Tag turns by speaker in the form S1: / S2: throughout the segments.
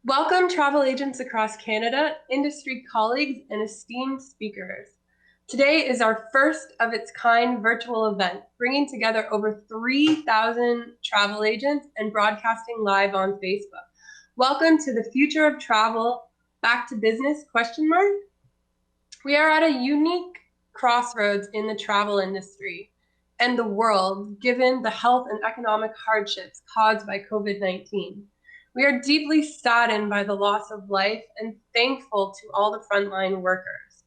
S1: Welcome, travel agents across Canada, industry colleagues, and esteemed speakers. Today is our first of its kind virtual event, bringing together over 3,000 travel agents and broadcasting live on Facebook. Welcome to the future of travel, back to business, ? We are at a unique crossroads in the travel industry and the world, given the health and economic hardships caused by COVID-19. We are deeply saddened by the loss of life and thankful to all the frontline workers.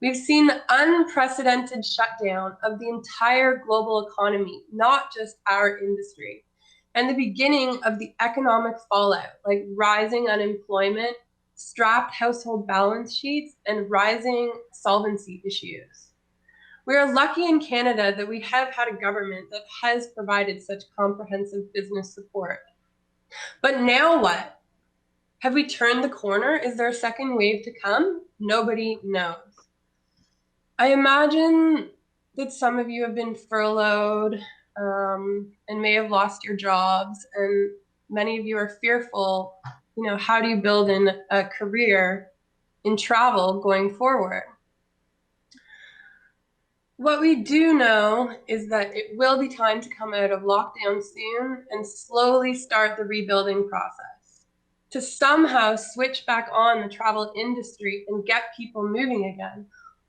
S1: We've seen the unprecedented shutdown of the entire global economy, not just our industry, and the beginning of the economic fallout, like rising unemployment, strapped household balance sheets, and rising solvency issues. We are lucky in Canada that we have had a government that has provided such comprehensive business support. But now what? Have we turned the corner? Is there a second wave to come? Nobody knows. I imagine that some of you have been furloughed and may have lost your jobs, and many of you are fearful, how do you build in a career in travel going forward? What we do know is that it will be time to come out of lockdown soon and slowly start the rebuilding process, to somehow switch back on the travel industry and get people moving again,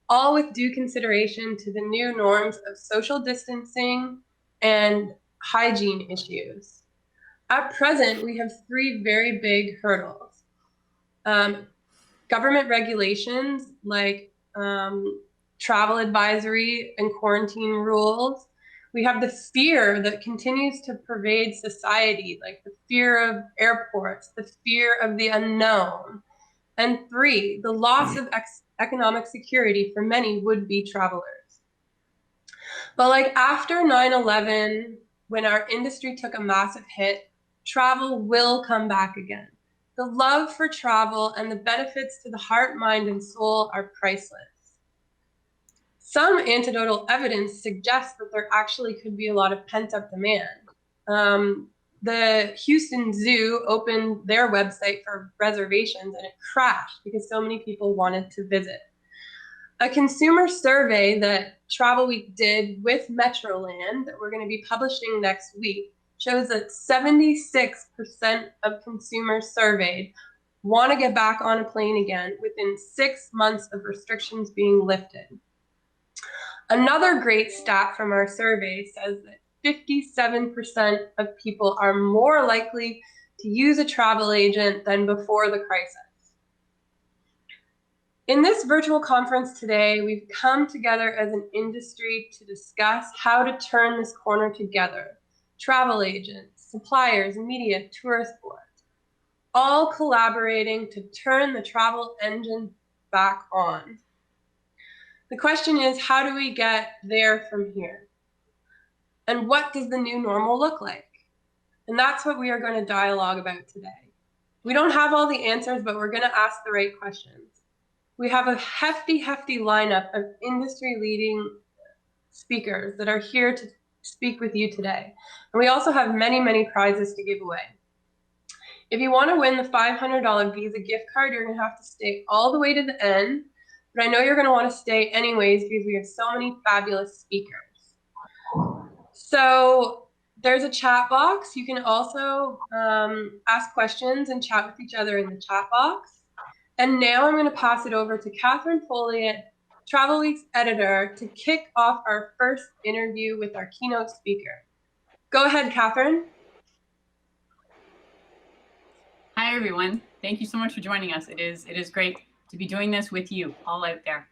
S1: all with due consideration to the new norms of social distancing and hygiene issues. At present, we have three very big hurdles. Government regulations like travel advisory and quarantine rules. We have the fear that continues to pervade society, like the fear of airports, the fear of the unknown. And three, the loss of economic security for many would-be travelers. But like after 9/11, when our industry took a massive hit, travel will come back again. The love for travel and the benefits to the heart, mind, and soul are priceless. Some anecdotal evidence suggests that there actually could be a lot of pent-up demand. The Houston Zoo opened their website for reservations and it crashed because so many people wanted to visit. A consumer survey that Travelweek did with Metroland that we're going to be publishing next week shows that 76% of consumers surveyed want to get back on a plane again within 6 months of restrictions being lifted. Another great stat from our survey says that 57% of people are more likely to use a travel agent than before the crisis. In this virtual conference today, we've come together as an industry to discuss how to turn this corner together. Travel agents, suppliers, media, tourist boards, all collaborating to turn the travel engine back on. The question is, how do we get there from here? And what does the new normal look like? And that's what we are going to dialogue about today. We don't have all the answers, but we're going to ask the right questions. We have a hefty lineup of industry-leading speakers that are here to speak with you today. And we also have many prizes to give away. If you want to win the $500 Visa gift card, you're going to have to stay all the way to the end. But I know you're going to want to stay anyways because we have so many fabulous speakers. So there's a chat box. You can also ask questions and chat with each other in the chat box. And now I'm going to pass it over to Catherine Folliott, Travelweek's editor, to kick off our first interview with our keynote speaker. Go ahead, Catherine.
S2: Hi, everyone. Thank you so much for joining us. It is great to be doing this with you all out there.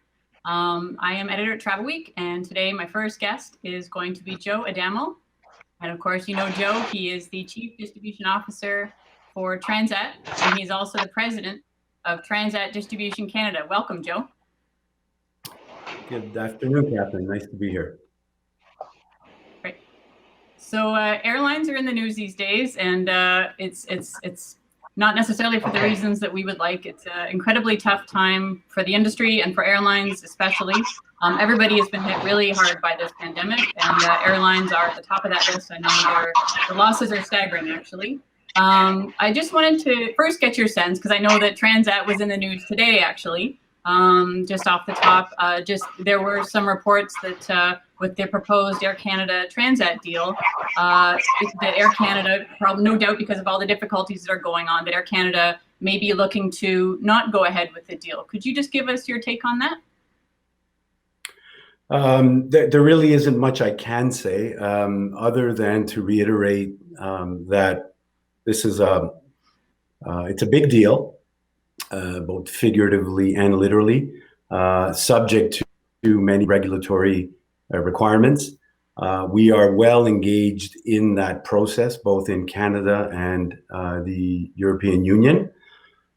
S2: I am editor at Travelweek, and today my first guest is going to be Joe Adamo. And of course, you know Joe, he is the Chief Distribution Officer for Transat, and he's also the President of Transat Distribution Canada. Welcome, Joe.
S3: Good afternoon, Catherine. Nice to be here.
S2: Great. So airlines are in the news these days, and it's not necessarily for the reasons that we would like. It's an incredibly tough time for the industry and for airlines especially. Everybody has been hit really hard by this pandemic, and airlines are at the top of that list. I know the losses are staggering, actually. I just wanted to first get your sense, because I know that Transat was in the news today, actually. Just off the top, there were some reports that with the proposed Air Canada Transat deal, that Air Canada, probably no doubt because of all the difficulties that are going on, that Air Canada may be looking to not go ahead with the deal. Could you just give us your take on that?
S3: There really isn't much I can say other than to reiterate that this is it's a big deal, both figuratively and literally, subject to many regulatory requirements. We are well engaged in that process, both in Canada and the European Union.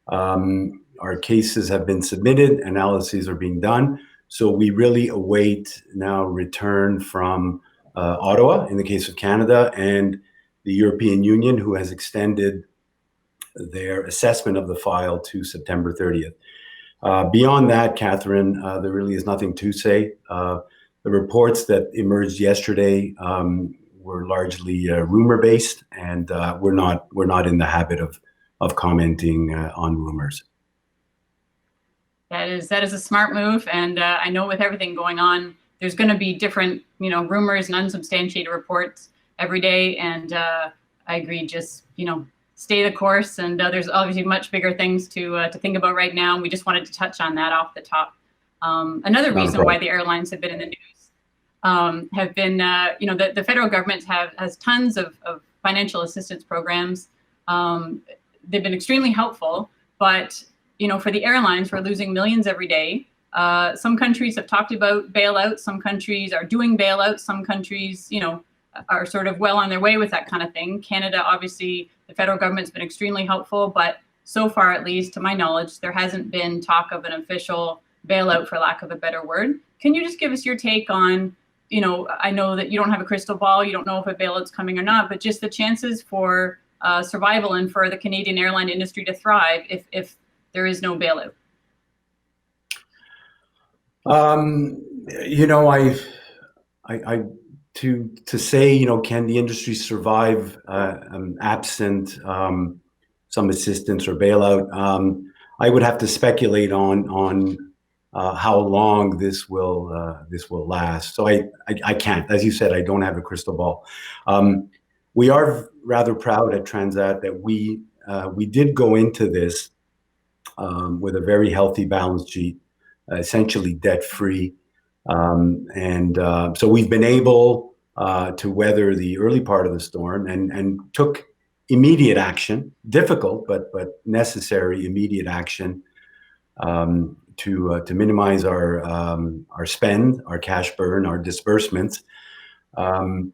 S3: Our cases have been submitted, analyses are being done. So we really await now return from Ottawa, in the case of Canada, and the European Union, who has extended their assessment of the file to September 30th. Beyond that, Catherine, there really is nothing to say. The reports that emerged yesterday were largely rumor-based, and we're not in the habit of commenting on rumors.
S2: That is a smart move, and I know with everything going on, there's going to be different, rumors and unsubstantiated reports every day. And I agree, just stay the course. And there's obviously much bigger things to think about right now. And we just wanted to touch on that off the top. Another reason why the airlines have been in the news have been, the federal government has tons of financial assistance programs. They've been extremely helpful, but for the airlines, we're losing millions every day. Some countries have talked about bailouts. Some countries are doing bailouts. Some countries, are sort of well on their way with that kind of thing. Canada, obviously, the federal government's been extremely helpful, but so far, at least to my knowledge, there hasn't been talk of an official bailout, for lack of a better word. Can you just give us your take on, I know that you don't have a crystal ball, you don't know if a bailout's coming or not, but just the chances for survival and for the Canadian airline industry to thrive if there is no bailout?
S3: To say, can the industry survive absent some assistance or bailout? I would have to speculate on how long this will last. So I can't. As you said, I don't have a crystal ball. We are rather proud at Transat that we did go into this with a very healthy balance sheet, essentially debt-free. So we've been able to weather the early part of the storm and took immediate action, difficult but necessary immediate action to minimize our spend, our cash burn, our disbursements. The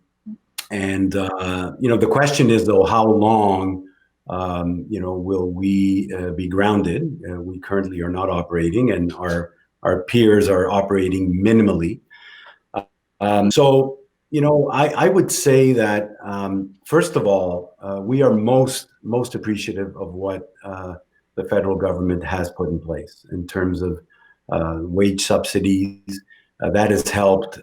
S3: question is, though, how long will we be grounded? We currently are not operating, and our peers are operating minimally. I would say that, first of all, we are most appreciative of what the federal government has put in place in terms of wage subsidies. That has helped,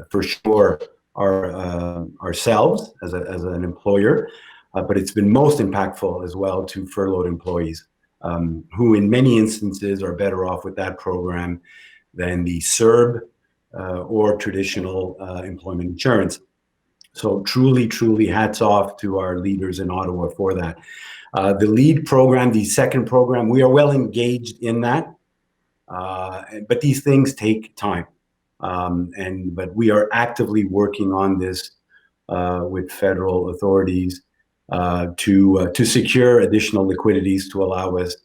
S3: for sure, ourselves as an employer, but it's been most impactful as well to furloughed employees, who in many instances are better off with that program than the CERB or traditional employment insurance. So truly hats off to our leaders in Ottawa for that. The LEAD program, the second program, we are well engaged in that, but these things take time. But we are actively working on this with federal authorities to secure additional liquidities to allow us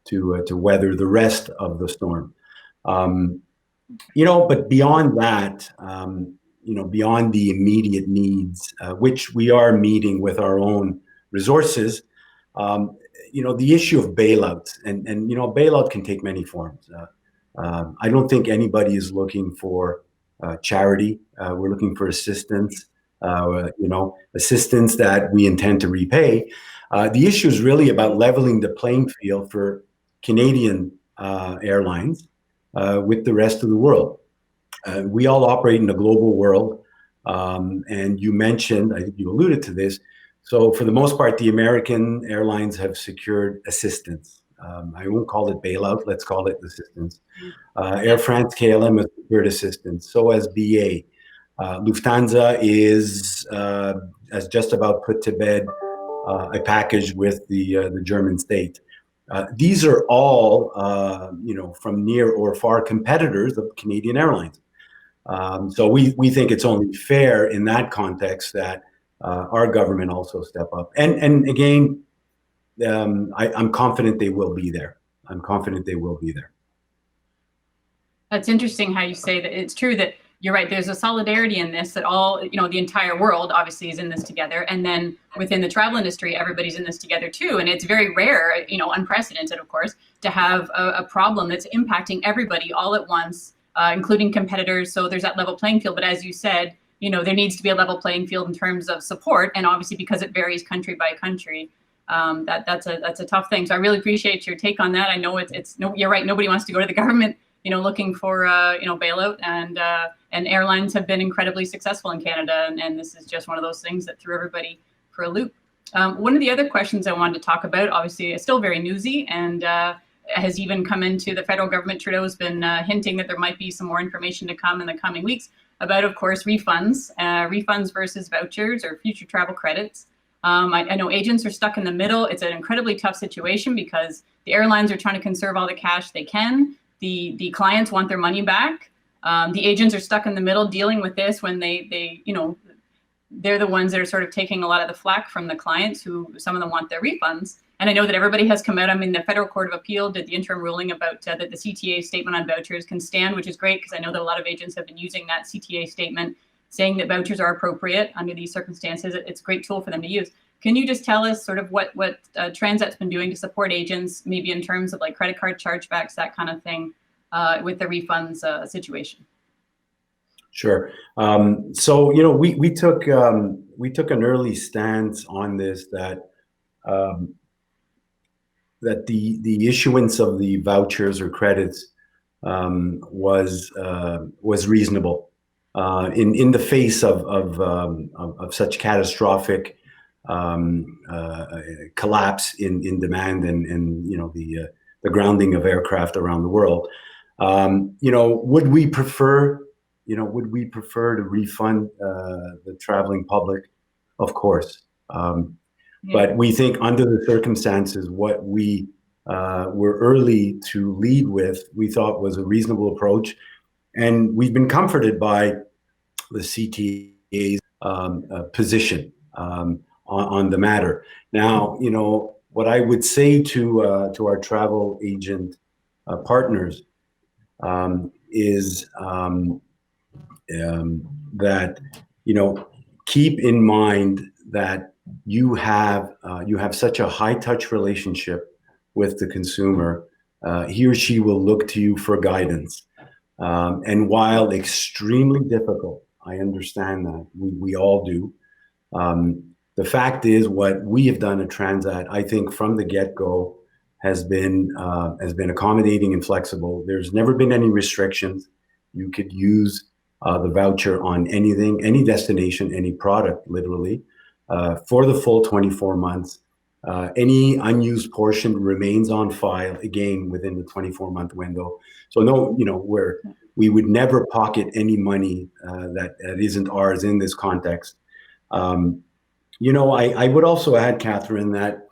S3: to weather the rest of the storm. But beyond that, beyond the immediate needs, which we are meeting with our own resources, the issue of bailouts, and bailout can take many forms. I don't think anybody is looking for charity. We're looking for assistance, assistance that we intend to repay. The issue is really about leveling the playing field for Canadian airlines with the rest of the world. We all operate in a global world, and you mentioned, I think you alluded to this, So for the most part, the American airlines have secured assistance. I won't call it bailout, let's call it assistance. Air France KLM has secured assistance, so has BA. Lufthansa has just about put to bed a package with the German state. These are all, from near or far competitors of Canadian Airlines. So we think it's only fair in that context that our government also step up. And again, I'm confident they will be there. I'm confident they will be there.
S2: That's interesting how you say that. It's true that you're right. There's a solidarity in this, that all, the entire world obviously is in this together. And then within the travel industry, everybody's in this together too. And it's very rare, unprecedented, of course, to have a problem that's impacting everybody all at once, including competitors. So there's that level playing field. But as you said, there needs to be a level playing field in terms of support. And obviously, because it varies country by country, that's a tough thing. So I really appreciate your take on that. I know you're right. Nobody wants to go to the government looking for bailout, and airlines have been incredibly successful in Canada, and this is just one of those things that threw everybody for a loop. One of the other questions I wanted to talk about, obviously, is still very newsy, and has even come into the federal government. Trudeau's been hinting that there might be some more information to come in the coming weeks about, of course, refunds versus vouchers or future travel credits. I know agents are stuck in the middle. It's an incredibly tough situation because the airlines are trying to conserve all the cash they can. The clients want their money back. The agents are stuck in the middle dealing with this when they're the ones that are sort of taking a lot of the flack from the clients, who some of them want their refunds. And I know that everybody has come out. I mean, the Federal Court of Appeal did the interim ruling about that the CTA statement on vouchers can stand, which is great, because I know that a lot of agents have been using that CTA statement, saying that vouchers are appropriate under these circumstances. It's a great tool for them to use. Can you just tell us sort of what Transat's been doing to support agents, maybe in terms of like credit card chargebacks, that kind of thing, with the refunds situation?
S3: Sure. So we took an early stance on this, that the issuance of the vouchers or credits was reasonable in the face of such catastrophic collapse in demand and the grounding of aircraft around the world. Would we prefer to refund the traveling public? Of course. But we think under the circumstances, what we were early to lead with, we thought was a reasonable approach. And we've been comforted by the CTA's position on the matter. Now, what I would say to our travel agent partners is that keep in mind that you have such a high touch relationship with the consumer. He or she will look to you for guidance, and while extremely difficult, I understand that, we all do. The fact is, what we have done at Transat, I think from the get-go, has been accommodating and flexible. There's never been any restrictions. You could use the voucher on anything, any destination, any product, literally, for the full 24 months. Any unused portion remains on file, again, within the 24-month window. So we would never pocket any money that isn't ours in this context. I would also add, Catherine, that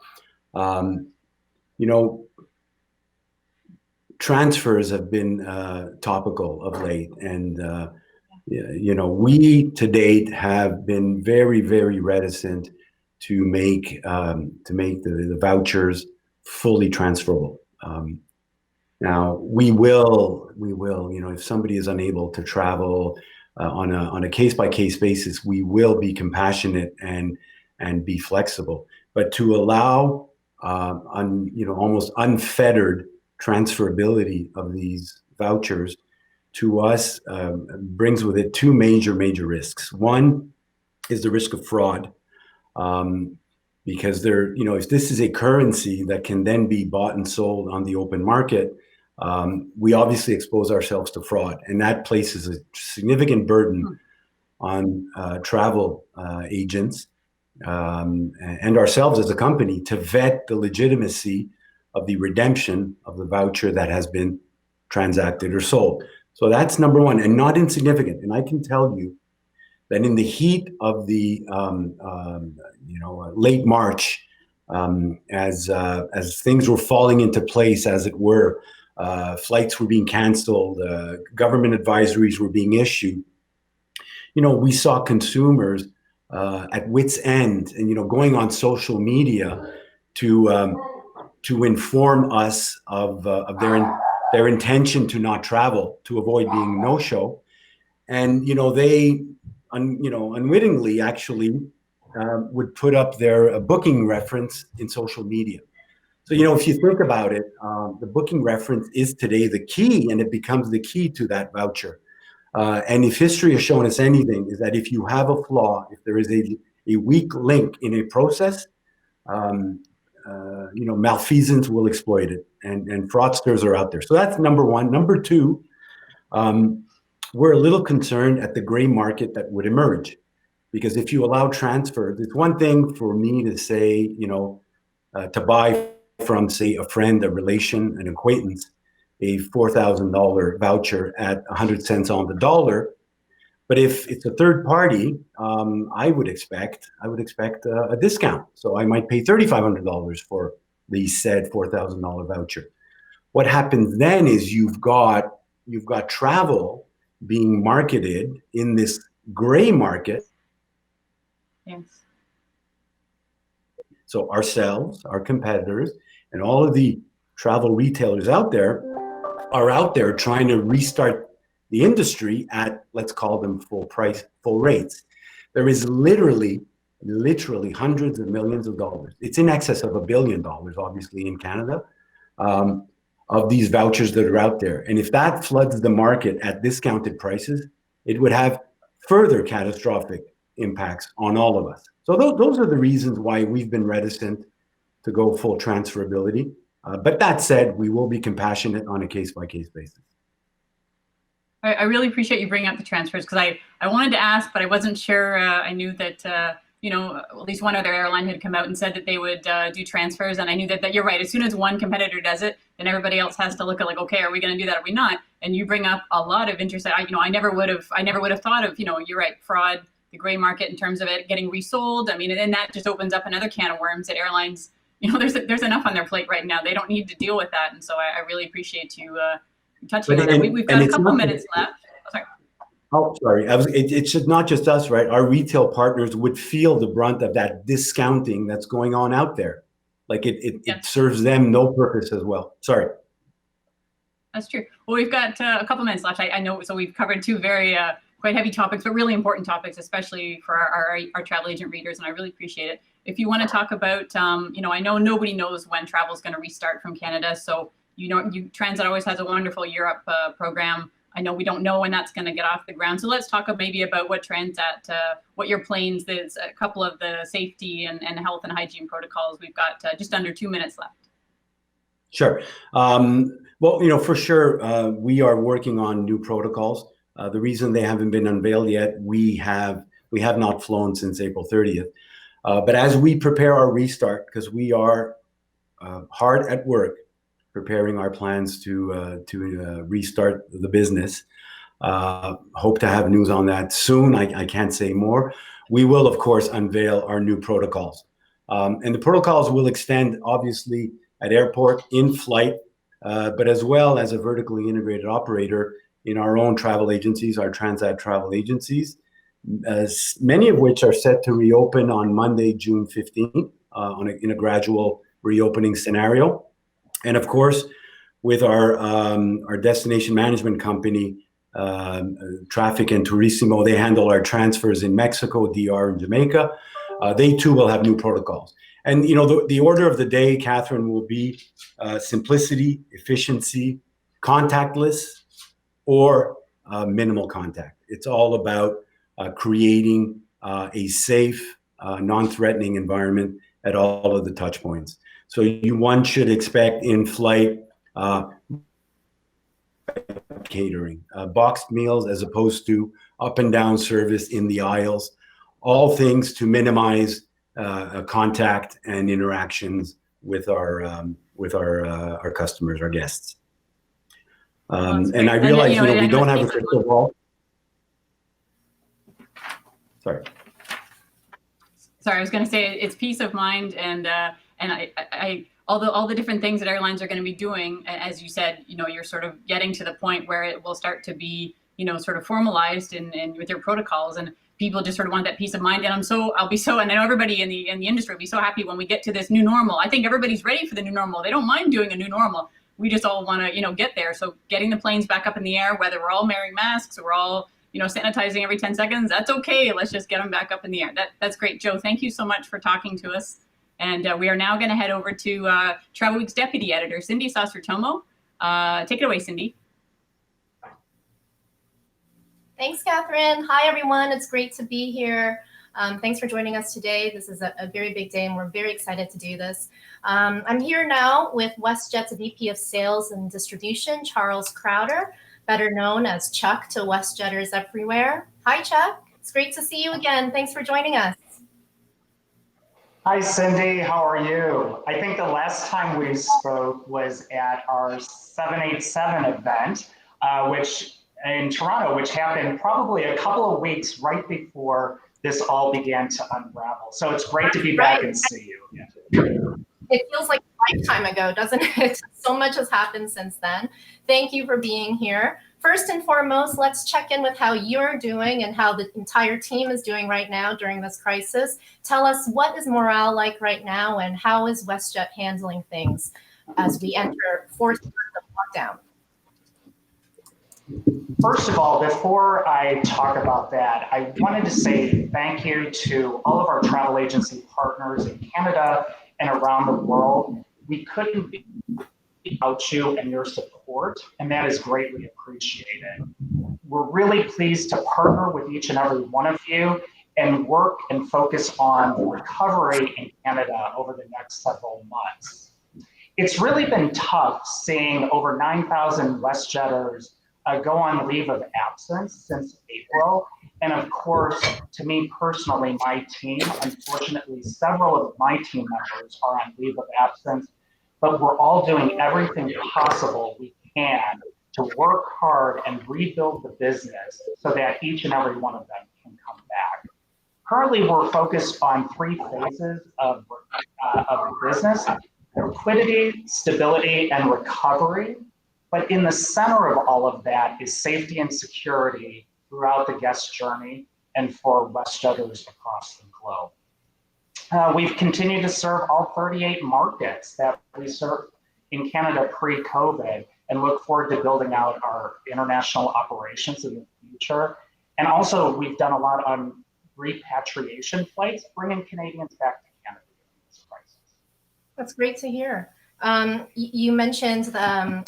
S3: transfers have been topical of late, and we to date have been very, very reticent to make the vouchers fully transferable. Now we will, if somebody is unable to travel on a case-by-case basis, we will be compassionate and be flexible. But to allow almost unfettered transferability of these vouchers to us brings with it two major risks. One is the risk of fraud, because if this is a currency that can then be bought and sold on the open market, we obviously expose ourselves to fraud, and that places a significant burden on travel agents and ourselves as a company to vet the legitimacy of the redemption of the voucher that has been transacted or sold. So that's number one, and not insignificant. And I can tell you that in the heat of the late March, as things were falling into place, as it were, flights were being canceled, government advisories were being issued. We saw consumers at wit's end, and going on social media to inform us of their intention to not travel, to avoid being no-show, and they unwittingly actually would put up their booking reference in social media. So if you think about it, the booking reference is today the key, and it becomes the key to that voucher. And if history has shown us anything, is that if you have a flaw, if there is a weak link in a process, malfeasance will exploit it, and fraudsters are out there. So that's number one. Number two, we're a little concerned at the gray market that would emerge, because if you allow transfers, it's one thing for me to say, to buy from, say, a friend, a relation, an acquaintance, a $4,000 voucher at 100 cents on the dollar. But if it's a third party, I would expect a discount. So I might pay $3,500 for the said $4,000 voucher. What happens then is you've got travel being marketed in this gray market.
S2: Yes.
S3: So ourselves, our competitors, and all of the travel retailers out there are out there trying to restart the industry at, let's call them full price, full rates. There is literally hundreds of millions of dollars. It's in excess of $1 billion, obviously, in Canada, of these vouchers that are out there. And if that floods the market at discounted prices, it would have further catastrophic impacts on all of us. So those are the reasons why we've been reticent to go full transferability. But that said, we will be compassionate on a case-by-case basis.
S2: I really appreciate you bringing up the transfers, because I wanted to ask, but I wasn't sure. I knew that, at least one other airline had come out and said that they would do transfers. And I knew that you're right. As soon as one competitor does it, then everybody else has to look at, like, okay, are we going to do that? Are we not? And you bring up a lot of interest. I never would have thought of, you're right, fraud, the gray market in terms of it getting resold. I mean, and that just opens up another can of worms that airlines, there's enough on their plate right now. They don't need to deal with that. And so I really appreciate you touching on that. We've got a couple minutes left.
S3: Oh, sorry. It's just not just us, right? Our retail partners would feel the brunt of that discounting that's going on out there. Like it serves them no purpose as well. Sorry.
S2: That's true. Well, we've got a couple minutes left. I know, so we've covered two very quite heavy topics, but really important topics, especially for our travel agent readers, and I really appreciate it. If you want to talk about, I know nobody knows when travel is going to restart from Canada, so Transat always has a wonderful Europe program. I know we don't know when that's going to get off the ground. So let's talk maybe about what Transat, what your planes, there's a couple of the safety and health and hygiene protocols. We've got just under 2 minutes left.
S3: Sure. Well, for sure, we are working on new protocols. The reason they haven't been unveiled yet, we have not flown since April 30th. But as we prepare our restart, because we are hard at work preparing our plans to restart the business. Hope to have news on that soon. I can't say more. We will, of course, unveil our new protocols. And the protocols will extend, obviously, at airport, in flight, but as well as a vertically integrated operator in our own travel agencies, our Transat travel agencies, as many of which are set to reopen on Monday, June 15th, in a gradual reopening scenario. And of course, with our destination management company, Traffic and Turismo, they handle our transfers in Mexico, DR, and Jamaica. They too will have new protocols. And the order of the day, Catherine, will be simplicity, efficiency, contactless, or minimal contact. It's all about creating a safe, non-threatening environment at all of the touch points. So one should expect in-flight catering, boxed meals as opposed to up and down service in the aisles, all things to minimize contact and interactions with our customers, our guests. And I realize, we don't have a crystal ball. Sorry,
S2: I was going to say it's peace of mind, and I all the different things that airlines are going to be doing, as you said, you're sort of getting to the point where it will start to be, sort of formalized and with your protocols, and people just sort of want that peace of mind. And and I know everybody in the industry will be so happy when we get to this new normal. I think everybody's ready for the new normal. They don't mind doing a new normal. We just all want to, get there. So getting the planes back up in the air, whether we're all wearing masks or we're all, sanitizing every 10 seconds, that's okay. Let's just get them back up in the air. That's great. Joe, thank you so much for talking to us. And we are now going to head over to Travelweek's deputy editor, Cindy Saucer-Tomo. Take it away, Cindy.
S4: Thanks, Catherine. Hi, everyone. It's great to be here. Thanks for joining us today. This is a very big day, and we're very excited to do this. I'm here now with WestJet's VP of Sales and Distribution, Charles Crowder, better known as Chuck to WestJetters everywhere. Hi, Chuck. It's great to see you again. Thanks for joining us.
S5: Hi, Cindy. How are you? I think the last time we spoke was at our 787 event, which in Toronto, which happened probably a couple of weeks right before this all began to unravel. So it's great to be back and see you again.
S4: It feels like a lifetime ago, doesn't it? So much has happened since then. Thank you for being here. First and foremost, let's check in with how you're doing and how the entire team is doing right now during this crisis. Tell us, what is morale like right now, and how is WestJet handling things as we enter fourth month of lockdown?
S5: First of all, before I talk about that, I wanted to say thank you to all of our travel agency partners in Canada and around the world. We couldn't be without you and your support, and that is greatly appreciated. We're really pleased to partner with each and every one of you and work and focus on the recovery in Canada over the next several months. It's really been tough seeing over 9,000 WestJetters go on leave of absence since April. And of course, to me personally, my team, unfortunately, several of my team members are on leave of absence, but we're all doing everything possible we can to work hard and rebuild the business so that each and every one of them can come back. Currently, we're focused on 3 phases of the business: liquidity, stability, and recovery. But in the center of all of that is safety and security throughout the guest journey and for WestJetters across the globe. We've continued to serve all 38 markets that we served in Canada pre-COVID, and look forward to building out our international operations in the future. And also, we've done a lot on repatriation flights, bringing Canadians back to Canada during this crisis.
S4: That's great to hear. You mentioned the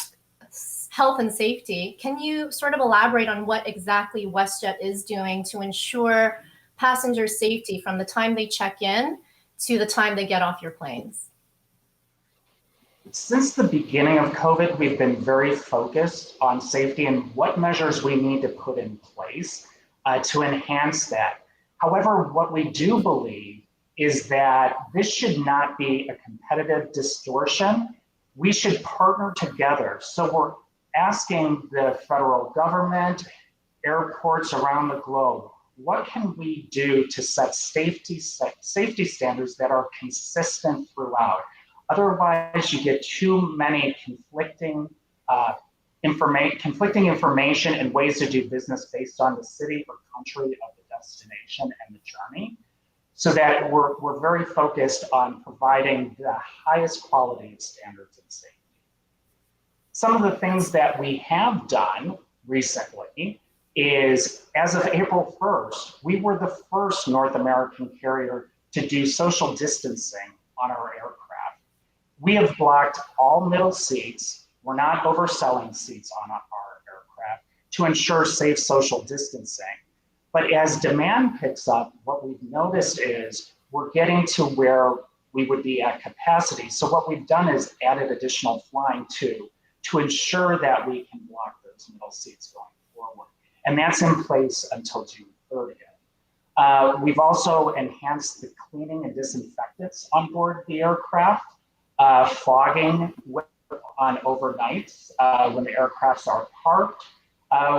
S4: health and safety. Can you sort of elaborate on what exactly WestJet is doing to ensure passenger safety from the time they check in to the time they get off your planes?
S5: Since the beginning of COVID, we've been very focused on safety and what measures we need to put in place to enhance that. However, what we do believe is that this should not be a competitive distortion. We should partner together. So we're asking the federal government, airports around the globe, what can we do to set safety standards that are consistent throughout? Otherwise, you get too many conflicting information and ways to do business based on the city or country of the destination and the journey. So that we're very focused on providing the highest quality of standards and safety. Some of the things that we have done recently is, as of April 1st, we were the first North American carrier to do social distancing on our aircraft. We have blocked all middle seats. We're not overselling seats on our aircraft to ensure safe social distancing. But as demand picks up, what we've noticed is we're getting to where we would be at capacity. So what we've done is added additional flying to ensure that we can block those middle seats going forward. And that's in place until June 30th. We've also enhanced the cleaning and disinfectants on board the aircraft, fogging on overnights when the aircrafts are parked.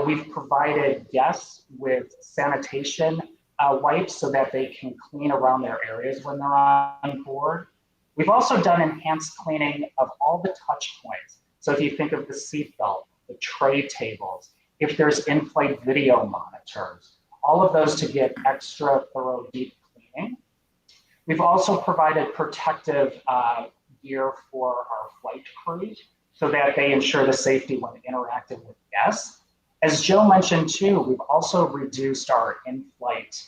S5: We've provided guests with sanitation wipes so that they can clean around their areas when they're on board. We've also done enhanced cleaning of all the touch points. So if you think of the seatbelt, the tray tables, if there's in-flight video monitors, all of those to get extra thorough deep cleaning. We've also provided protective gear for our flight crews so that they ensure the safety when interacting with guests. As Joe mentioned too, we've also reduced our in-flight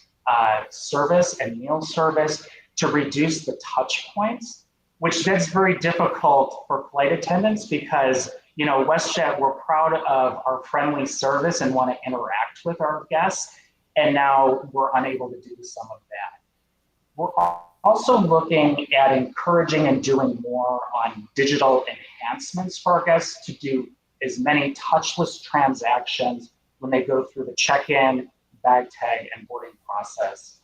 S5: service and meal service to reduce the touch points, which that's very difficult for flight attendants because, you know, WestJet, we're proud of our friendly service and want to interact with our guests. And now we're unable to do some of that. We're also looking at encouraging and doing more on digital enhancements for our guests to do as many touchless transactions when they go through the check-in, bag tag, and boarding process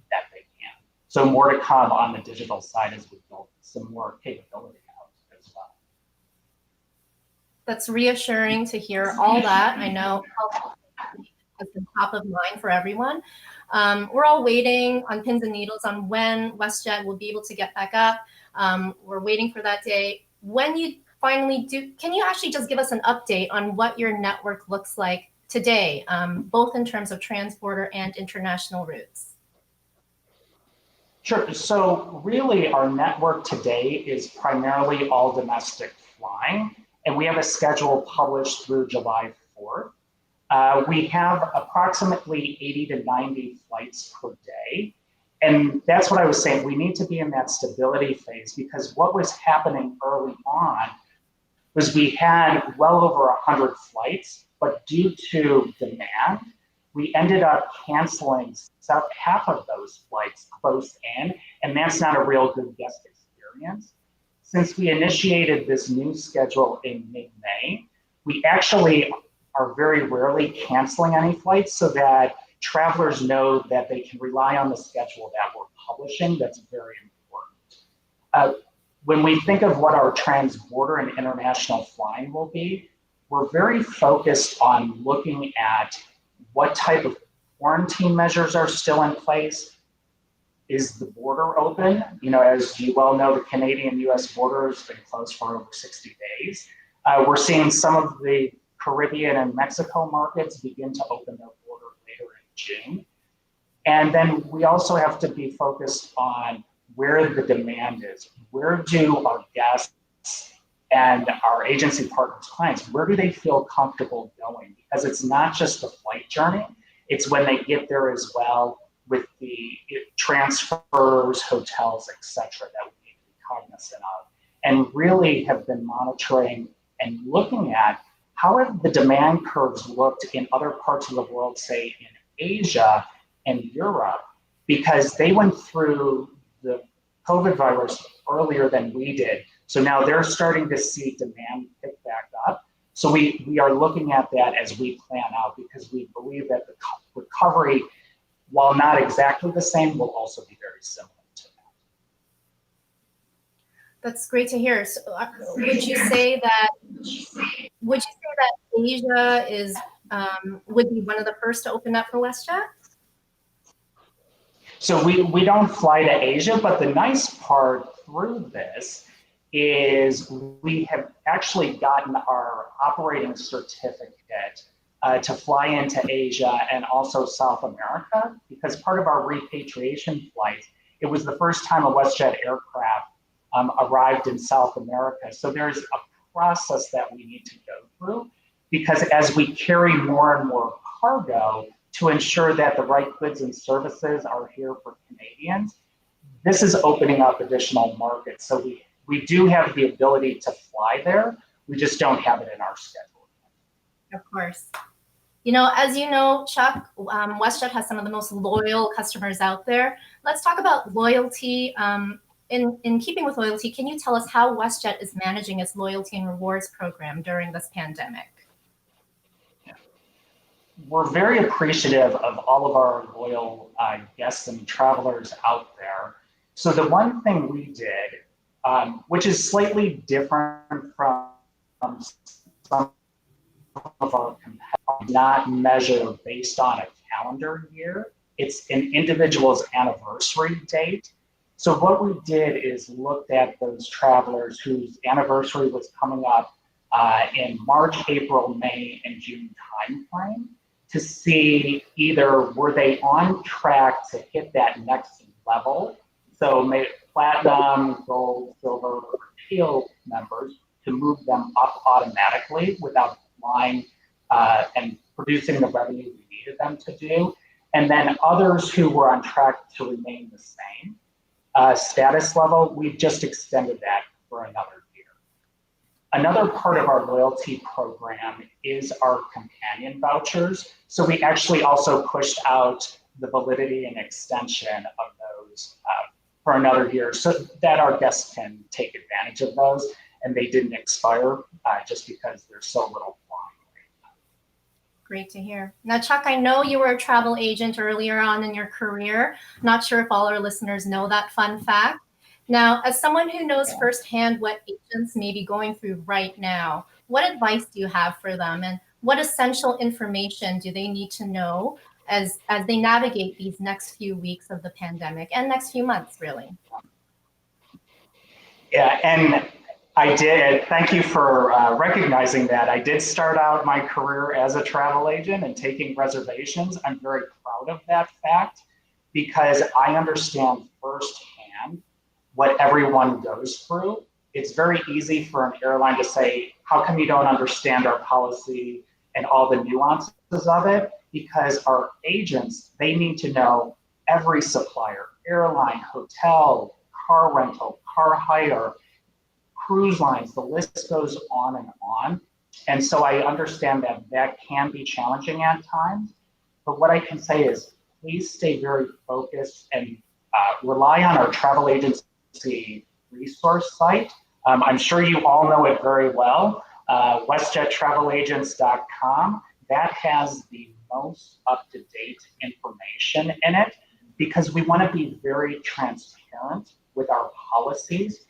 S5: that they can. So more to come on the digital side as we build some more capability out as well.
S4: That's reassuring to hear all that. I know health has been top of mind for everyone. We're all waiting on pins and needles on when WestJet will be able to get back up. We're waiting for that day. When you finally do, can you actually just give us an update on what your network looks like today, both in terms of transborder and international routes?
S5: Sure. So really our network today is primarily all domestic flying, and we have a schedule published through July 4th. We have approximately 80 to 90 flights per day. And that's what I was saying. We need to be in that stability phase because what was happening early on was we had well over 100 flights, but due to demand, we ended up canceling half of those flights close in, and that's not a real good guest experience. Since we initiated this new schedule in mid-May, we actually are very rarely canceling any flights so that travelers know that they can rely on the schedule that we're publishing. That's very important. When we think of what our transborder and international flying will be, we're very focused on looking at what type of quarantine measures are still in place. Is the border open? You know, as you well know, the Canadian-US border has been closed for over 60 days. We're seeing some of the Caribbean and Mexico markets begin to open their border later in June. And then we also have to be focused on where the demand is. Where do our guests and our agency partners, clients, where do they feel comfortable going? Because it's not just the flight journey, it's when they get there as well with the transfers, hotels, et cetera, that we need to be cognizant of. And really have been monitoring and looking at how have the demand curves looked in other parts of the world, say in Asia and Europe, because they went through the COVID virus earlier than we did. So now they're starting to see demand pick back up. So we are looking at that as we plan out because we believe that the recovery, while not exactly the same, will also be very similar to that.
S4: That's great to hear. So, would you say that Asia is would be one of the first to open up for WestJet?
S5: So we don't fly to Asia, but the nice part through this is we have actually gotten our operating certificate to fly into Asia and also South America, because part of our repatriation flight, it was the first time a WestJet aircraft arrived in South America. So there's a process that we need to go through, because as we carry more and more cargo to ensure that the right goods and services are here for Canadians, this is opening up additional markets. So we do have the ability to fly there. We just don't have it in our schedule.
S4: Of course. You know, as you know, Chuck, WestJet has some of the most loyal customers out there. Let's talk about loyalty. In keeping with loyalty, can you tell us how WestJet is managing its loyalty and rewards program during this pandemic?
S5: we're very appreciative of all of our loyal guests and travelers out there. So the one thing we did, which is slightly different from some of our competitors, not measure based on a calendar year. It's an individual's anniversary date. So what we did is looked at those travelers whose anniversary was coming up in March, April, May, and June timeframe to see either were they on track to hit that next level. So platinum, gold, silver, or teal members to move them up automatically without flying and producing the revenue we needed them to do. And then others who were on track to remain the same status level, we've just extended that for another year. Another part of our loyalty program is our companion vouchers. So we actually also pushed out the validity and extension of those for another year so that our guests can take advantage of those and they didn't expire just because there's so little flying right now.
S4: Great to hear. Now, Chuck, I know you were a travel agent earlier on in your career. Not sure if all our listeners know that fun fact. Now, as someone who knows firsthand what agents may be going through right now, what advice do you have for them, and what essential information do they need to know as they navigate these next few weeks of the pandemic and next few months, really?
S5: Yeah, and I did. Thank you for recognizing that. I did start out my career as a travel agent and taking reservations. I'm very proud of that fact because I understand firsthand what everyone goes through. It's very easy for an airline to say, how come you don't understand our policy and all the nuances of it? Because our agents, they need to know every supplier, airline, hotel, car rental, car hire, cruise lines, the list goes on and on. And so I understand that that can be challenging at times. But what I can say is please stay very focused and rely on our travel agency resource site. I'm sure you all know it very well, westjettravelagency.com. That has the most up-to-date information in it because we want to be very transparent with our policies.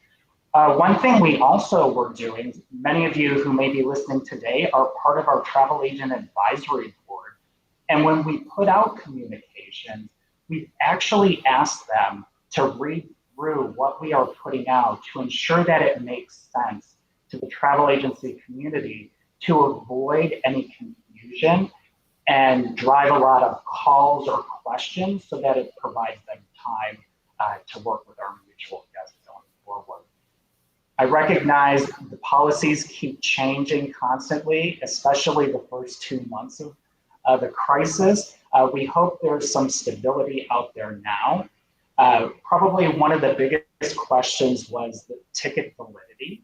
S5: One thing we also were doing, many of you who may be listening today are part of our travel agent advisory board. And when we put out communications, we've actually asked them to read through what we are putting out to ensure that it makes sense to the travel agency community to avoid any confusion and drive a lot of calls or questions so that it provides them time to work with our mutual guests going forward. I recognize the policies keep changing constantly, especially the first 2 months of the crisis. We hope there's some stability out there now. Probably one of the biggest questions was the ticket validity.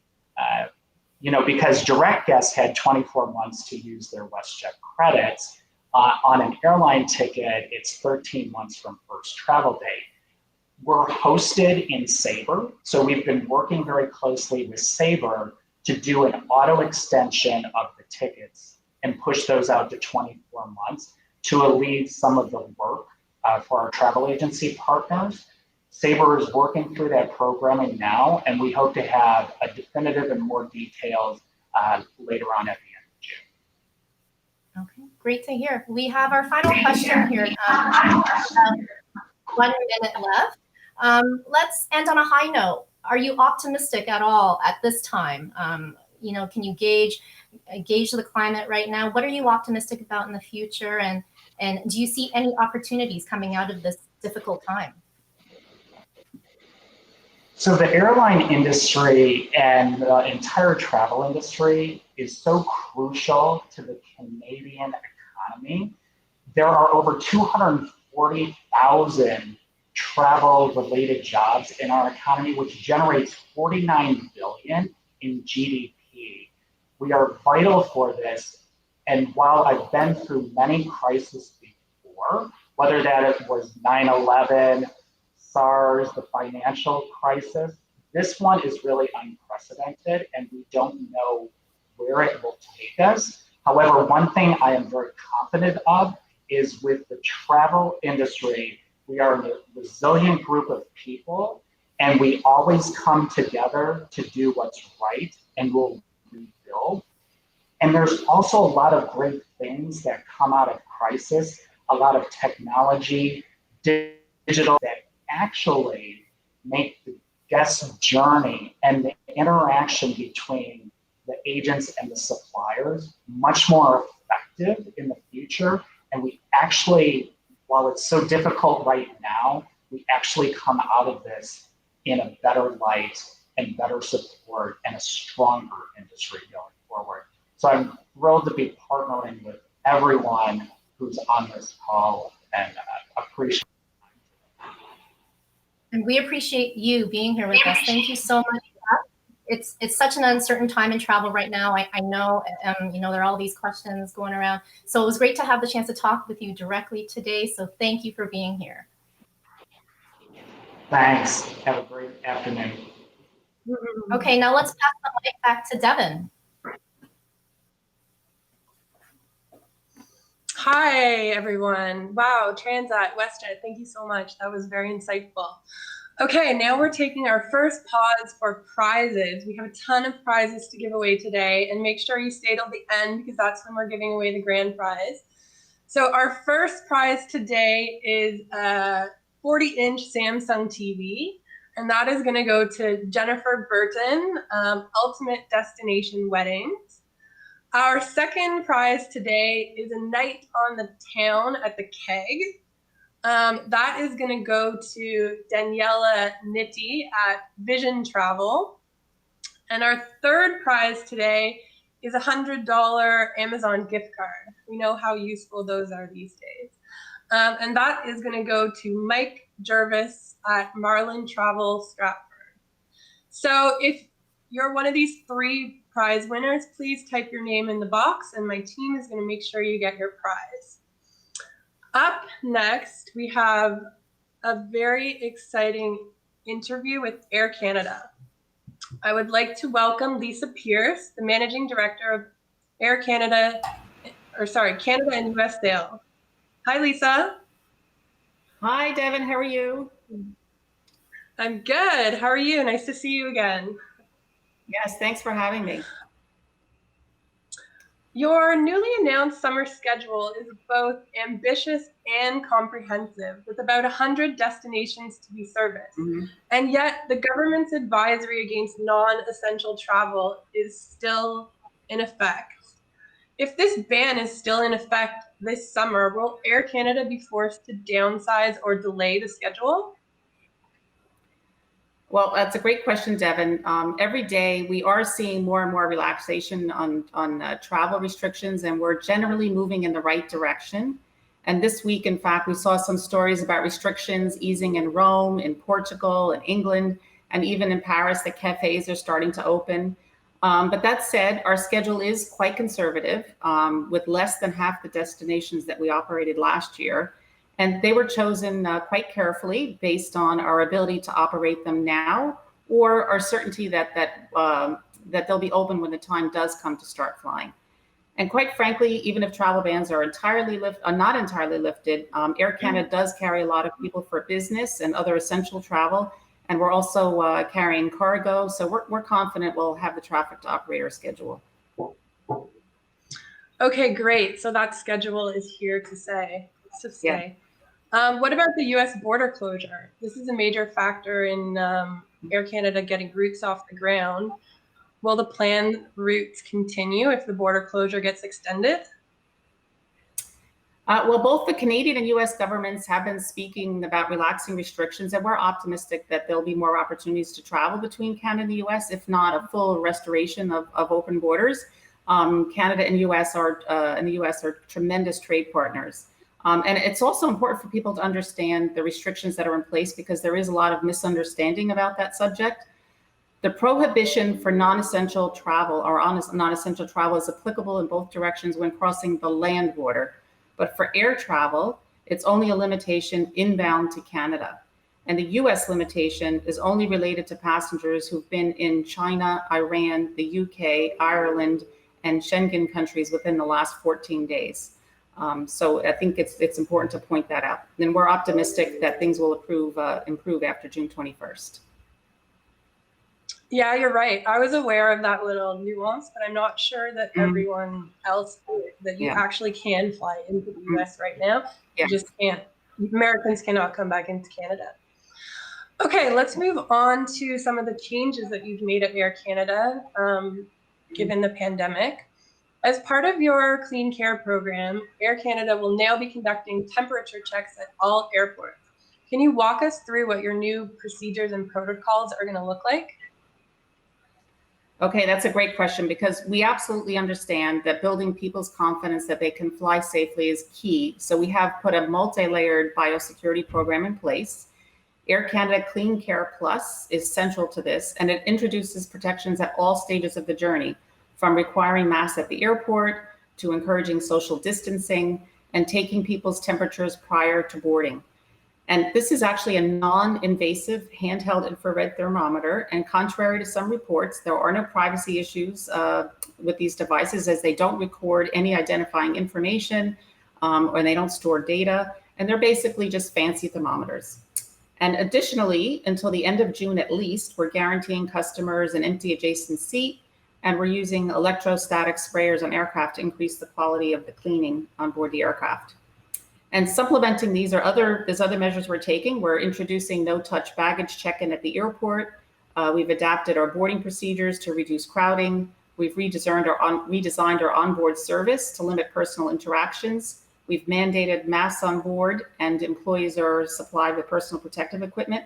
S5: Because direct guests had 24 months to use their WestJet credits. On an airline ticket, it's 13 months from first travel date. We're hosted in Sabre, so we've been working very closely with Sabre to do an auto extension of the tickets and push those out to 24 months to alleviate some of the work for our travel agency partners. Sabre is working through that programming now, and we hope to have a definitive and more details later on at the end of June.
S4: Okay, great to hear. We have our final question here. 1 minute left. Let's end on a high note. Are you optimistic at all at this time? Can you gauge the climate right now? What are you optimistic about in the future? And do you see any opportunities coming out of this difficult time?
S5: So the airline industry and the entire travel industry is so crucial to the Canadian economy. There are over 240,000 travel-related jobs in our economy, which generates $49 billion in GDP. We are vital for this, and while I've been through many crises before, whether that was 9/11, SARS, the financial crisis, this one is really unprecedented, and we don't know where it will take us. However, one thing I am very confident of is with the travel industry, we are a resilient group of people, and we always come together to do what's right, and we'll rebuild. And there's also a lot of great things that come out of crisis, a lot of technology, digital, that actually make the guest journey and the interaction between the agents and the suppliers much more effective in the future. And we actually, while it's so difficult right now, we actually come out of this in a better light and better support and a stronger industry going forward. So I'm thrilled to be partnering with everyone who's on this call, and appreciate.
S4: And we appreciate you being here with us. Thank you so much. It's such an uncertain time in travel right now. I know, you know, there are all these questions going around. So it was great to have the chance to talk with you directly today. So thank you for being here.
S5: Thanks. Have a great afternoon.
S4: Okay, now let's pass the mic back to Devin.
S1: Hi, everyone. Wow, Transat, WestJet, thank you so much. That was very insightful. Okay, now we're taking our first pause for prizes. We have a ton of prizes to give away today, and make sure you stay till the end because that's when we're giving away the grand prize. So our first prize today is a 40-inch Samsung TV, and that is going to go to Jennifer Burton, Ultimate Destination Weddings. Our second prize today is a night on the town at the Keg. That is going to go to Daniela Nitti at Vision Travel. And our third prize today is a $100 Amazon gift card. We know how useful those are these days. And that is going to go to Mike Jervis at Marlin Travel Stratford. So if you're one of these three prize winners, please type your name in the box and my team is going to make sure you get your prize. Up next, we have a very exciting interview with Air Canada. I would like to welcome Lisa Pierce, the Managing Director of Air Canada, Canada and US Sales. Hi, Lisa.
S6: Hi, Devin. How are you?
S1: I'm good. How are you? Nice to see you again.
S6: Yes, thanks for having me.
S1: Your newly announced summer schedule is both ambitious and comprehensive, with about 100 destinations to be serviced. Mm-hmm. And yet the government's advisory against non-essential travel is still in effect. If this ban is still in effect this summer, will Air Canada be forced to downsize or delay the schedule?
S6: Well, that's a great question, Devin. Every day we are seeing more and more relaxation on travel restrictions, and we're generally moving in the right direction. And this week, in fact, we saw some stories about restrictions easing in Rome, in Portugal, in England, and even in Paris, the cafes are starting to open. But that said, our schedule is quite conservative, with less than half the destinations that we operated last year. And they were chosen quite carefully based on our ability to operate them now, or our certainty that they'll be open when the time does come to start flying. And quite frankly, even if travel bans are not entirely lifted, Air Canada does carry a lot of people for business and other essential travel. And we're also carrying cargo. So we're confident we'll have the traffic to operate our schedule.
S1: Okay, great. So that schedule is here to stay.
S6: Yeah.
S1: What about the U.S. border closure? This is a major factor in Air Canada getting routes off the ground. Will the planned routes continue if the border closure gets extended?
S6: Well, both the Canadian and U.S. governments have been speaking about relaxing restrictions, and we're optimistic that there'll be more opportunities to travel between Canada and the U.S., if not a full restoration of open borders. Canada and the U.S. are tremendous trade partners. And it's also important for people to understand the restrictions that are in place because there is a lot of misunderstanding about that subject. The prohibition for non-essential travel or non-essential travel is applicable in both directions when crossing the land border. But for air travel, it's only a limitation inbound to Canada. And the US limitation is only related to passengers who've been in China, Iran, the UK, Ireland, and Schengen countries within the last 14 days. So I think it's important to point that out. And we're optimistic that things will improve after June 21st.
S1: Yeah, you're right. I was aware of that little nuance, but I'm not sure that everyone else knew that you actually can fly into the US right now. You just can't. Americans cannot come back into Canada. Okay, let's move on to some of the changes that you've made at Air Canada, given the pandemic. As part of your Clean Care program, Air Canada will now be conducting temperature checks at all airports. Can you walk us through what your new procedures and protocols are going to look like?
S6: Okay, that's a great question, because we absolutely understand that building people's confidence that they can fly safely is key. So we have put a multi-layered biosecurity program in place. Air Canada Clean Care Plus is central to this, and it introduces protections at all stages of the journey, from requiring masks at the airport to encouraging social distancing and taking people's temperatures prior to boarding. And this is actually a non-invasive handheld infrared thermometer. And contrary to some reports, there are no privacy issues with these devices, as they don't record any identifying information or they don't store data. And they're basically just fancy thermometers. And additionally, until the end of June at least, we're guaranteeing customers an empty adjacent seat, and we're using electrostatic sprayers on aircraft to increase the quality of the cleaning on board the aircraft. And supplementing these are there's other measures we're taking. We're introducing no-touch baggage check-in at the airport. We've adapted our boarding procedures to reduce crowding. We've redesigned our onboard service to limit personal interactions. We've mandated masks on board, and employees are supplied with personal protective equipment.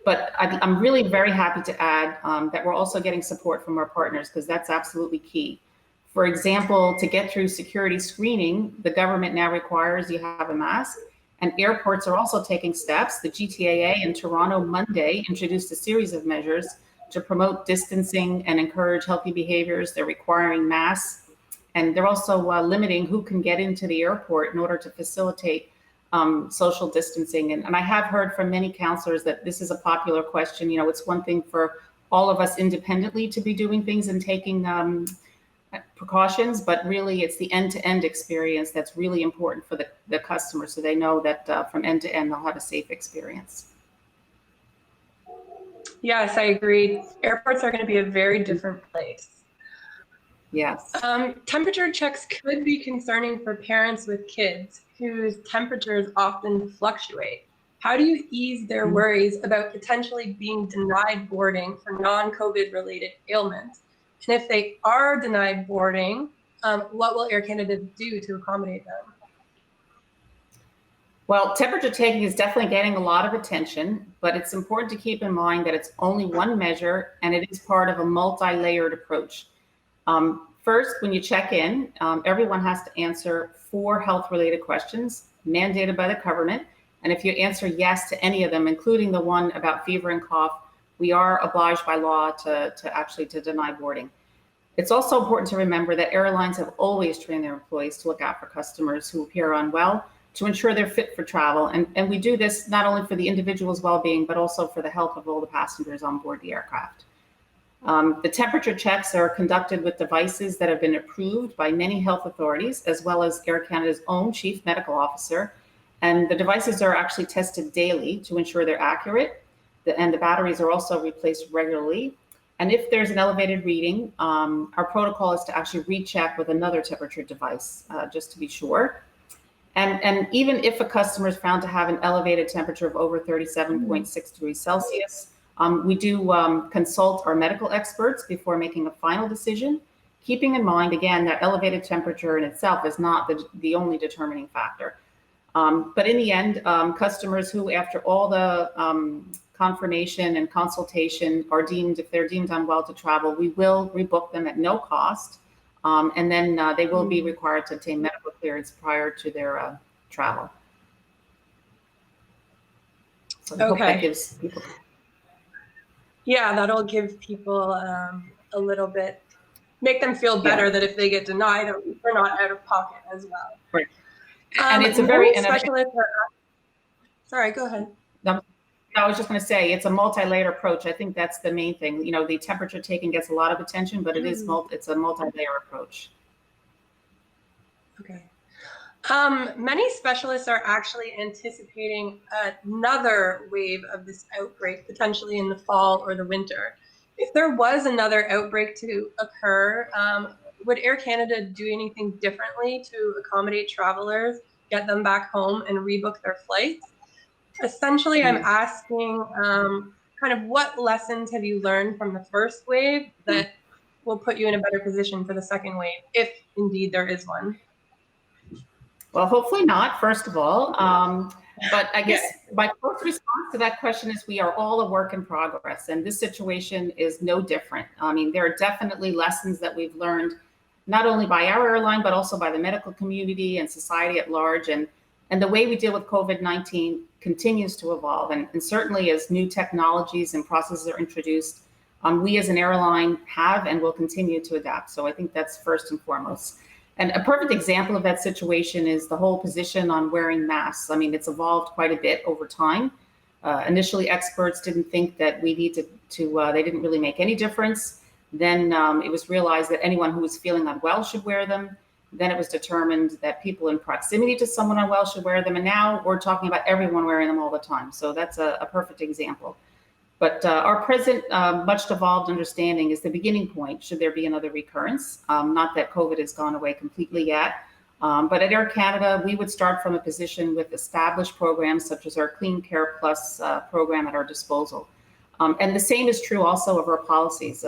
S6: But I'm really very happy to add that we're also getting support from our partners, because that's absolutely key. For example, to get through security screening, the government now requires you have a mask, and airports are also taking steps. The GTAA in Toronto Monday introduced a series of measures to promote distancing and encourage healthy behaviors. They're requiring masks, and they're also limiting who can get into the airport in order to facilitate social distancing. And I have heard from many counselors that this is a popular question. You know, it's one thing for all of us independently to be doing things and taking precautions, but really it's the end-to-end experience that's really important for the customer, so they know that from end to end they'll have a safe experience.
S1: Yes, I agree. Airports are going to be a very different place.
S6: Yes.
S1: Temperature checks could be concerning for parents with kids whose temperatures often fluctuate. How do you ease their worries about potentially being denied boarding for non-COVID related ailments? And if they are denied boarding, what will Air Canada do to accommodate them?
S6: Well, temperature taking is definitely getting a lot of attention, but it's important to keep in mind that it's only one measure, and it is part of a multi-layered approach. First, when you check in, everyone has to answer 4 health-related questions mandated by the government. And if you answer yes to any of them, including the one about fever and cough, we are obliged by law to deny boarding. It's also important to remember that airlines have always trained their employees to look out for customers who appear unwell to ensure they're fit for travel. And we do this not only for the individual's well-being, but also for the health of all the passengers on board the aircraft. The temperature checks are conducted with devices that have been approved by many health authorities, as well as Air Canada's own chief medical officer. And the devices are actually tested daily to ensure they're accurate. And the batteries are also replaced regularly. And if there's an elevated reading, our protocol is to actually recheck with another temperature device, just to be sure. And even if a customer is found to have an elevated temperature of over 37.6 degrees Celsius, we do consult our medical experts before making a final decision, keeping in mind, again, that elevated temperature in itself is not the only determining factor. But in the end, customers who, after all the confirmation and consultation, if they're deemed unwell to travel, we will rebook them at no cost. And then they will be required to obtain medical clearance prior to their travel. So I hope that gives people.
S1: Yeah, that'll give people a little bit, make them feel better that if they get denied, they're not out of pocket as well.
S6: Right. And it's a very
S1: sorry, go ahead.
S6: I was just going to say, it's a multi-layered approach. I think that's the main thing. You know, the temperature taking gets a lot of attention, but it's a multi-layer approach.
S1: Okay. Many specialists are actually anticipating another wave of this outbreak, potentially in the fall or the winter. If there was another outbreak to occur, would Air Canada do anything differently to accommodate travelers, get them back home, and rebook their flights? Essentially, I'm asking kind of what lessons have you learned from the first wave that will put you in a better position for the second wave, if indeed there is one?
S6: Well, hopefully not, first of all. But I guess my first response to that question is we are all a work in progress, and this situation is no different. I mean, there are definitely lessons that we've learned, not only by our airline, but also by the medical community and society at large. And the way we deal with COVID-19 continues to evolve. And certainly as new technologies and processes are introduced, we as an airline have and will continue to adapt. So I think that's first and foremost. And a perfect example of that situation is the whole position on wearing masks. I mean, it's evolved quite a bit over time. Initially, experts didn't think that we needed to, they didn't really make any difference. Then it was realized that anyone who was feeling unwell should wear them. Then it was determined that people in proximity to someone unwell should wear them. And now we're talking about everyone wearing them all the time. So that's a perfect example. But our present much devolved understanding is the beginning point should there be another recurrence. Not that COVID has gone away completely yet, but at Air Canada, we would start from a position with established programs such as our Clean Care Plus program at our disposal. And the same is true also of our policies.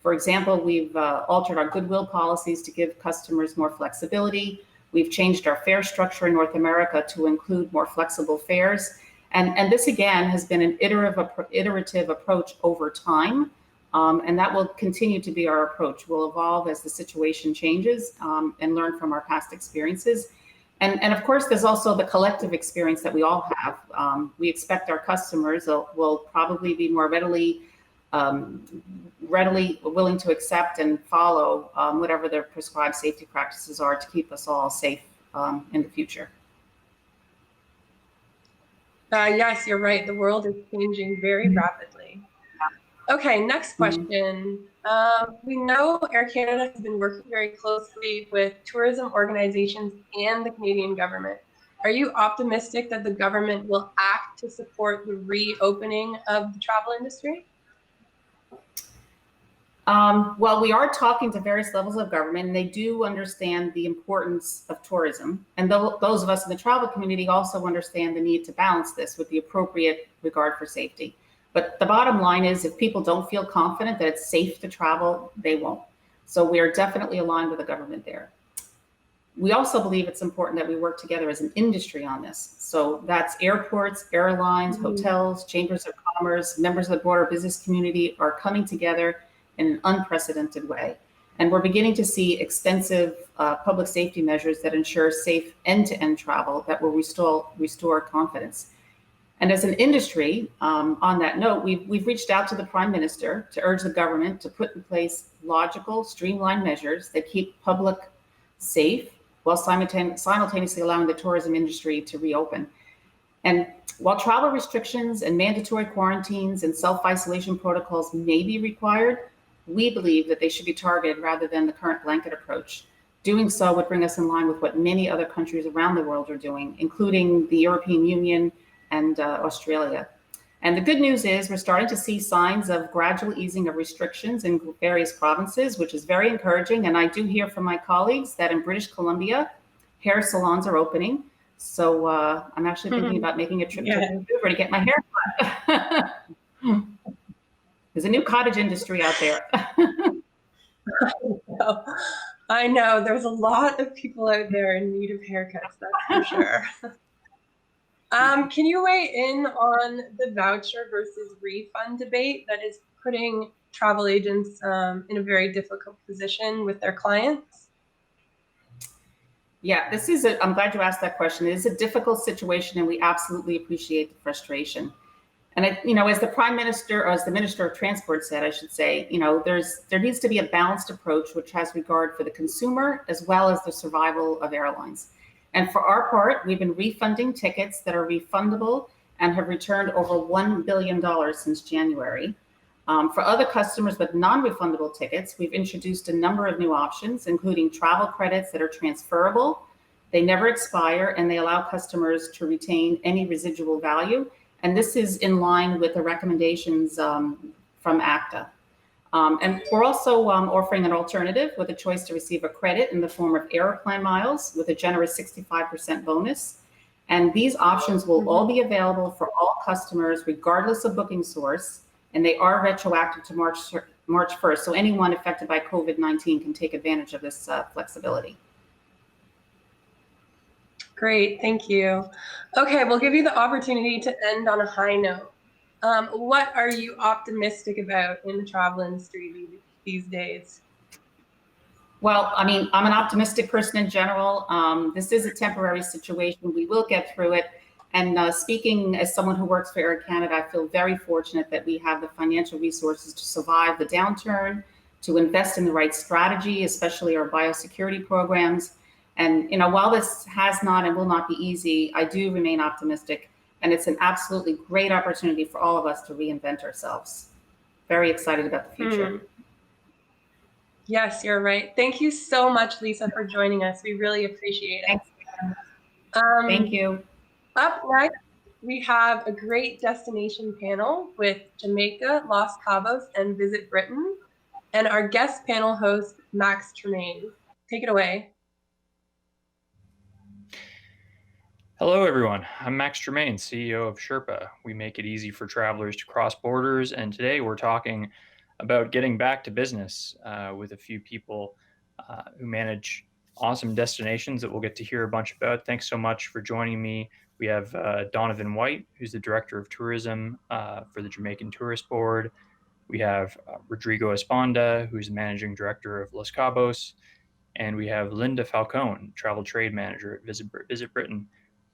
S6: For example, we've altered our goodwill policies to give customers more flexibility. We've changed our fare structure in North America to include more flexible fares. And this, again, has been an iterative approach over time, and that will continue to be our approach. We'll evolve as the situation changes and learn from our past experiences. And of course, there's also the collective experience that we all have. We expect our customers will probably be more readily willing to accept and follow whatever their prescribed safety practices are to keep us all safe in the future.
S1: Yes, you're right. The world is changing very rapidly. Okay, next question. We know Air Canada has been working very closely with tourism organizations and the Canadian government. Are you optimistic that the government will act to support the reopening of the travel industry?
S6: Well, we are talking to various levels of government, and they do understand the importance of tourism. And those of us in the travel community also understand the need to balance this with the appropriate regard for safety. But the bottom line is, if people don't feel confident that it's safe to travel, they won't. So we are definitely aligned with the government there. We also believe it's important that we work together as an industry on this. So that's airports, airlines, hotels, chambers of commerce, members of the broader business community are coming together in an unprecedented way. And we're beginning to see extensive public safety measures that ensure safe end-to-end travel that will restore confidence. And as an industry, on that note, we've reached out to the Prime Minister to urge the government to put in place logical, streamlined measures that keep public safe while simultaneously allowing the tourism industry to reopen. And while travel restrictions and mandatory quarantines and self-isolation protocols may be required, we believe that they should be targeted rather than the current blanket approach. Doing so would bring us in line with what many other countries around the world are doing, including the European Union and Australia. And the good news is we're starting to see signs of gradual easing of restrictions in various provinces, which is very encouraging. And I do hear from my colleagues that in British Columbia, hair salons are opening. So I'm actually thinking about making a trip to Vancouver to get my hair cut. There's a new cottage industry out there.
S1: I know. There's a lot of people out there in need of haircuts, that's for sure. Can you weigh in on the voucher versus refund debate that is putting travel agents in a very difficult position with their clients?
S6: Yeah, I'm glad you asked that question. It is a difficult situation, and we absolutely appreciate the frustration. And as the Prime Minister, or as the Minister of Transport said, I should say, there needs to be a balanced approach which has regard for the consumer as well as the survival of airlines. And for our part, we've been refunding tickets that are refundable and have returned over $1 billion since January. For other customers with non-refundable tickets, we've introduced a number of new options, including travel credits that are transferable. They never expire, and they allow customers to retain any residual value. And this is in line with the recommendations from ACTA. And we're also offering an alternative with a choice to receive a credit in the form of airplane miles with a generous 65% bonus. And these options will all be available for all customers, regardless of booking source. And they are retroactive to March 1st. So anyone affected by COVID-19 can take advantage of this flexibility.
S1: Great, thank you. Okay, we'll give you the opportunity to end on a high note. What are you optimistic about in the travel industry these days?
S6: Well, I mean, I'm an optimistic person in general. This is a temporary situation. We will get through it. And speaking as someone who works for Air Canada, I feel very fortunate that we have the financial resources to survive the downturn, to invest in the right strategy, especially our biosecurity programs. And while this has not and will not be easy, I do remain optimistic. And it's an absolutely great opportunity for all of us to reinvent ourselves. Very excited about the future.
S1: Yes, you're right. Thank you so much, Lisa, for joining us. We really appreciate it.
S6: Thanks. Thank you.
S1: Up next, we have a great destination panel with Jamaica, Los Cabos, and Visit Britain, and our guest panel host, Max Tremaine. Take it away.
S7: Hello, everyone. I'm Max Tremaine, CEO of Sherpa. We make it easy for travelers to cross borders, and today we're talking about getting back to business with a few people who manage awesome destinations that we'll get to hear a bunch about. Thanks so much for joining me. We have Donovan White, who's the Director of Tourism for the Jamaican Tourist Board. We have Rodrigo Esponda, who's the Managing Director of Los Cabos. And we have Linda Falcone, Travel Trade Manager at Visit Britain.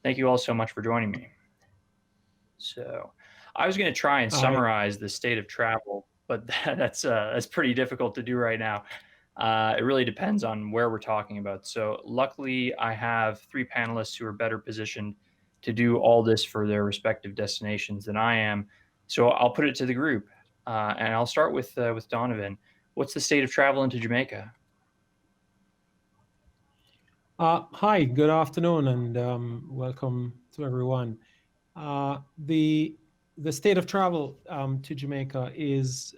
S7: Thank you all so much for joining me. So I was going to try and summarize the state of travel, but that's pretty difficult to do right now. It really depends on where we're talking about. So luckily, I have three panelists who are better positioned to do all this for their respective destinations than I am. So I'll put it to the group, and I'll start with Donovan. What's the state of travel into Jamaica?
S8: Hi, good afternoon, and welcome to everyone. The state of travel to Jamaica is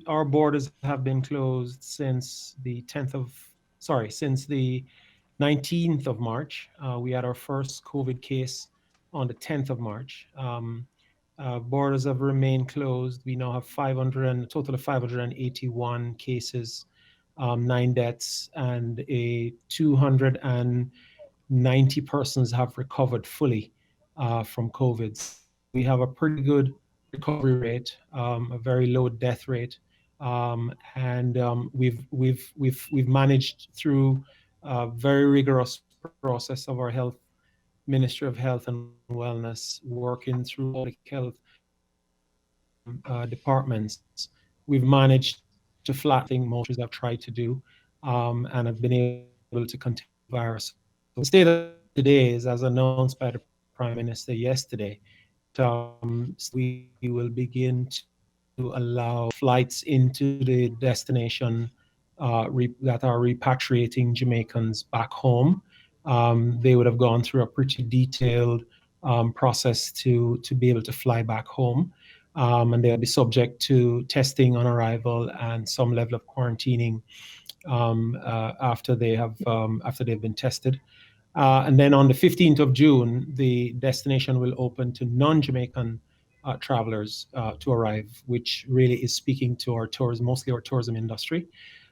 S8: our borders have been closed since the 19th of March. We had our first COVID case on the 10th of March. Borders have remained closed. We now have a total of 581 cases. 9 deaths, and 290 persons have recovered fully from COVID. We have a pretty good recovery rate, a very low death rate, and we've managed through a very rigorous process of our Ministry of Health and Wellness, working through public health departments. We've managed to flatten most I've tried to do, and have been able to contain the virus. The state of today is, as announced by the Prime Minister yesterday, we will begin to allow flights into the destination that are repatriating Jamaicans back home. They would have gone through a pretty detailed process to be able to fly back home. And they'll be subject to testing on arrival and some level of quarantining after they've been tested. And then on the 15th of June, the destination will open to non-Jamaican travelers to arrive, which really is speaking to mostly our tourism industry.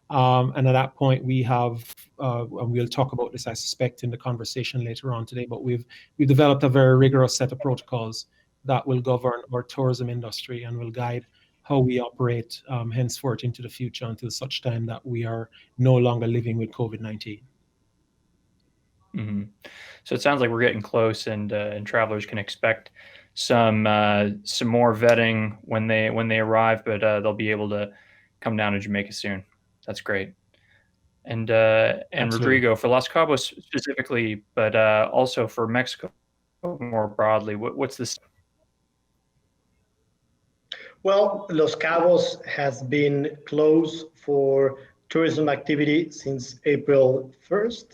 S8: And at that point, we have, and we'll talk about this, I suspect, in the conversation later on today, but we've developed a very rigorous set of protocols that will govern our tourism industry and will guide how we operate henceforth into the future until such time that we are no longer living with COVID-19.
S7: Mm-hmm. So it sounds like we're getting close, and travelers can expect some more vetting when they arrive, but they'll be able to come down to Jamaica soon. That's great. And Rodrigo, for Los Cabos specifically, but also for Mexico more broadly, what's this?
S9: Well, Los Cabos has been closed for tourism activity since April 1st.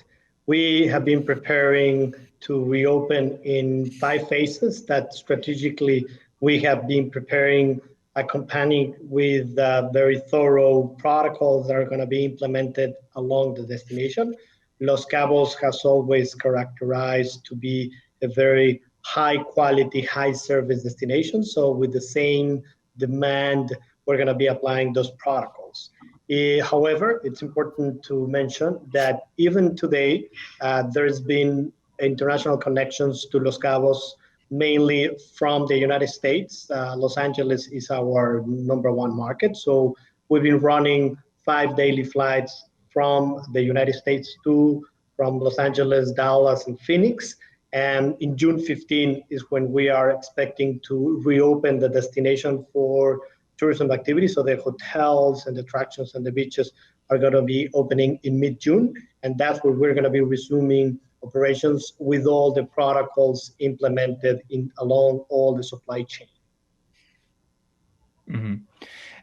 S9: We have been preparing to reopen in 5 phases that strategically we have been preparing, accompanied with very thorough protocols that are going to be implemented along the destination. Los Cabos has always characterized to be a very high quality, high service destination. So with the same demand, we're going to be applying those protocols. However, it's important to mention that even today, there's been international connections to Los Cabos, mainly from the United States. Los Angeles is our #1 market. So we've been running 5 daily flights from the United States from Los Angeles, Dallas, and Phoenix. And in June 15 is when we are expecting to reopen the destination for tourism activity. So the hotels and the attractions and the beaches are going to be opening in mid-June. And that's where we're going to be resuming operations with all the protocols implemented along all the supply chain.
S7: Mm-hmm.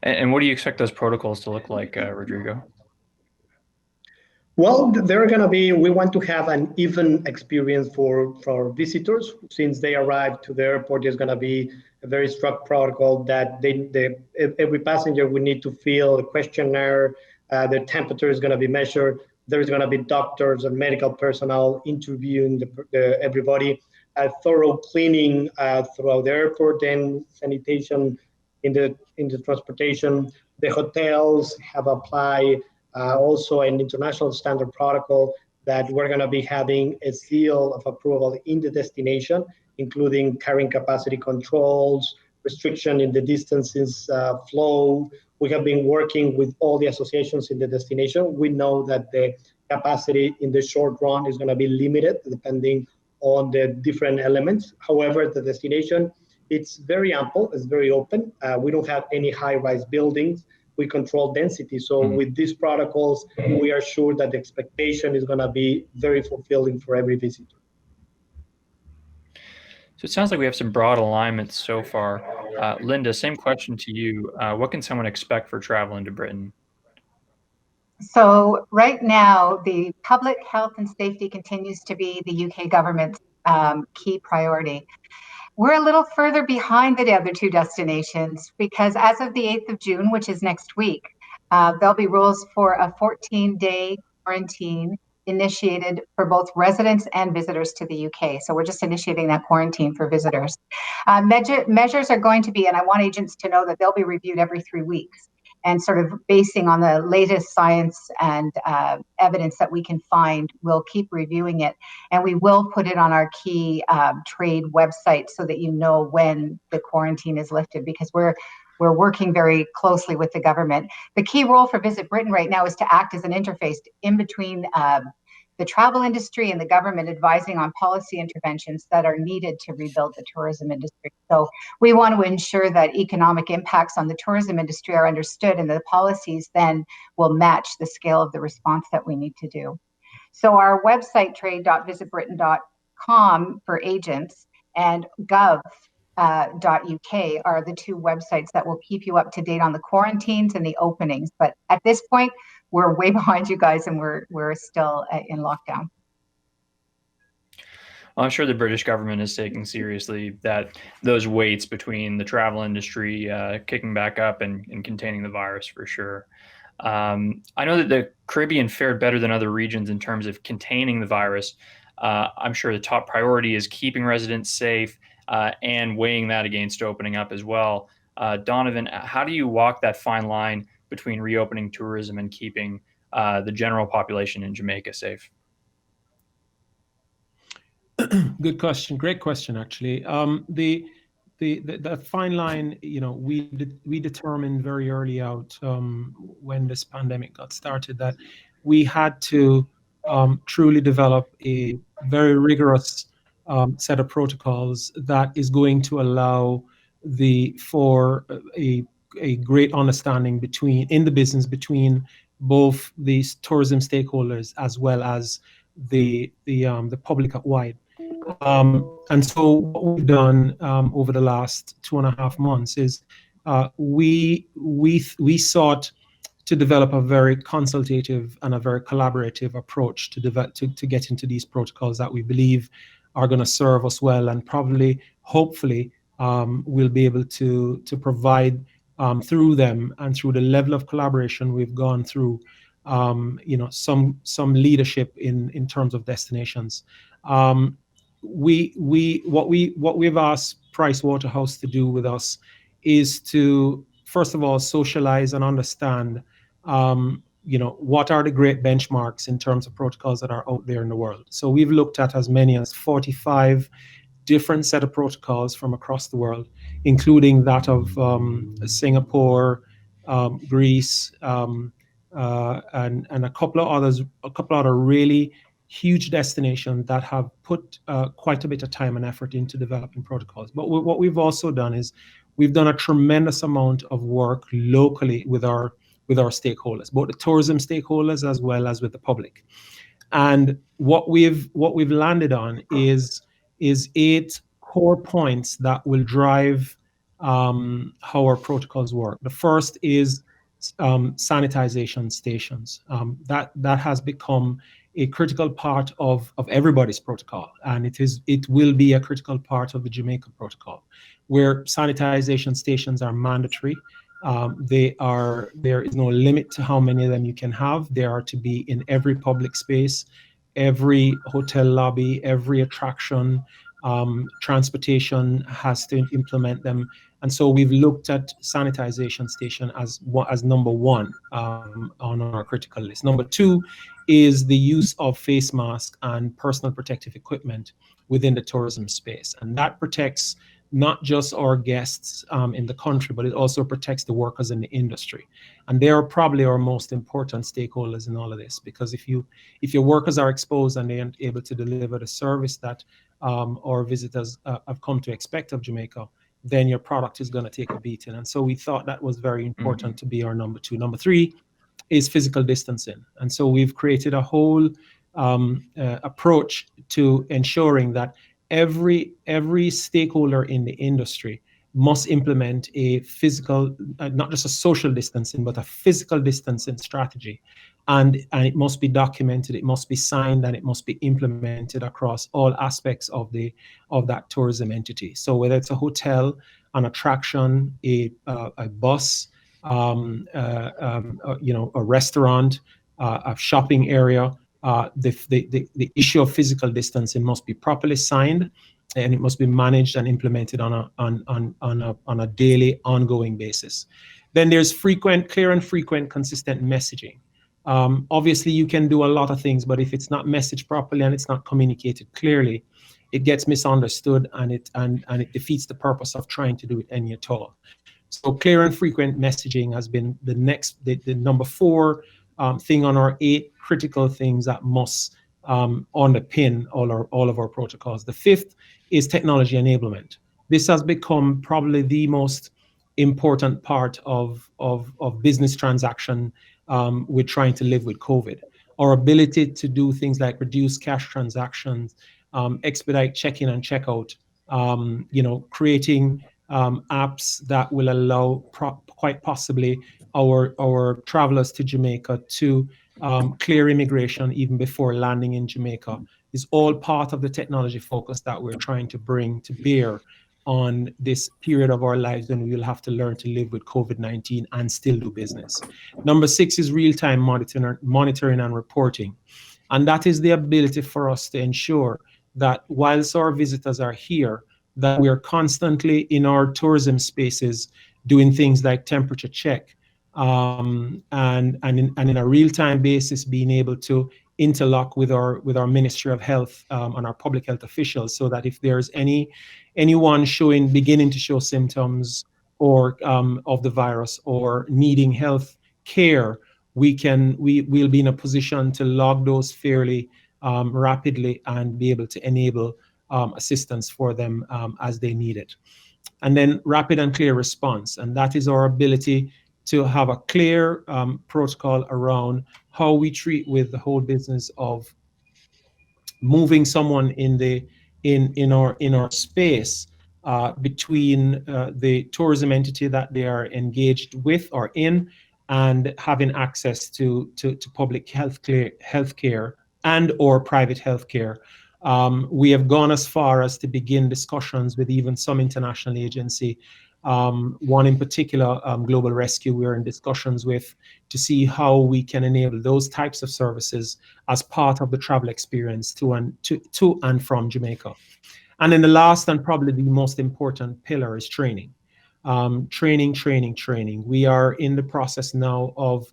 S7: And what do you expect those protocols to look like, Rodrigo?
S9: Well, we want to have an even experience for our visitors. Since they arrive to the airport, there's going to be a very strict protocol that every passenger will need to fill a questionnaire. Their temperature is going to be measured. There's going to be doctors and medical personnel interviewing everybody. A thorough cleaning throughout the airport and sanitation in the transportation. The hotels have applied also an international standard protocol that we're going to be having a seal of approval in the destination, including carrying capacity controls, restriction in the distances flow. We have been working with all the associations in the destination. We know that the capacity in the short run is going to be limited depending on the different elements. However, the destination, it's very ample, it's very open. We don't have any high-rise buildings. We control density. So with these protocols, we are sure that the expectation is going to be very fulfilling for every visitor.
S7: So it sounds like we have some broad alignment so far. Linda, same question to you. What can someone expect for travel into Britain?
S10: So right now, the public health and safety continues to be the UK government's key priority. We're a little further behind the other 2 destinations because as of the 8th of June, which is next week, there'll be rules for a 14-day quarantine initiated for both residents and visitors to the UK. So we're just initiating that quarantine for visitors. Measures are going to be, and I want agents to know that they'll be reviewed every 3 weeks and sort of basing on the latest science and evidence that we can find, we'll keep reviewing it. And we will put it on our key trade website so that you know when the quarantine is lifted, because we're working very closely with the government. The key role for Visit Britain right now is to act as an interface in between the travel industry and the government, advising on policy interventions that are needed to rebuild the tourism industry. So we want to ensure that economic impacts on the tourism industry are understood and the policies then will match the scale of the response that we need to do. So our website, trade.visitbritain.com for agents and gov.uk are the 2 websites that will keep you up to date on the quarantines and the openings. But at this point, we're way behind you guys and we're still in lockdown.
S7: Well, I'm sure the British government is taking seriously those weights between the travel industry kicking back up and containing the virus for sure. I know that the Caribbean fared better than other regions in terms of containing the virus. I'm sure the top priority is keeping residents safe and weighing that against opening up as well. Donovan, how do you walk that fine line between reopening tourism and keeping the general population in Jamaica safe?
S8: Good question. Great question, actually. The fine line, we determined very early out when this pandemic got started that we had to truly develop a very rigorous set of protocols that is going to allow for a great understanding in the business between both the tourism stakeholders as well as the public at wide. And so what we've done over the last 2.5 months is we sought to develop a very consultative and a very collaborative approach to get into these protocols that we believe are going to serve us well, and probably, hopefully, we'll be able to provide through them and through the level of collaboration we've gone through, some leadership in terms of destinations. What we've asked Pricewaterhouse to do with us is to, first of all, socialize and understand what are the great benchmarks in terms of protocols that are out there in the world. So we've looked at as many as 45 different set of protocols from across the world, including that of Singapore, Greece, and a couple of other really huge destinations that have put quite a bit of time and effort into developing protocols. But what we've also done is we've done a tremendous amount of work locally with our stakeholders, both the tourism stakeholders as well as with the public. And what we've landed on is 8 core points that will drive how our protocols work. The first is sanitization stations. That has become a critical part of everybody's protocol, and it will be a critical part of the Jamaica protocol, where sanitization stations are mandatory. There is no limit to how many of them you can have. They are to be in every public space, every hotel lobby, every attraction. Transportation has to implement them, and so we've looked at sanitization station as number 1 on our critical list. Number 2 is the use of face masks and personal protective equipment within the tourism space, and that protects not just our guests in the country, but it also protects the workers in the industry. And they are probably our most important stakeholders in all of this, because if your workers are exposed and they aren't able to deliver the service that our visitors have come to expect of Jamaica, then your product is going to take a beating. And so we thought that was very important to be our number 2. Number 3 is physical distancing. And so we've created a whole approach to ensuring that every stakeholder in the industry must implement a physical, not just a social distancing, but a physical distancing strategy. And it must be documented, it must be signed, and it must be implemented across all aspects of that tourism entity. So whether it's a hotel, an attraction, a bus, a restaurant, a shopping area, the issue of physical distancing must be properly signed, and it must be managed and implemented on a daily, ongoing basis. Then there's clear and frequent, consistent messaging. Obviously, you can do a lot of things, but if it's not messaged properly and it's not communicated clearly, it gets misunderstood, and it defeats the purpose of trying to do it any at all. So clear and frequent messaging has been the number 4 thing on our 8 critical things that must underpin all of our protocols. The 5th is technology enablement. This has become probably the most important part of business transaction with trying to live with COVID. Our ability to do things like reduce cash transactions, expedite check-in and check-out, creating apps that will allow quite possibly our travelers to Jamaica to clear immigration even before landing in Jamaica is all part of the technology focus that we're trying to bring to bear on this period of our lives when we will have to learn to live with COVID-19 and still do business. Number 6 is real-time monitoring and reporting. And that is the ability for us to ensure that whilst our visitors are here, that we are constantly in our tourism spaces doing things like temperature check, and in a real-time basis being able to interlock with our Ministry of Health and our public health officials, so that if there's anyone beginning to show symptoms or of the virus or needing health care, we'll be in a position to log those fairly rapidly and be able to enable assistance for them as they need it. And then rapid and clear response, and that is our ability to have a clear protocol around how we treat with the whole business of moving someone in our space between the tourism entity that they are engaged with or in, and having access to public healthcare and or private healthcare. We have gone as far as to begin discussions with even some international agency. One in particular, Global Rescue, we're in discussions with to see how we can enable those types of services as part of the travel experience to and from Jamaica. And then the last and probably the most important pillar is training. Training. We are in the process now of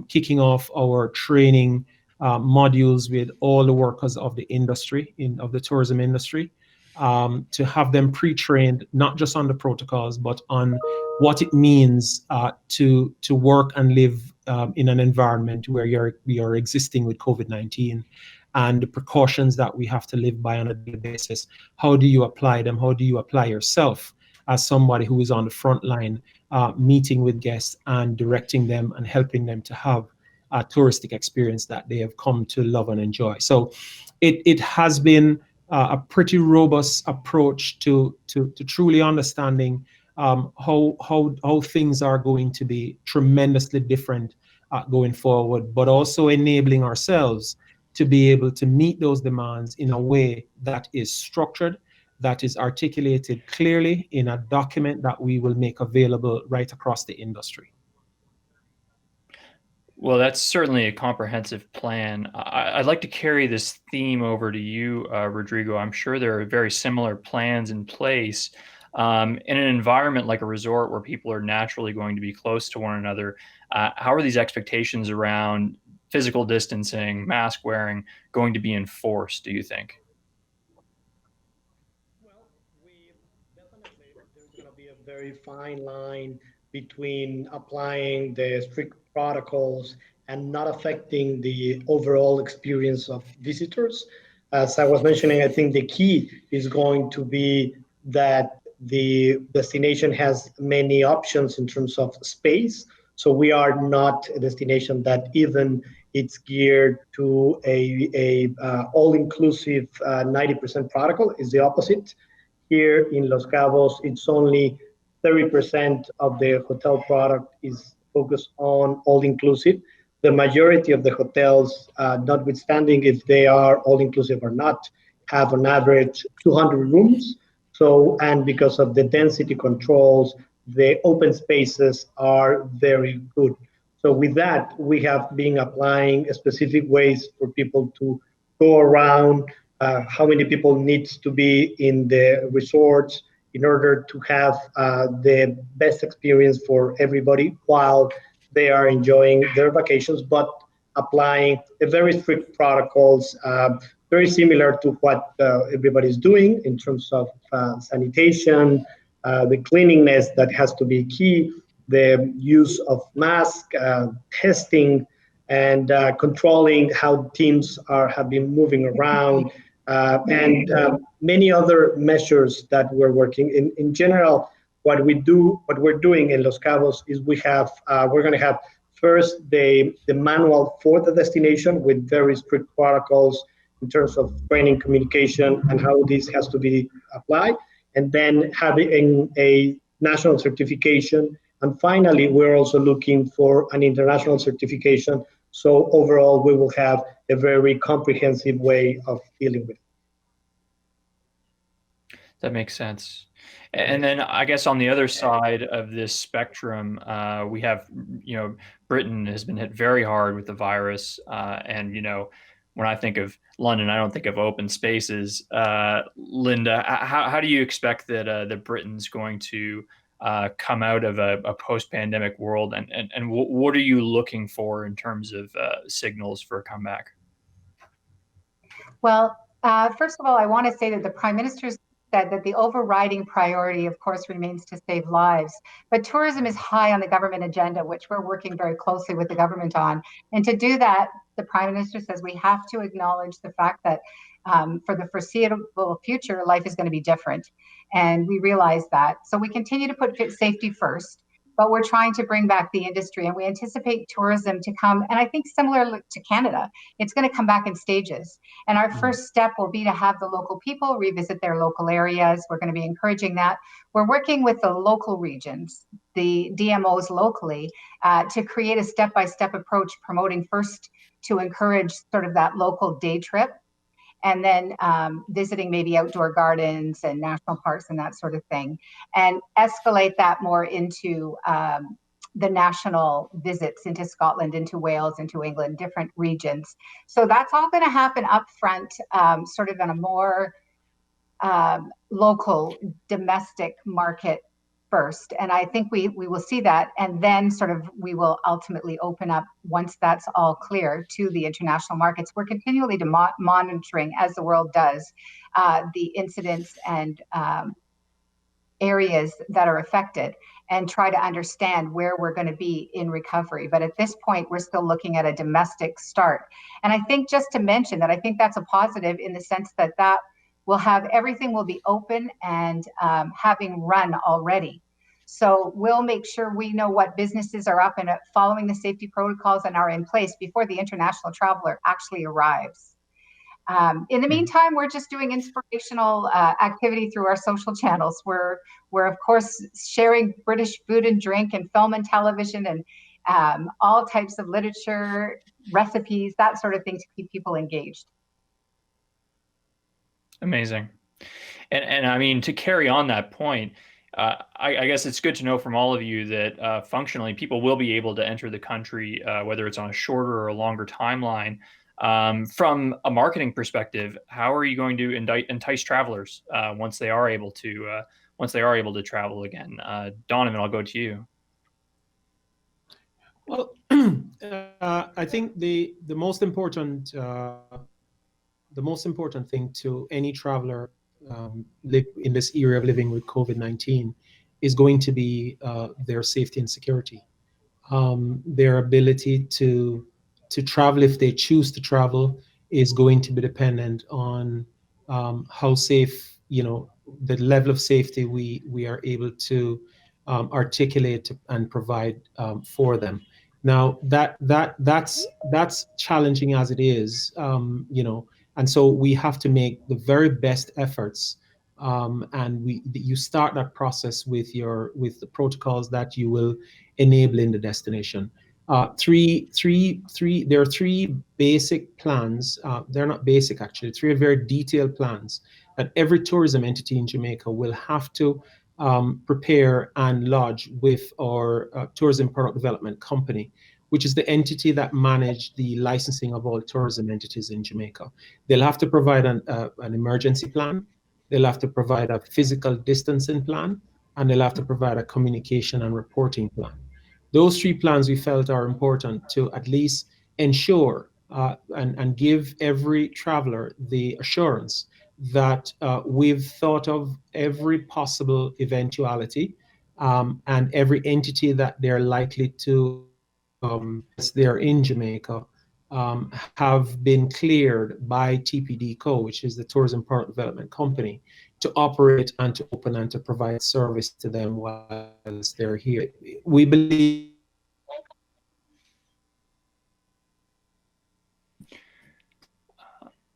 S8: kicking off our training modules with all the workers of the industry, of the tourism industry, to have them pre-trained, not just on the protocols, but on what it means to work and live in an environment where we are existing with COVID-19, and the precautions that we have to live by on a daily basis. How do you apply them? How do you apply yourself as somebody who is on the front line, meeting with guests and directing them and helping them to have a touristic experience that they have come to love and enjoy? So it has been a pretty robust approach to truly understanding how things are going to be tremendously different going forward, but also enabling ourselves to be able to meet those demands in a way that is structured, that is articulated clearly in a document that we will make available right across the industry.
S7: Well, that's certainly a comprehensive plan. I'd like to carry this theme over to you, Rodrigo. I'm sure there are very similar plans in place. In an environment like a resort where people are naturally going to be close to one another, how are these expectations around physical distancing, mask wearing going to be enforced, do you think?
S9: Well, there's going to be a very fine line between applying the strict protocols and not affecting the overall experience of visitors. As I was mentioning, I think the key is going to be that the destination has many options in terms of space. So we are not a destination that even it's geared to a all-inclusive 90% protocol. Is the opposite. Here in Los Cabos, it's only 30% of the hotel product is focused on all-inclusive. The majority of the hotels, notwithstanding if they are all-inclusive or not, have on average 200 rooms. So, and because of the density controls, the open spaces are very good. So with that, we have been applying specific ways for people to go around, how many people needs to be in the resorts in order to have the best experience for everybody while they are enjoying their vacations, but applying a very strict protocols, very similar to what everybody's doing in terms of sanitation, the cleanliness that has to be key, the use of mask, testing, and controlling how teams have been moving around, and many other measures that we're working. In general, what we're doing in Los Cabos is we're going to have first the manual for the destination with very strict protocols in terms of training, communication, and how this has to be applied, and then having a national certification. And finally, we're also looking for an international certification. So overall, we will have a very comprehensive way of dealing with it.
S7: That makes sense. And then I guess on the other side of this spectrum, we have, Britain has been hit very hard with the virus. And, when I think of London, I don't think of open spaces. Linda, how do you expect that Britain's going to come out of a post-pandemic world? And what are you looking for in terms of signals for a comeback?
S10: Well, first of all, I want to say that the Prime Minister's said that the overriding priority, of course, remains to save lives. But tourism is high on the government agenda, which we're working very closely with the government on. And to do that, the Prime Minister says we have to acknowledge the fact that for the foreseeable future, life is going to be different. And we realize that. So we continue to put safety first. but we're trying to bring back the industry, and we anticipate tourism to come. And I think similar to Canada, it's going to come back in stages. And our first step will be to have the local people revisit their local areas. We're going to be encouraging that. We're working with the local regions, the DMOs locally, to create a step-by-step approach, promoting first to encourage sort of that local day trip, and then visiting maybe outdoor gardens and national parks and that sort of thing, and escalate that more into the national visits into Scotland, into Wales, into England, different regions. So that's all going to happen up front, sort of in a more local, domestic market first. And I think we will see that, and then sort of we will ultimately open up, once that's all clear, to the international markets. We're continually monitoring, as the world does, the incidents and areas that are affected, and try to understand where we're going to be in recovery. But at this point, we're still looking at a domestic start. And I think, just to mention that, I think that's a positive in the sense that we'll have everything will be open and having run already. So we'll make sure we know what businesses are up and following the safety protocols and are in place before the international traveler actually arrives. In the meantime, we're just doing inspirational activity through our social channels. We're of course sharing British food and drink and film and television and all types of literature, recipes, that sort of thing, to keep people engaged.
S7: Amazing. And I mean, to carry on that point, I guess it's good to know from all of you that functionally people will be able to enter the country, whether it's on a shorter or a longer timeline. From a marketing perspective, how are you going to entice travelers once they are able to travel again? Donovan, I'll go to you.
S8: Well, I think the most important thing to any traveler live in this era of living with COVID-19 is going to be their safety and security, their ability to travel, if they choose to travel, is going to be dependent on how safe, the level of safety we are able to articulate and provide for them. Now that's challenging as it is, and so we have to make the very best efforts, and you start that process with the protocols that you will enable in the destination. There are three basic plans. They're not basic, actually. Three very detailed plans that every tourism entity in Jamaica will have to prepare and lodge with our tourism product development company, which is the entity that manages the licensing of all tourism entities in Jamaica. They'll have to provide an emergency plan. They'll have to provide a physical distancing plan, and they'll have to provide a communication and reporting plan. Those three plans we felt are important to at least ensure and give every traveler the assurance that we've thought of every possible eventuality, and every entity that they're likely to, as they're in Jamaica, have been cleared by TPDCO, which is the Tourism Product Development Company, to operate and to open and to provide service to them whilst they're here. We believe.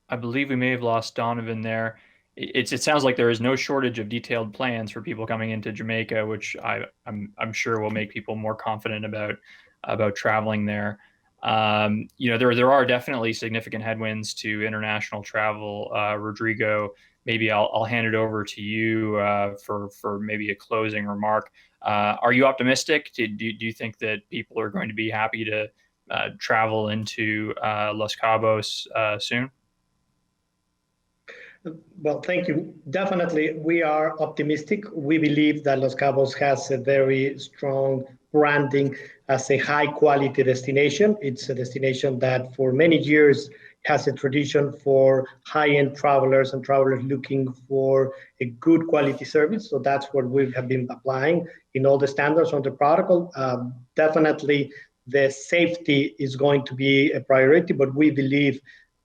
S7: I believe we may have lost Donovan there. It sounds like there is no shortage of detailed plans for people coming into Jamaica, which I'm sure will make people more confident about traveling there. There are definitely significant headwinds to international travel. Rodrigo, maybe I'll hand it over to you for maybe a closing remark. Are you optimistic? Do you think that people are going to be happy to travel into Los Cabos soon?
S9: Well, thank you. Definitely, we are optimistic. We believe that Los Cabos has a very strong branding as a high-quality destination. It's a destination that for many years has a tradition for high-end travelers and travelers looking for a good quality service. So that's what we have been applying in all the standards on the protocol. Definitely, the safety is going to be a priority, but we believe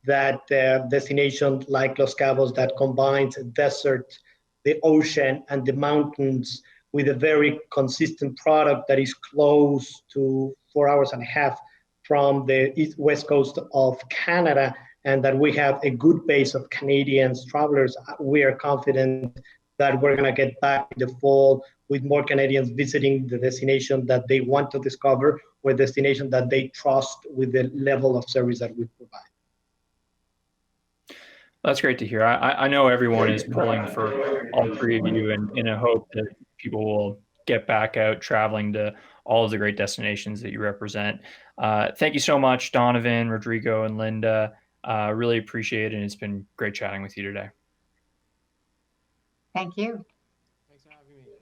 S9: that destination like Los Cabos that combines a desert, the ocean, and the mountains with a very consistent product that is close to 4 hours and a half from the west coast of Canada, and that we have a good base of Canadians travelers, we are confident that we're going to get back in the fall with more Canadians visiting the destination that they want to discover, or destination that they trust with the level of service that we provide.
S7: That's great to hear. I know everyone is pulling for all three of you in a hope that people will get back out traveling to all of the great destinations that you represent. Thank you so much, Donovan, Rodrigo, and Linda. Really appreciate it, and it's been great chatting with you today.
S10: Thank you.
S8: Thanks for having me.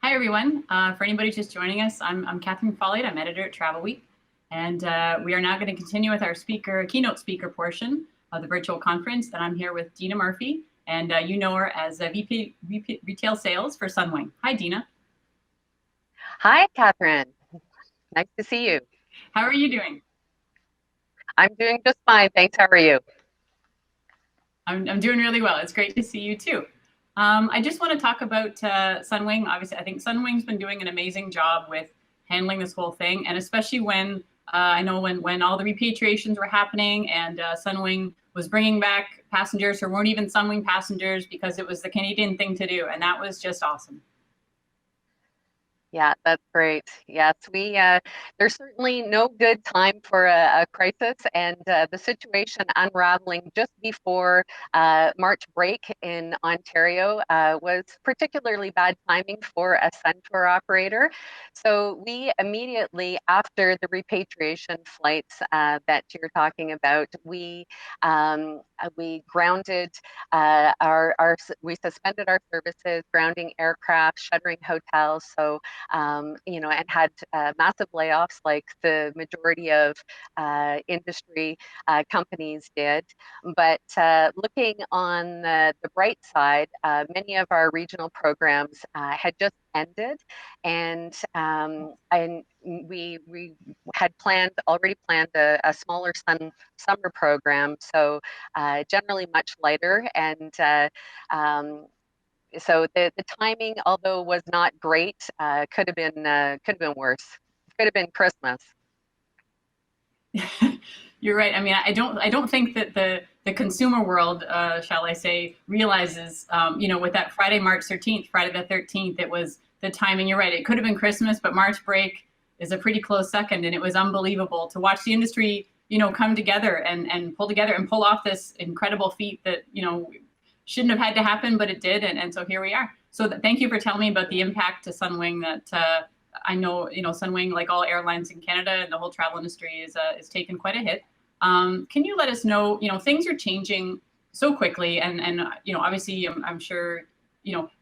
S2: Hi, everyone. For anybody just joining us, I'm Catherine Folliott. I'm editor at Travelweek. And we are now going to continue with our keynote speaker portion of the virtual conference. And I'm here with Dina Murphy. And you know her as VP Retail Sales for Sunwing. Hi, Dina.
S11: Hi, Catherine. Nice to see you.
S2: How are you doing?
S11: I'm doing just fine. Thanks. How are you?
S2: I'm doing really well. It's great to see you too. I just want to talk about Sunwing. Obviously, I think Sunwing's been doing an amazing job with handling this whole thing, and especially when I know when all the repatriations were happening and Sunwing was bringing back passengers who weren't even Sunwing passengers because it was the Canadian thing to do, and that was just awesome.
S11: Yeah, that's great. Yes, there's certainly no good time for a crisis, and the situation unraveling just before March break in Ontario was particularly bad timing for a Sun tour operator. So we immediately, after the repatriation flights that you're talking about, we grounded we suspended our services, grounding aircraft, shuttering hotels. So and had massive layoffs like the majority of industry companies did. But looking on the bright side, many of our regional programs had just ended, and we had already planned a smaller summer program, so generally much lighter, and so the timing, although was not great, could have been worse. Could have been Christmas.
S2: You're right. I mean, I don't think that the consumer world, shall I say, realizes, with that Friday, March 13th, Friday the 13th, it was the timing. You're right. It could have been Christmas, but March break is a pretty close second, and it was unbelievable to watch the industry, come together and pull off this incredible feat that, shouldn't have had to happen, but it did, and so here we are. So thank you for telling me about the impact to Sunwing. That I know, Sunwing, like all airlines in Canada and the whole travel industry, is taken quite a hit. Can you let us know? Things are changing so quickly, and obviously, I'm sure,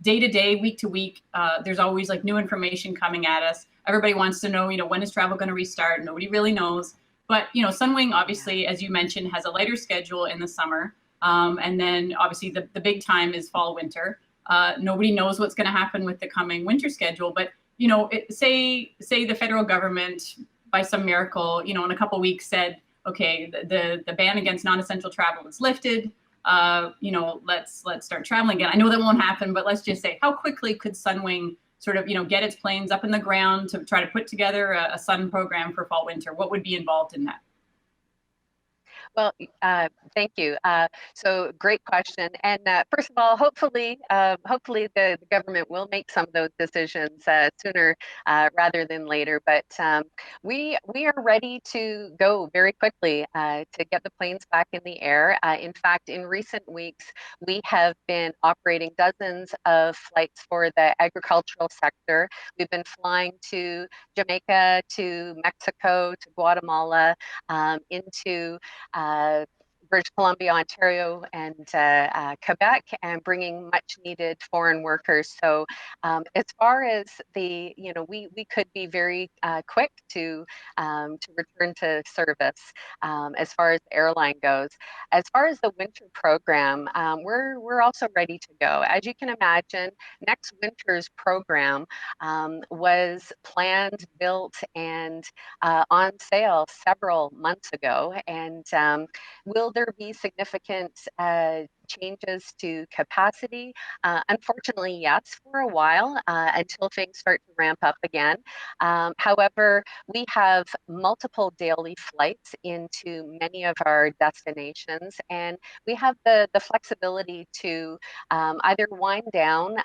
S2: day to day, week to week, there's always like new information coming at us. Everybody wants to know, when is travel going to restart? Nobody really knows. But Sunwing, obviously, as you mentioned, has a lighter schedule in the summer. And then obviously the big time is fall, winter. Nobody knows what's going to happen with the coming winter schedule. But, say the federal government, by some miracle, in a couple of weeks said, okay, the ban against non-essential travel is lifted. Let's start traveling again. I know that won't happen, but let's just say, how quickly could Sunwing sort of, get its planes up in the ground to try to put together a Sun program for fall, winter? What would be involved in that?
S11: Well, thank you. So great question. And first of all, hopefully the government will make some of those decisions sooner rather than later. But we are ready to go very quickly to get the planes back in the air. In fact, in recent weeks, we have been operating dozens of flights for the agricultural sector. We've been flying to Jamaica, to Mexico, to Guatemala, into British Columbia, Ontario, and Quebec, and bringing much needed foreign workers. So as far as we could be very quick to return to service as far as the airline goes. As far as the winter program, we're also ready to go. As you can imagine, next winter's program was planned, built, and on sale several months ago. And will there be significant changes to capacity? Unfortunately, yes, for a while, until things start to ramp up again. However, we have multiple daily flights into many of our destinations, and we have the flexibility to either wind down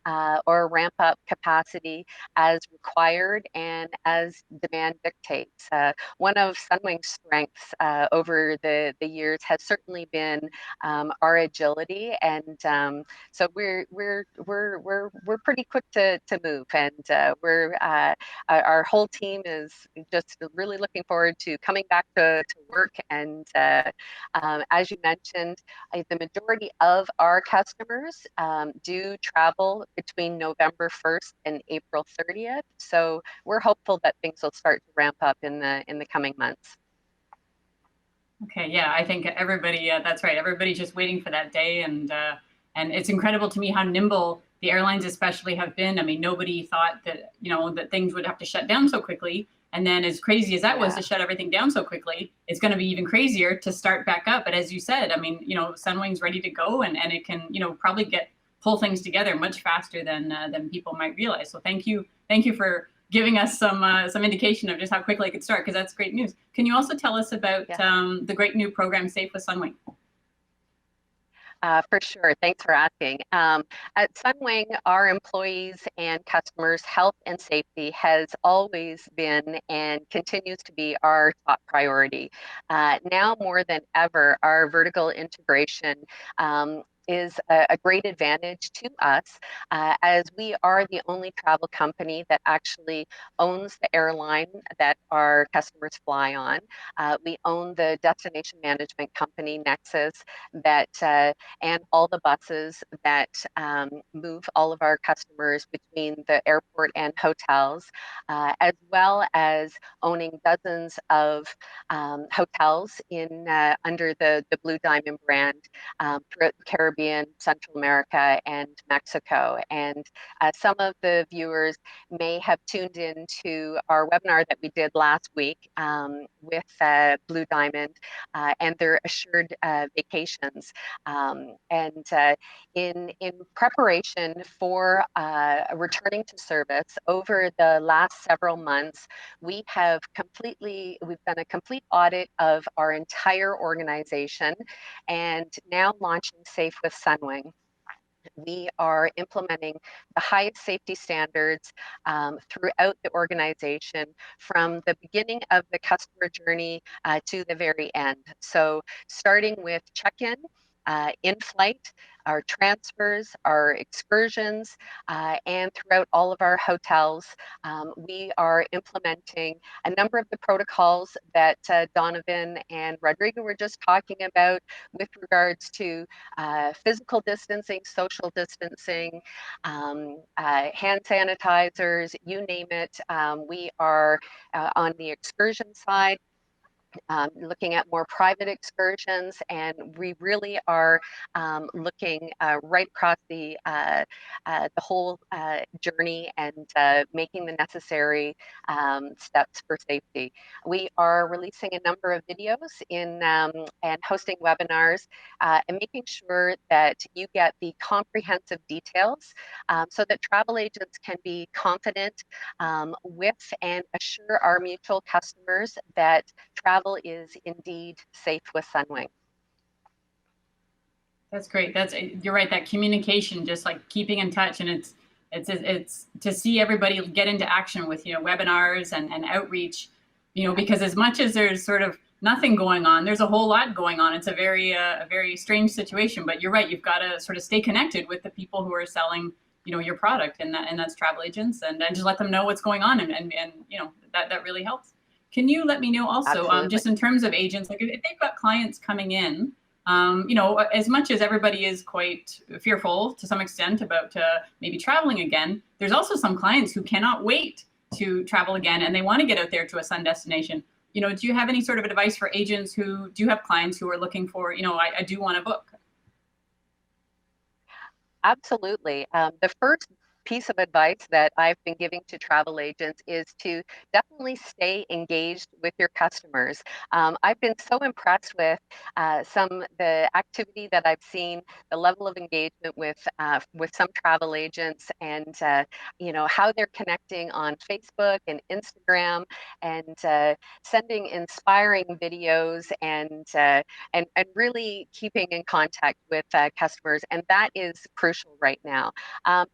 S11: or ramp up capacity as required and as demand dictates. One of Sunwing's strengths over the years has certainly been our agility, and so we're pretty quick to move, and our whole team is just really looking forward to coming back to work. And as you mentioned, the majority of our customers do travel between November 1st and April 30th. So we're hopeful that things will start to ramp up in the coming months.
S2: Okay, yeah, I think everybody, that's right. Everybody's just waiting for that day, and it's incredible to me how nimble the airlines especially have been. I mean, nobody thought that, that things would have to shut down so quickly. And then as crazy as that was to shut everything down so quickly, it's going to be even crazier to start back up. But as you said, I mean, Sunwing's ready to go, and it can, probably pull things together much faster than people might realize. So thank you for giving us some indication of just how quickly it could start, because that's great news. Can you also tell us about the great new program, Safe with Sunwing?
S11: For sure. Thanks for asking. At Sunwing, our employees and customers' health and safety has always been and continues to be our top priority. Now more than ever, our vertical integration is a great advantage to us, as we are the only travel company that actually owns the airline that our customers fly on. We own the destination management company, Nexus, that and all the buses that move all of our customers between the airport and hotels, as well as owning dozens of hotels in under the Blue Diamond brand throughout the Caribbean, Central America, and Mexico. And some of the viewers may have tuned in to our webinar that we did last week with Blue Diamond and their assured vacations. In preparation for returning to service over the last several months, we've done a complete audit of our entire organization, and now launching Safe with Sunwing. We are implementing the highest safety standards throughout the organization, from the beginning of the customer journey to the very end. So starting with check-in, in-flight, our transfers, our excursions, and throughout all of our hotels, we are implementing a number of the protocols that Donovan and Rodrigo were just talking about with regards to physical distancing, social distancing, hand sanitizers, you name it. We are on the excursion side, looking at more private excursions, and we really are looking right across the whole journey and making the necessary steps for safety. We are releasing a number of videos and hosting webinars and making sure that you get the comprehensive details so that travel agents can be confident with and assure our mutual customers that travel is indeed safe with Sunwing.
S2: That's great. You're right. That communication, just like keeping in touch, and it's to see everybody get into action with webinars and outreach, because as much as there's sort of nothing going on, there's a whole lot going on. It's a very strange situation. But you're right. You've got to sort of stay connected with the people who are selling your product, and that's travel agents, and just let them know what's going on, and that really helps. Can you let me know also, just in terms of agents, like if they've got clients coming in, as much as everybody is quite fearful to some extent about maybe traveling again, there's also some clients who cannot wait to travel again, and they want to get out there to a sun destination. Do you have any sort of advice for agents who do have clients who are looking for, I do want to book?
S11: Absolutely. The first piece of advice that I've been giving to travel agents is to definitely stay engaged with your customers. I've been so impressed with the activity that I've seen, the level of engagement with some travel agents, and how they're connecting on Facebook and Instagram, and sending inspiring videos, and really keeping in contact with customers, and that is crucial right now.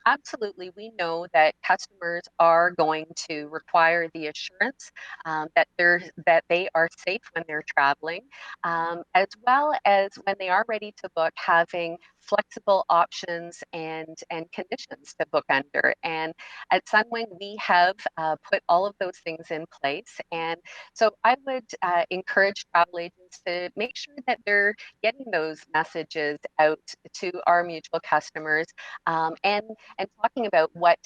S11: Absolutely, we know that customers are going to require the assurance that they are safe when they're traveling, as well as when they are ready to book, having flexible options and conditions to book under. And at Sunwing, we have put all of those things in place. And so I would encourage travel agents to make sure that they're getting those messages out to our mutual customers, and talking about what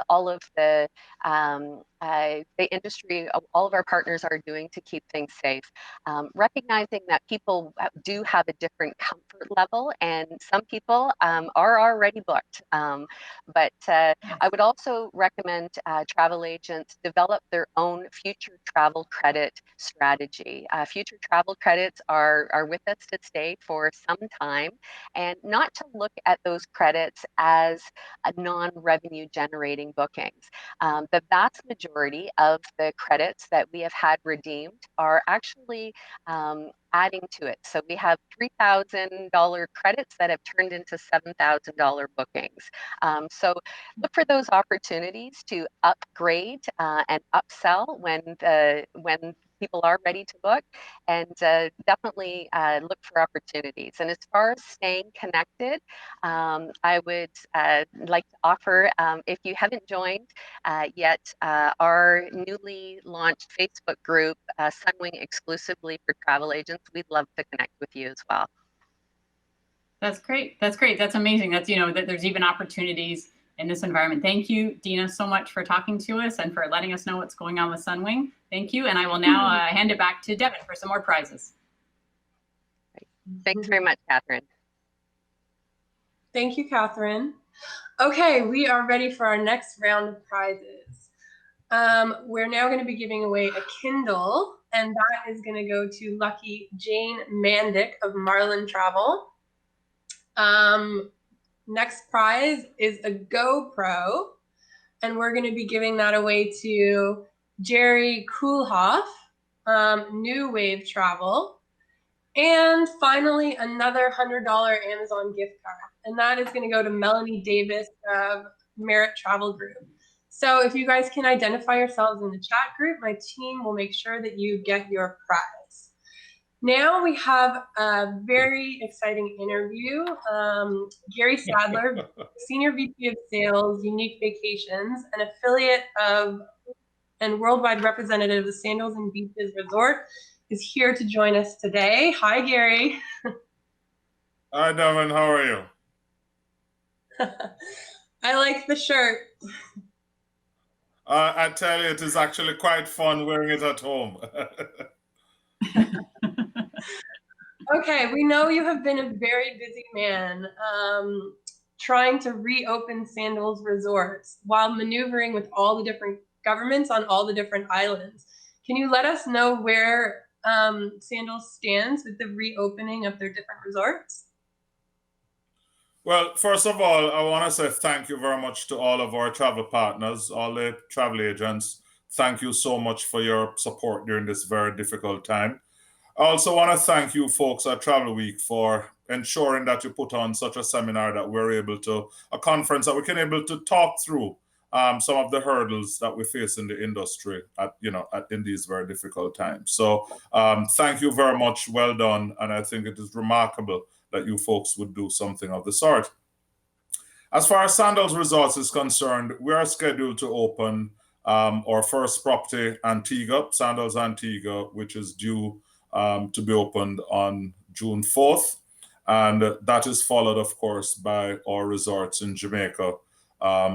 S11: all of the industry, all of our partners are doing to keep things safe. Recognizing that people do have a different comfort level, and some people are already booked. But I would also recommend travel agents develop their own future travel credit strategy. Future travel credits are with us to stay for some time, and not to look at those credits as a non-revenue generating bookings. The vast majority of the credits that we have had redeemed are actually adding to it. So we have $3,000 credits that have turned into $7,000 bookings. So look for those opportunities to upgrade and upsell when people are ready to book, and definitely look for opportunities. And as far as staying connected, I would like to offer, if you haven't joined yet, our newly launched Facebook group, Sunwing exclusively for travel agents. We'd love to connect with you as well.
S2: That's great. That's great. That's amazing. That's, that there's even opportunities in this environment. Thank you, Dina, so much for talking to us and for letting us know what's going on with Sunwing. Thank you. And I will now hand it back to Devin for some more prizes.
S11: Thanks very much, Catherine.
S1: Thank you, Catherine. Okay, we are ready for our next round of prizes. We're now going to be giving away a Kindle, and that is going to go to lucky Jane Mandick of Marlin Travel. Next prize is a GoPro, and we're going to be giving that away to Jerry Kuhlhoff, New Wave Travel. And finally, another $100 Amazon gift card, and that is going to go to Melanie Davis of Merit Travel Group. So if you guys can identify yourselves in the chat group, my team will make sure that you get your prize. Now we have a very exciting interview. Gary Sadler, Senior VP of Sales, Unique Vacations, an affiliate of and worldwide representative of the Sandals and Beaches Resort, is here to join us today. Hi, Gary.
S12: Hi, Devin. How are you?
S1: I like the shirt.
S12: I tell you, it is actually quite fun wearing it at home.
S1: Okay, we know you have been a very busy man trying to reopen Sandals resorts while maneuvering with all the different governments on all the different islands. Can you let us know where Sandals stands with the reopening of their different resorts?
S12: Well, first of all, I want to say thank you very much to all of our travel partners, all the travel agents. Thank you so much for your support during this very difficult time. I also want to thank you folks at Travel Week for ensuring that you put on such a seminar that we're able to, a conference that we can able to talk through some of the hurdles that we face in the industry in these very difficult times. So thank you very much. Well done. And I think it is remarkable that you folks would do something of the sort. As far as Sandals Resorts is concerned, we are scheduled to open our first property, Antigua, Sandals Antigua, which is due to be opened on June 4th. And that is followed, of course, by our resorts in Jamaica,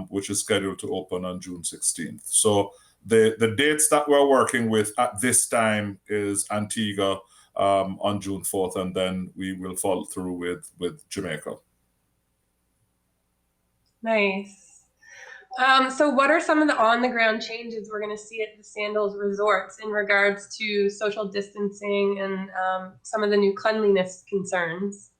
S12: which is scheduled to open on June 16th. So the dates that we're working with at this time is Antigua on June 4th, and then we will follow through with Jamaica.
S1: Nice. So what are some of the on-the-ground changes we're going to see at the Sandals resorts in regards to social distancing and some of the new cleanliness concerns?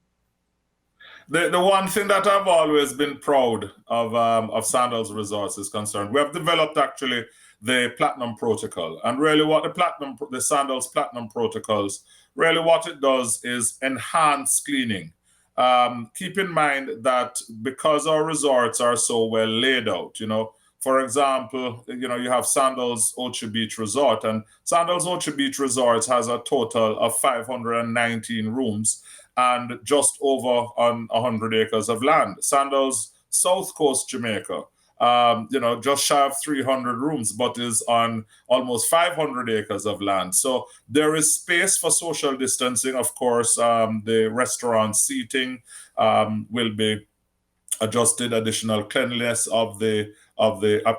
S12: The one thing that I've always been proud of Sandals Resorts is concerned, we have developed actually the Platinum Protocol, and really what the Sandals Platinum Protocols, really what it does is enhance cleaning. Keep in mind that because our resorts are so well laid out, for example, you have Sandals Ocho Beach Resort, and Sandals Ocho Beach Resort has a total of 519 rooms and just over on 100 acres of land. Sandals South Coast Jamaica, just shy of 300 rooms, but is on almost 500 acres of land. So there is space for social distancing. Of course, the restaurant seating will be adjusted, additional cleanliness of the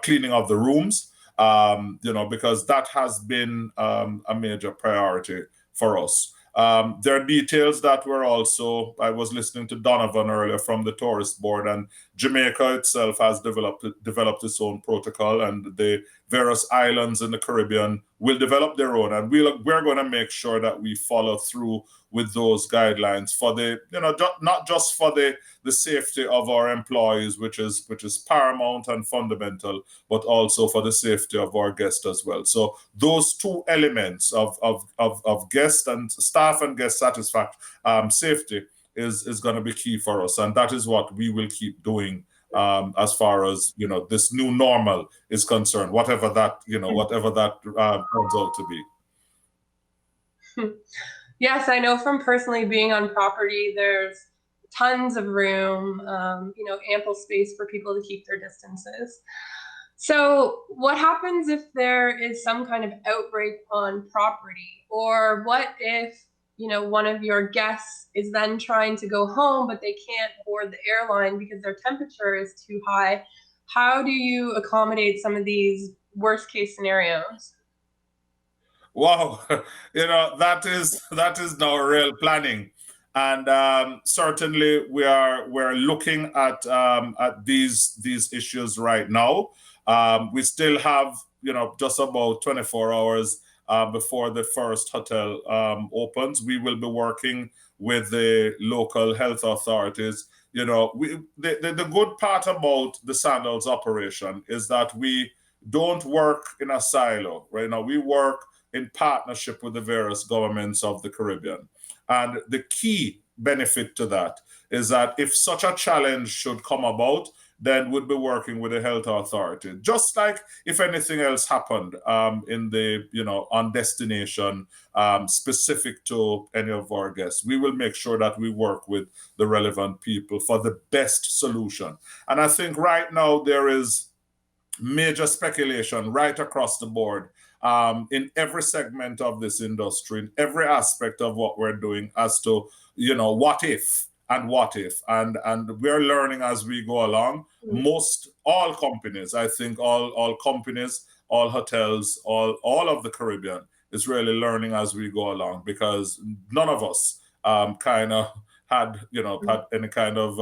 S12: cleaning of the rooms, because that has been a major priority for us. There are details that were also, I was listening to Donovan earlier from the tourist board, and Jamaica itself has developed its own protocol, and the various islands in the Caribbean will develop their own, and we're going to make sure that we follow through with those guidelines for the, not just for the safety of our employees, which is paramount and fundamental, but also for the safety of our guests as well. So those two elements of guest and staff and guest satisfaction, safety is going to be key for us, and that is what we will keep doing as far as this new normal is concerned, whatever that turns out to be.
S1: Yes, I know from personally being on property, there's tons of room, ample space for people to keep their distances. So what happens if there is some kind of outbreak on property? Or what if, one of your guests is then trying to go home, but they can't board the airline because their temperature is too high? How do you accommodate some of these worst case scenarios?
S12: Wow, that is now real planning, and certainly we're looking at these issues right now. We still have just about 24 hours before the first hotel opens. We will be working with the local health authorities. The good part about the Sandals operation is that we don't work in a silo. Right now, we work in partnership with the various governments of the Caribbean. And the key benefit to that is that if such a challenge should come about, then we'd be working with the health authority. Just like if anything else happened in the, on destination specific to any of our guests, we will make sure that we work with the relevant people for the best solution. And I think right now there is major speculation right across the board in every segment of this industry, in every aspect of what we're doing as to, what if, and we're learning as we go along. All companies, I think all companies, all hotels, all of the Caribbean is really learning as we go along, because none of us kind of had any kind of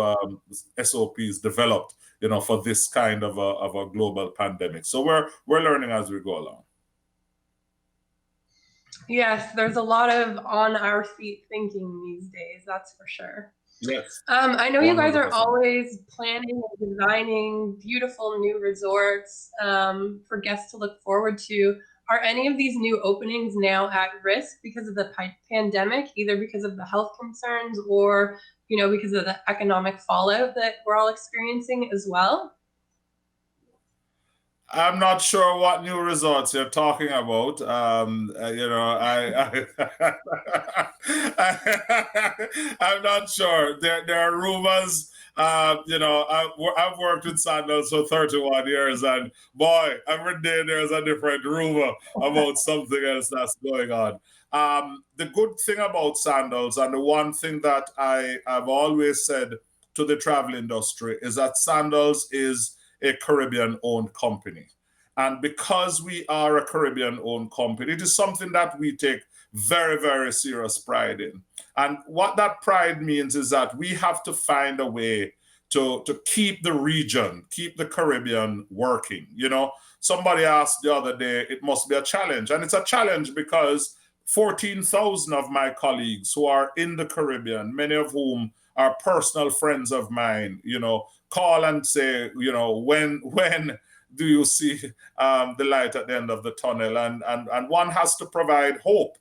S12: SOPs developed, for this kind of a global pandemic. So we're learning as we go along.
S1: Yes, there's a lot of on our feet thinking these days, that's for sure.
S12: Yes.
S1: I know you guys are
S12: 100%.
S1: always planning and designing beautiful new resorts for guests to look forward to. Are any of these new openings now at risk because of the pandemic, either because of the health concerns or, because of the economic fallout that we're all experiencing as well?
S12: I'm not sure what new resorts you're talking about. I'm not sure. There are rumors. I've worked with Sandals for 31 years, and boy, every day there's a different rumor about something else that's going on. The good thing about Sandals, and the one thing that I've always said to the travel industry, is that Sandals is a Caribbean-owned company. And because we are a Caribbean-owned company, it is something that we take very, very serious pride in. And what that pride means is that we have to find a way to keep the region, keep the Caribbean working. You know, somebody asked the other day, it must be a challenge. And it's a challenge because 14,000 of my colleagues who are in the Caribbean, many of whom are personal friends of mine, you know, call and say, you know, when do you see the light at the end of the tunnel? And one has to provide hope,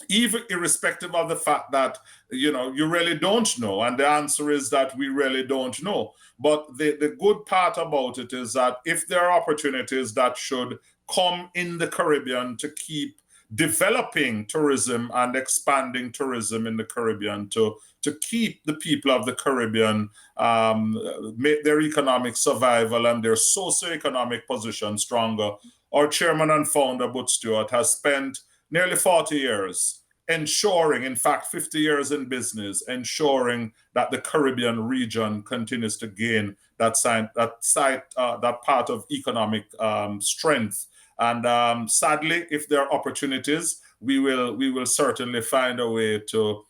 S12: even irrespective of the fact that, you know, you really don't know. And the answer is that we really don't know. But the good part about it is that if there are opportunities that should come in the Caribbean to keep developing tourism and expanding tourism in the Caribbean to keep the people of the Caribbean, make their economic survival and their socioeconomic position stronger. Our chairman and founder, Butch Stewart, has spent nearly 40 years ensuring, in fact, 50 years in business, ensuring that the Caribbean region continues to gain that part of economic strength. And sadly, if there are opportunities, we will certainly find a way to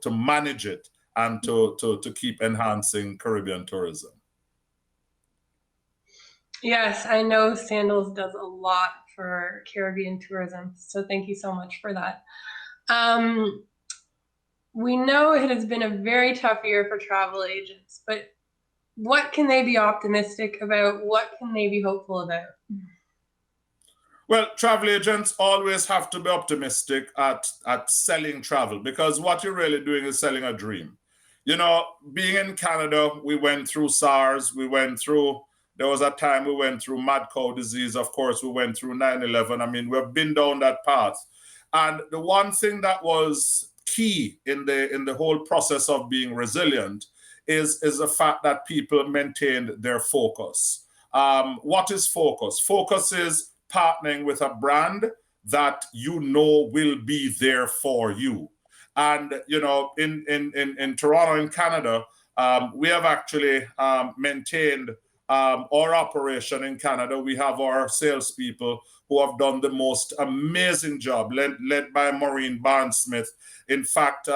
S12: manage it and to keep enhancing Caribbean tourism.
S1: Yes, I know Sandals does a lot for Caribbean tourism, so thank you so much for that. We know it has been a very tough year for travel agents, but what can they be optimistic about? What can they be hopeful about?
S12: Well, travel agents always have to be optimistic at selling travel, because what you're really doing is selling a dream. You know, being in Canada, we went through SARS, there was a time we went through mad cow disease, of course, we went through 9/11. I mean, we've been down that path. And the one thing that was key in the whole process of being resilient is the fact that people maintained their focus. What is focus? Focus is partnering with a brand that you know will be there for you. And, you know, in Toronto, in Canada, we have actually maintained our operation in Canada. We have our salespeople who have done the most amazing job, led by Maureen Barnes-Smith. In fact,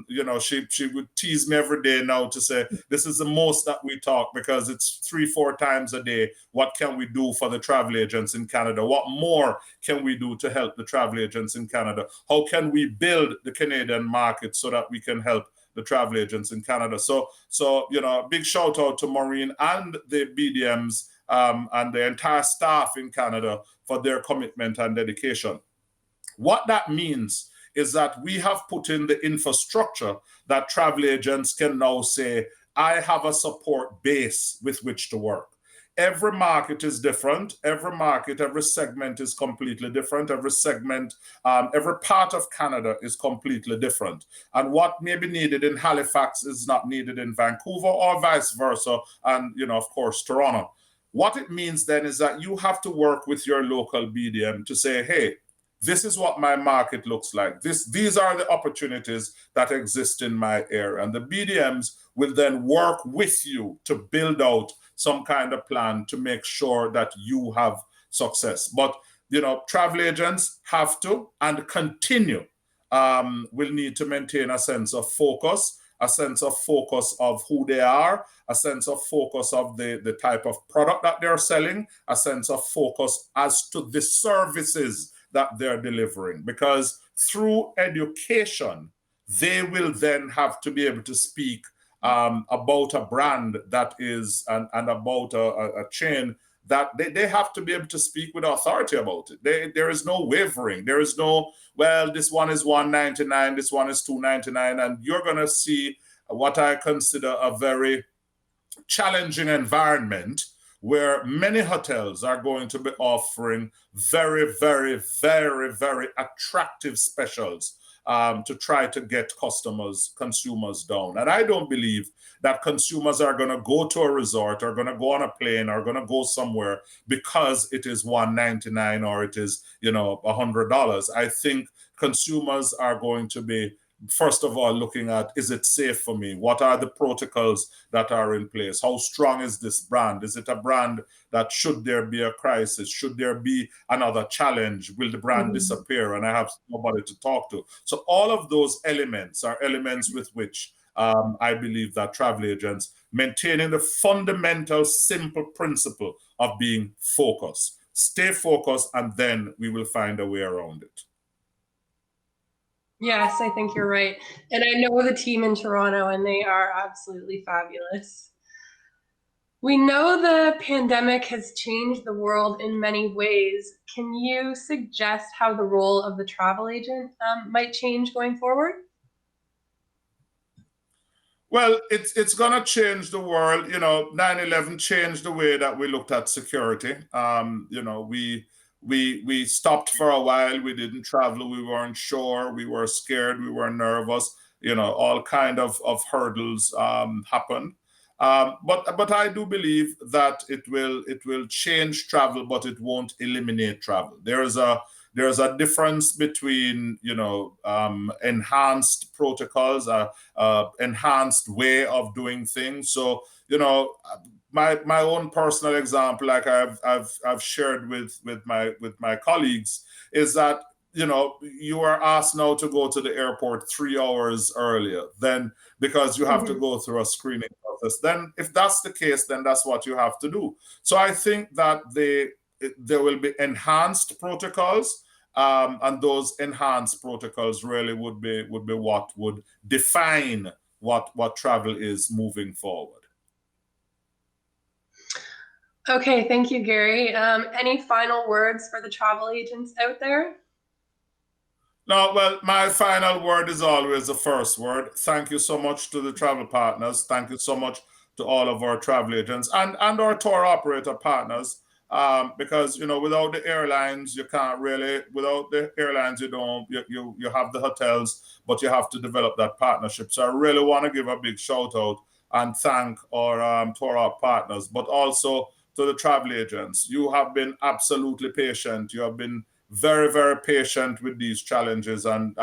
S12: you know, she would tease me every day now to say, this is the most that we talk, because it's 3-4 times a day. What can we do for the travel agents in Canada? What more can we do to help the travel agents in Canada? How can we build the Canadian market so that we can help the travel agents in Canada? So you know, big shout out to Maureen and the BDMs and the entire staff in Canada for their commitment and dedication. What that means is that we have put in the infrastructure that travel agents can now say, I have a support base with which to work. Every market is different. Every market, every segment is completely different. Every segment, every part of Canada is completely different. And what may be needed in Halifax is not needed in Vancouver, or vice versa. And, you know, of course, Toronto. What it means then is that you have to work with your local BDM to say, hey, this is what my market looks like. These are the opportunities that exist in my area. And the BDMs will then work with you to build out some kind of plan to make sure that you have success. But, you know, travel agents have to and continue will need to maintain a sense of focus, a sense of focus of who they are, a sense of focus of the type of product that they're selling, a sense of focus as to the services that they're delivering. Because through education, they will then have to be able to speak about a brand that is, and about a chain that they have to be able to speak with authority about it. There is no wavering. There is no, well, this one is $199, this one is $299, and you're going to see what I consider a very challenging environment where many hotels are going to be offering very, very, very, very attractive specials to try to get consumers down. And I don't believe that consumers are going to go to a resort, or going to go on a plane, or going to go somewhere because it is $199 or it is, you know, $100. I think consumers are going to be, first of all, looking at, is it safe for me? What are the protocols that are in place? How strong is this brand? Is it a brand that, should there be a crisis, should there be another challenge, will the brand disappear and I have nobody to talk to? So all of those elements are elements with which I believe that travel agents maintaining the fundamental, simple principle of being focused. Stay focused, and then we will find a way around it.
S1: Yes, I think you're right. And I know the team in Toronto, and they are absolutely fabulous. We know the pandemic has changed the world in many ways. Can you suggest how the role of the travel agent might change going forward?
S12: Well, it's going to change the world. 9/11 changed the way that we looked at security. We stopped for a while. We didn't travel. We weren't sure. We were scared. We were nervous. All kind of hurdles happened. But I do believe that it will change travel, but it won't eliminate travel. There's a difference between enhanced protocols, enhanced way of doing things. So my own personal example, like I've shared with my colleagues, is that you are asked now to go to the airport 3 hours earlier, then because you have to go through a screening process. Then if that's the case, then that's what you have to do. So I think that there will be enhanced protocols, and those enhanced protocols really would be what would define what travel is moving forward.
S1: Okay, thank you, Gary. Any final words for the travel agents out there?
S12: No, well, my final word is always the first word. Thank you so much to the travel partners. Thank you so much to all of our travel agents and our tour operator partners. Because without the airlines, you can't really. Without the airlines, you have the hotels, but you have to develop that partnership. So I really want to give a big shout out and thank our tour op partners, but also to the travel agents. You have been absolutely patient. You have been very, very patient with these challenges and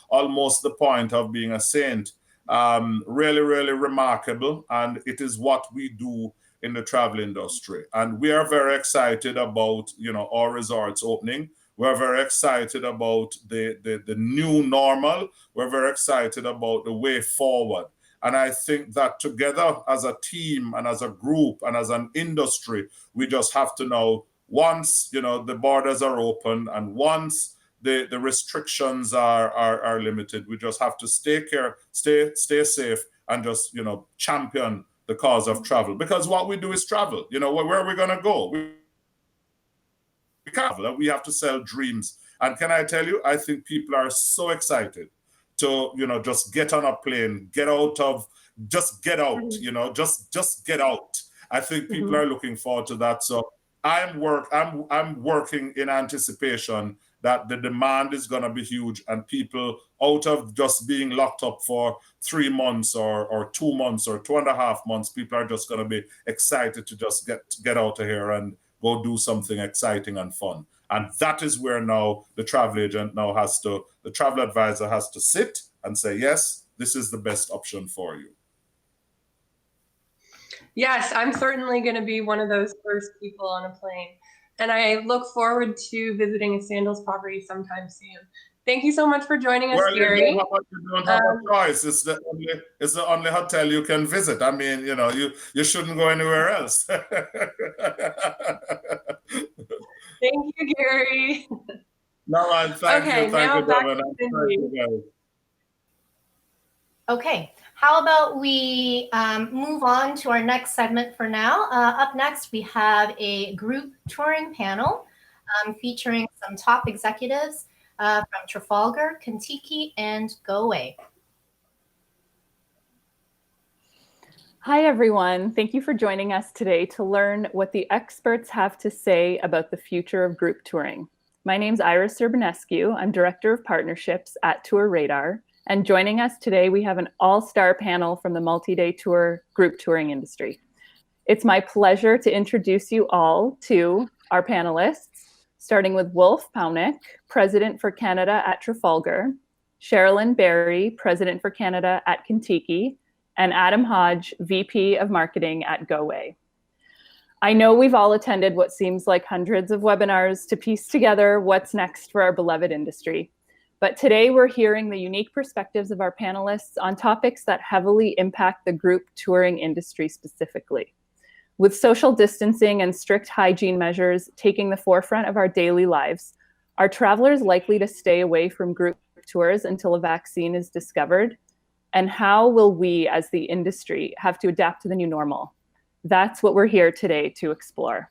S12: almost the point of being a saint. Really, really remarkable. And it is what we do in the travel industry. And we are very excited about, our resorts opening. We're very excited about the new normal. We're very excited about the way forward. And I think that together as a team and as a group and as an industry, we just have to know, once the borders are open and once the restrictions are limited, we just have to stay safe and just champion the cause of travel, because what we do is travel. Where are we going to go? We travel. We have to sell dreams. And can I tell you, I think people are so excited to just get on a plane, just get out. Just get out. I think people are looking forward to that. So I'm working in anticipation that the demand is going to be huge, and people, out of just being locked up for 3 months or 2 months or 2.5 months, people are just going to be excited to just get out of here and go do something exciting and fun. And that is where now the travel agent the travel advisor has to sit and say, yes, this is the best option for you.
S1: Yes, I'm certainly going to be one of those first people on a plane. And I look forward to visiting a Sandals property sometime soon. Thank you so much for joining us, Gary.
S12: You don't have a choice. It's the only hotel you can visit. I mean, you shouldn't go anywhere else.
S1: Thank you, Gary.
S12: No, man, thank you, Devin.
S4: Okay, how about we move on to our next segment for now. Up next, we have a group touring panel featuring some top executives from Trafalgar, Kentucky, and Galway.
S13: Hi, everyone. Thank you for joining us today to learn what the experts have to say about the future of group touring. My name's Iris Urbanescu. I'm Director of Partnerships at Tour Radar. And joining us today, we have an all-star panel from the multi-day tour group touring industry. It's my pleasure to introduce you all to our panelists, starting with Wolf Paunik, President for Canada at Trafalgar, Sherilyn Berry, President for Canada at Kentucky, and Adam Hodge, VP of Marketing at Galway. I know we've all attended what seems like hundreds of webinars to piece together what's next for our beloved industry. But today we're hearing the unique perspectives of our panelists on topics that heavily impact the group touring industry specifically. With social distancing and strict hygiene measures taking the forefront of our daily lives, are travelers likely to stay away from group tours until a vaccine is discovered? And how will we as the industry have to adapt to the new normal? That's what we're here today to explore.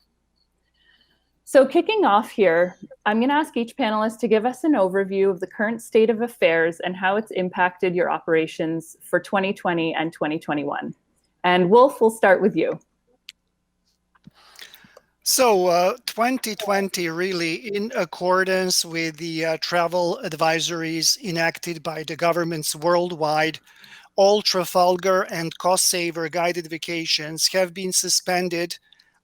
S13: So kicking off here, I'm going to ask each panelist to give us an overview of the current state of affairs and how it's impacted your operations for 2020 and 2021. And Wolf, we'll start with you.
S14: So 2020 really, in accordance with the travel advisories enacted by the governments worldwide, all Trafalgar and cost saver guided vacations have been suspended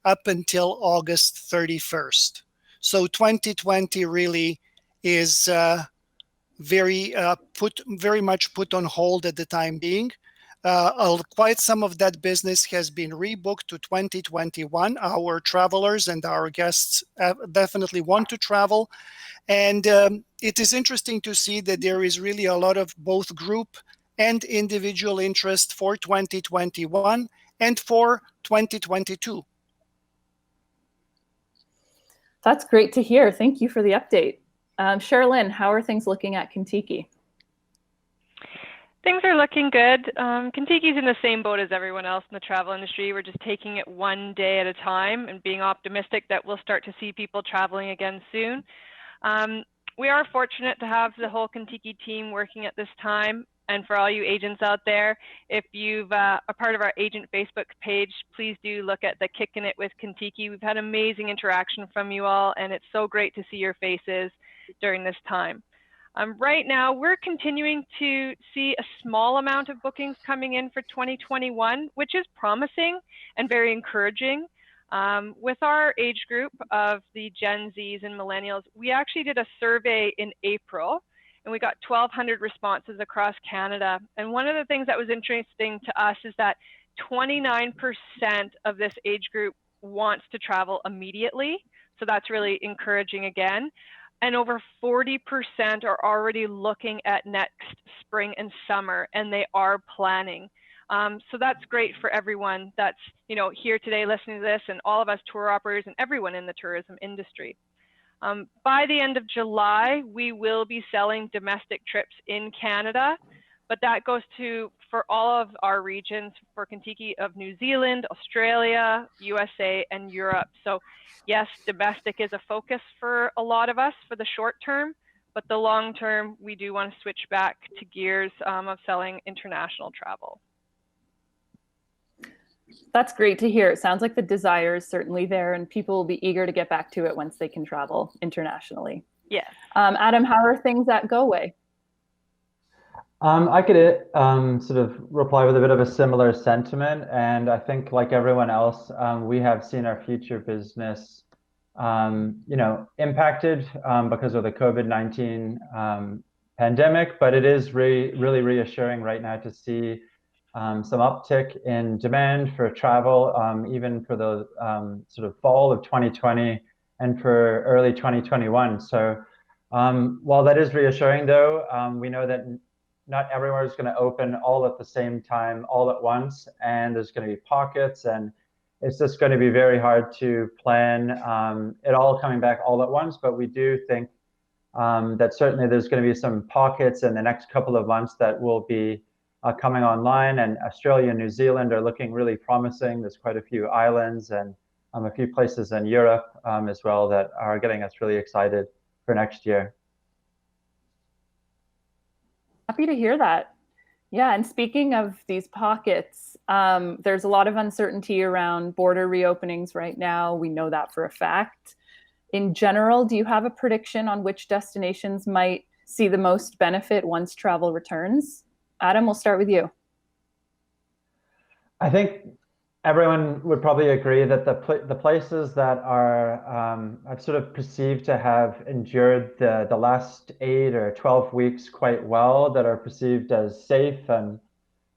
S14: up until August 31st. So 2020 really is very much put on hold at the time being. Quite some of that business has been rebooked to 2021. Our travelers and our guests definitely want to travel. And it is interesting to see that there is really a lot of both group and individual interest for 2021 and for 2022.
S13: That's great to hear. Thank you for the update. Sherilyn, how are things looking at Contiki?
S15: Things are looking good. Contiki's in the same boat as everyone else in the travel industry. We're just taking it one day at a time and being optimistic that we'll start to see people traveling again soon. We are fortunate to have the whole Contiki team working at this time. And for all you agents out there, if you've a part of our agent Facebook page, please do look at the Kicking It with Contiki. We've had amazing interaction from you all, and it's so great to see your faces during this time. Right now, we're continuing to see a small amount of bookings coming in for 2021, which is promising and very encouraging. With our age group of the Gen Zs and Millennials, we actually did a survey in April, and we got 1,200 responses across Canada. And one of the things that was interesting to us is that 29% of this age group wants to travel immediately. So that's really encouraging again. And over 40% are already looking at next spring and summer, and they are planning. So that's great for everyone that's here today listening to this, and all of us tour operators and everyone in the tourism industry. By the end of July, we will be selling domestic trips in Canada, but that goes for all of our regions for Contiki of New Zealand, Australia, USA, and Europe. So yes, domestic is a focus for a lot of us for the short term, but the long term, we do want to switch back to gears of selling international travel.
S13: That's great to hear. It sounds like the desire is certainly there, and people will be eager to get back to it once they can travel internationally.
S15: Yes.
S13: Adam, how are things at Go Away?
S16: I could sort of reply with a bit of a similar sentiment, and I think like everyone else, we have seen our future business, impacted because of the COVID-19 pandemic. But it is really reassuring right now to see some uptick in demand for travel, even for the sort of fall of 2020 and for early 2021. So while that is reassuring, though, we know that not everywhere is going to open all at the same time, all at once, and there's going to be pockets, and it's just going to be very hard to plan it all coming back all at once. But we do think that certainly there's going to be some pockets in the next couple of months that will be coming online, and Australia and New Zealand are looking really promising. There's quite a few islands and a few places in Europe as well that are getting us really excited for next year.
S13: Happy to hear that. Yeah, and speaking of these pockets, there's a lot of uncertainty around border reopenings right now. We know that for a fact. In general, do you have a prediction on which destinations might see the most benefit once travel returns? Adam, we'll start with you.
S16: I think everyone would probably agree that the places that are I've sort of perceived to have endured the last 8 or 12 weeks quite well, that are perceived as safe and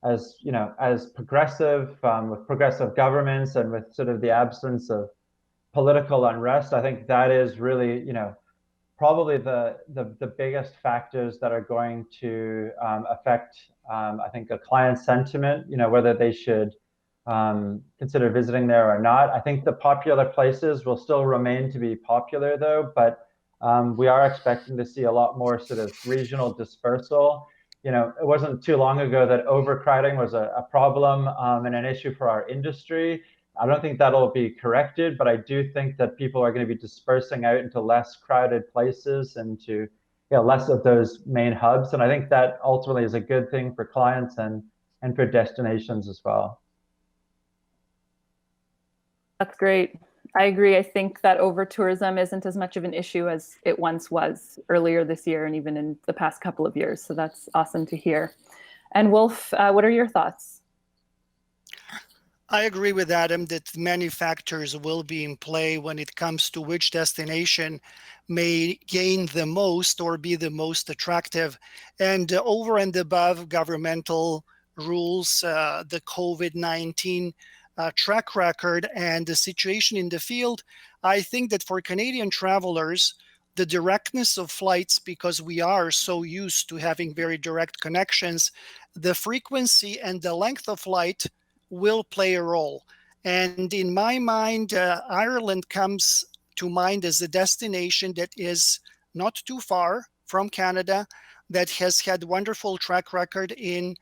S16: as progressive, with progressive governments and with sort of the absence of political unrest. I think that is really probably the biggest factors that are going to affect, I think, a client's sentiment, whether they should consider visiting there or not. I think the popular places will still remain to be popular though, but we are expecting to see a lot more sort of regional dispersal. It wasn't too long ago that overcrowding was a problem and an issue for our industry. I don't think that'll be corrected, but I do think that people are going to be dispersing out into less crowded places and to less of those main hubs. And I think that ultimately is a good thing for clients and for destinations as well.
S13: That's great. I agree. I think that over-tourism isn't as much of an issue as it once was earlier this year and even in the past couple of years. So that's awesome to hear. And Wolf, what are your thoughts?
S14: I agree with Adam that many factors will be in play when it comes to which destination may gain the most or be the most attractive. And over and above governmental rules, the COVID-19 track record and the situation in the field, I think that for Canadian travelers, the directness of flights, because we are so used to having very direct connections, the frequency and the length of flight will play a role. And in my mind, Ireland comes to mind as a destination that is not too far from Canada, that has had wonderful track record in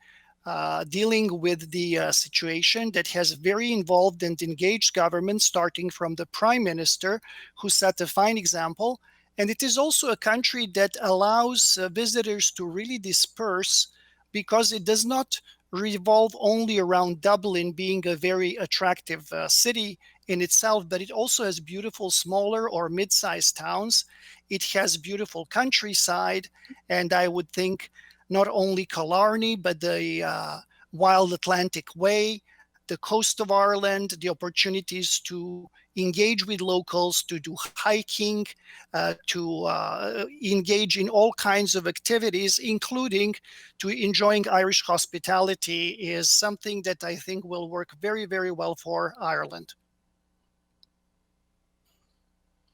S14: dealing with the situation, that has very involved and engaged government, starting from the Prime Minister, who set a fine example. And it is also a country that allows visitors to really disperse, because it does not revolve only around Dublin being a very attractive city in itself, but it also has beautiful smaller or mid-sized towns. It has beautiful countryside, and I would think not only Killarney, but the Wild Atlantic Way, the coast of Ireland, the opportunities to engage with locals, to do hiking, to engage in all kinds of activities, including to enjoying Irish hospitality, is something that I think will work very, very well for Ireland.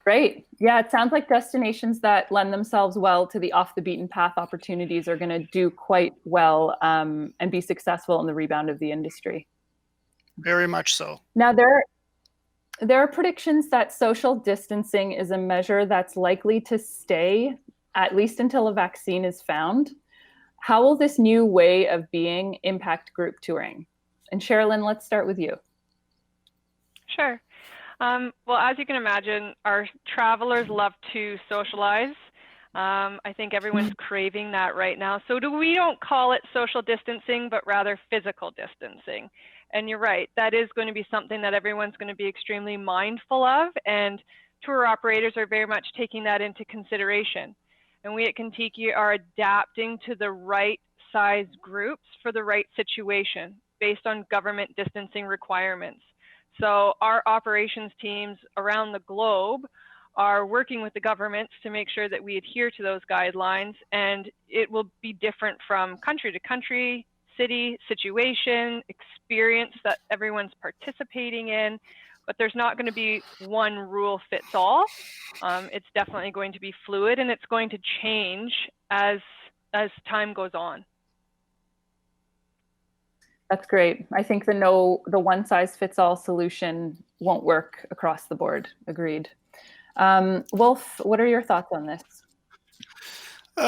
S13: Great. Yeah, it sounds like destinations that lend themselves well to the off the beaten path opportunities are going to do quite well and be successful in the rebound of the industry.
S14: Very much so.
S13: Now, there are predictions that social distancing is a measure that's likely to stay at least until a vaccine is found. How will this new way of being impact group touring? And Sherilyn, let's start with you.
S15: Sure. Well, as you can imagine, our travelers love to socialize. I think everyone's craving that right now. So we don't call it social distancing, but rather physical distancing. And you're right, that is going to be something that everyone's going to be extremely mindful of, and tour operators are very much taking that into consideration. And we at Contiki are adapting to the right size groups for the right situation based on government distancing requirements. So our operations teams around the globe are working with the governments to make sure that we adhere to those guidelines, and it will be different from country to country, city, situation, experience that everyone's participating in, but there's not going to be one rule fits all. It's definitely going to be fluid, and it's going to change as time goes on.
S13: That's great. I think the one size fits all solution won't work across the board. Agreed. Wolf, what are your thoughts on this?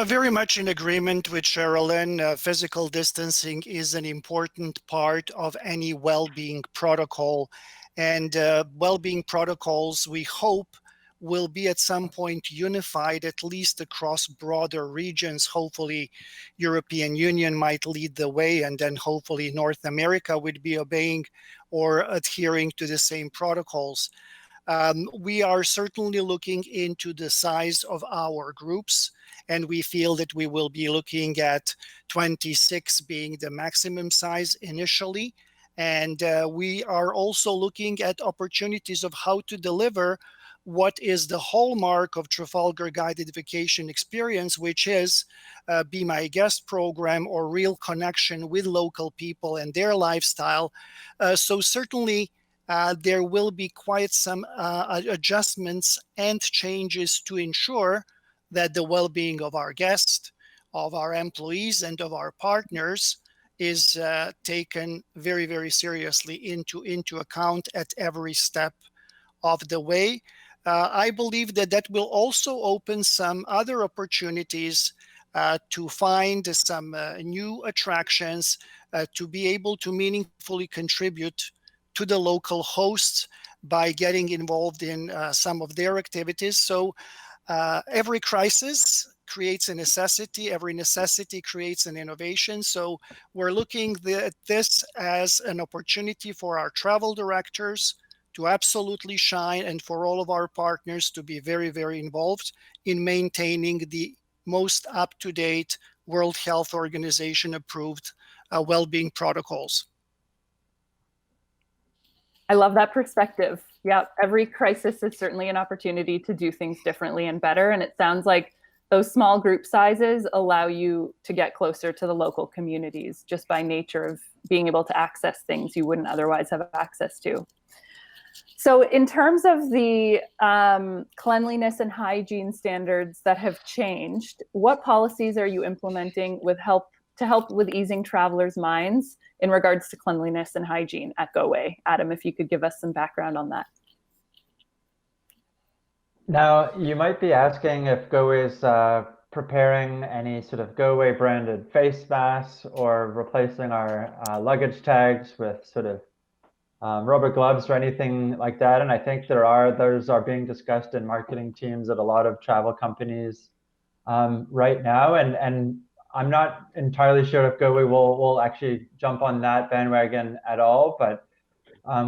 S14: Very much in agreement with Sherilyn. Physical distancing is an important part of any well-being protocol, and well-being protocols, we hope, will be at some point unified, at least across broader regions. Hopefully, European Union might lead the way, and then hopefully North America would be obeying or adhering to the same protocols. We are certainly looking into the size of our groups, and we feel that we will be looking at 26 being the maximum size initially. And we are also looking at opportunities of how to deliver what is the hallmark of Trafalgar Guided Vacation Experience, which is Be My Guest program, or real connection with local people and their lifestyle. So certainly there will be quite some adjustments and changes to ensure that the well-being of our guests, of our employees, and of our partners is taken very, very seriously into account at every step of the way. I believe that that will also open some other opportunities to find some new attractions, to be able to meaningfully contribute to the local hosts by getting involved in some of their activities. So every crisis creates a necessity. Every necessity creates an innovation. So we're looking at this as an opportunity for our travel directors to absolutely shine, and for all of our partners to be very, very involved in maintaining the most up-to-date World Health Organization approved well-being protocols.
S13: I love that perspective. Yeah, every crisis is certainly an opportunity to do things differently and better. And it sounds like those small group sizes allow you to get closer to the local communities just by nature of being able to access things you wouldn't otherwise have access to. So in terms of the cleanliness and hygiene standards that have changed, what policies are you implementing to help with easing travelers' minds in regards to cleanliness and hygiene at GoAway? Adam, if you could give us some background on that.
S16: Now, you might be asking if GoAway is preparing any sort of GoAway branded face masks or replacing our luggage tags with sort of rubber gloves or anything like that. And I think those are being discussed in marketing teams at a lot of travel companies right now. And I'm not entirely sure if GoAway will actually jump on that bandwagon at all, but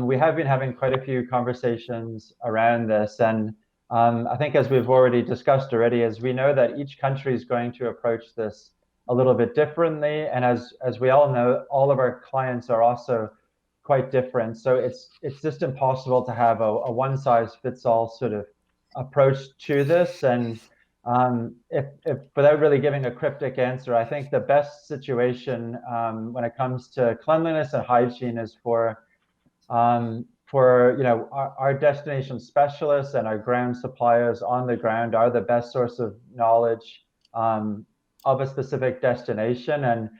S16: we have been having quite a few conversations around this. And I think, as we've already discussed already, as we know that each country is going to approach this a little bit differently. And as we all know, all of our clients are also quite different. So it's just impossible to have a one size fits all sort of approach to this. And if without really giving a cryptic answer, I think the best situation when it comes to cleanliness and hygiene is for our destination specialists and our ground suppliers on the ground are the best source of knowledge of a specific destination. And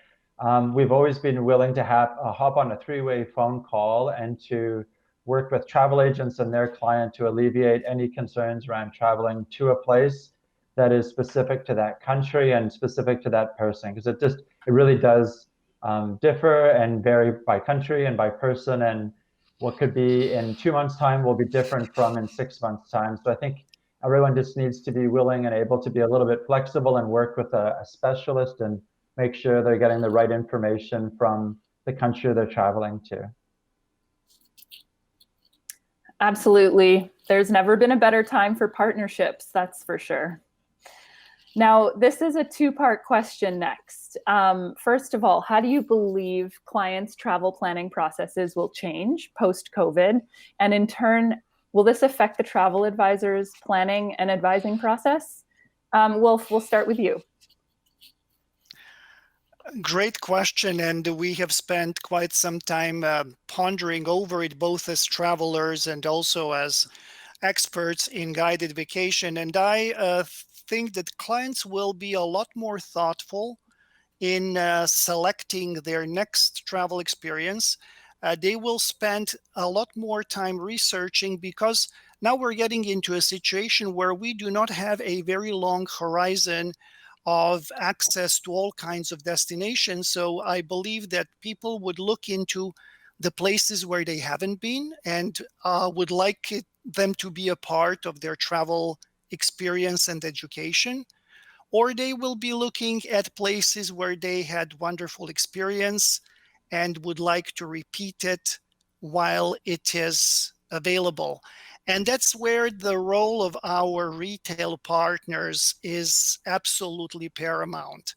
S16: we've always been willing to hop on a three-way phone call and to work with travel agents and their client to alleviate any concerns around traveling to a place that is specific to that country and specific to that person, because it really does differ and vary by country and by person. And what could be in 2 months' time will be different from in 6 months' time. So I think everyone just needs to be willing and able to be a little bit flexible and work with a specialist and make sure they're getting the right information from the country they're traveling to.
S13: Absolutely. There's never been a better time for partnerships, that's for sure. Now, this is a two-part question next. First of all, how do you believe clients' travel planning processes will change post-COVID? And in turn, will this affect the travel advisor's planning and advising process? We'll start with you.
S14: Great question, and we have spent quite some time pondering over it, both as travelers and also as experts in guided vacation. And I think that clients will be a lot more thoughtful in selecting their next travel experience. They will spend a lot more time researching, because now we're getting into a situation where we do not have a very long horizon of access to all kinds of destinations. So I believe that people would look into the places where they haven't been and would like them to be a part of their travel experience and education. Or they will be looking at places where they had wonderful experience and would like to repeat it while it is available. And that's where the role of our retail partners is absolutely paramount.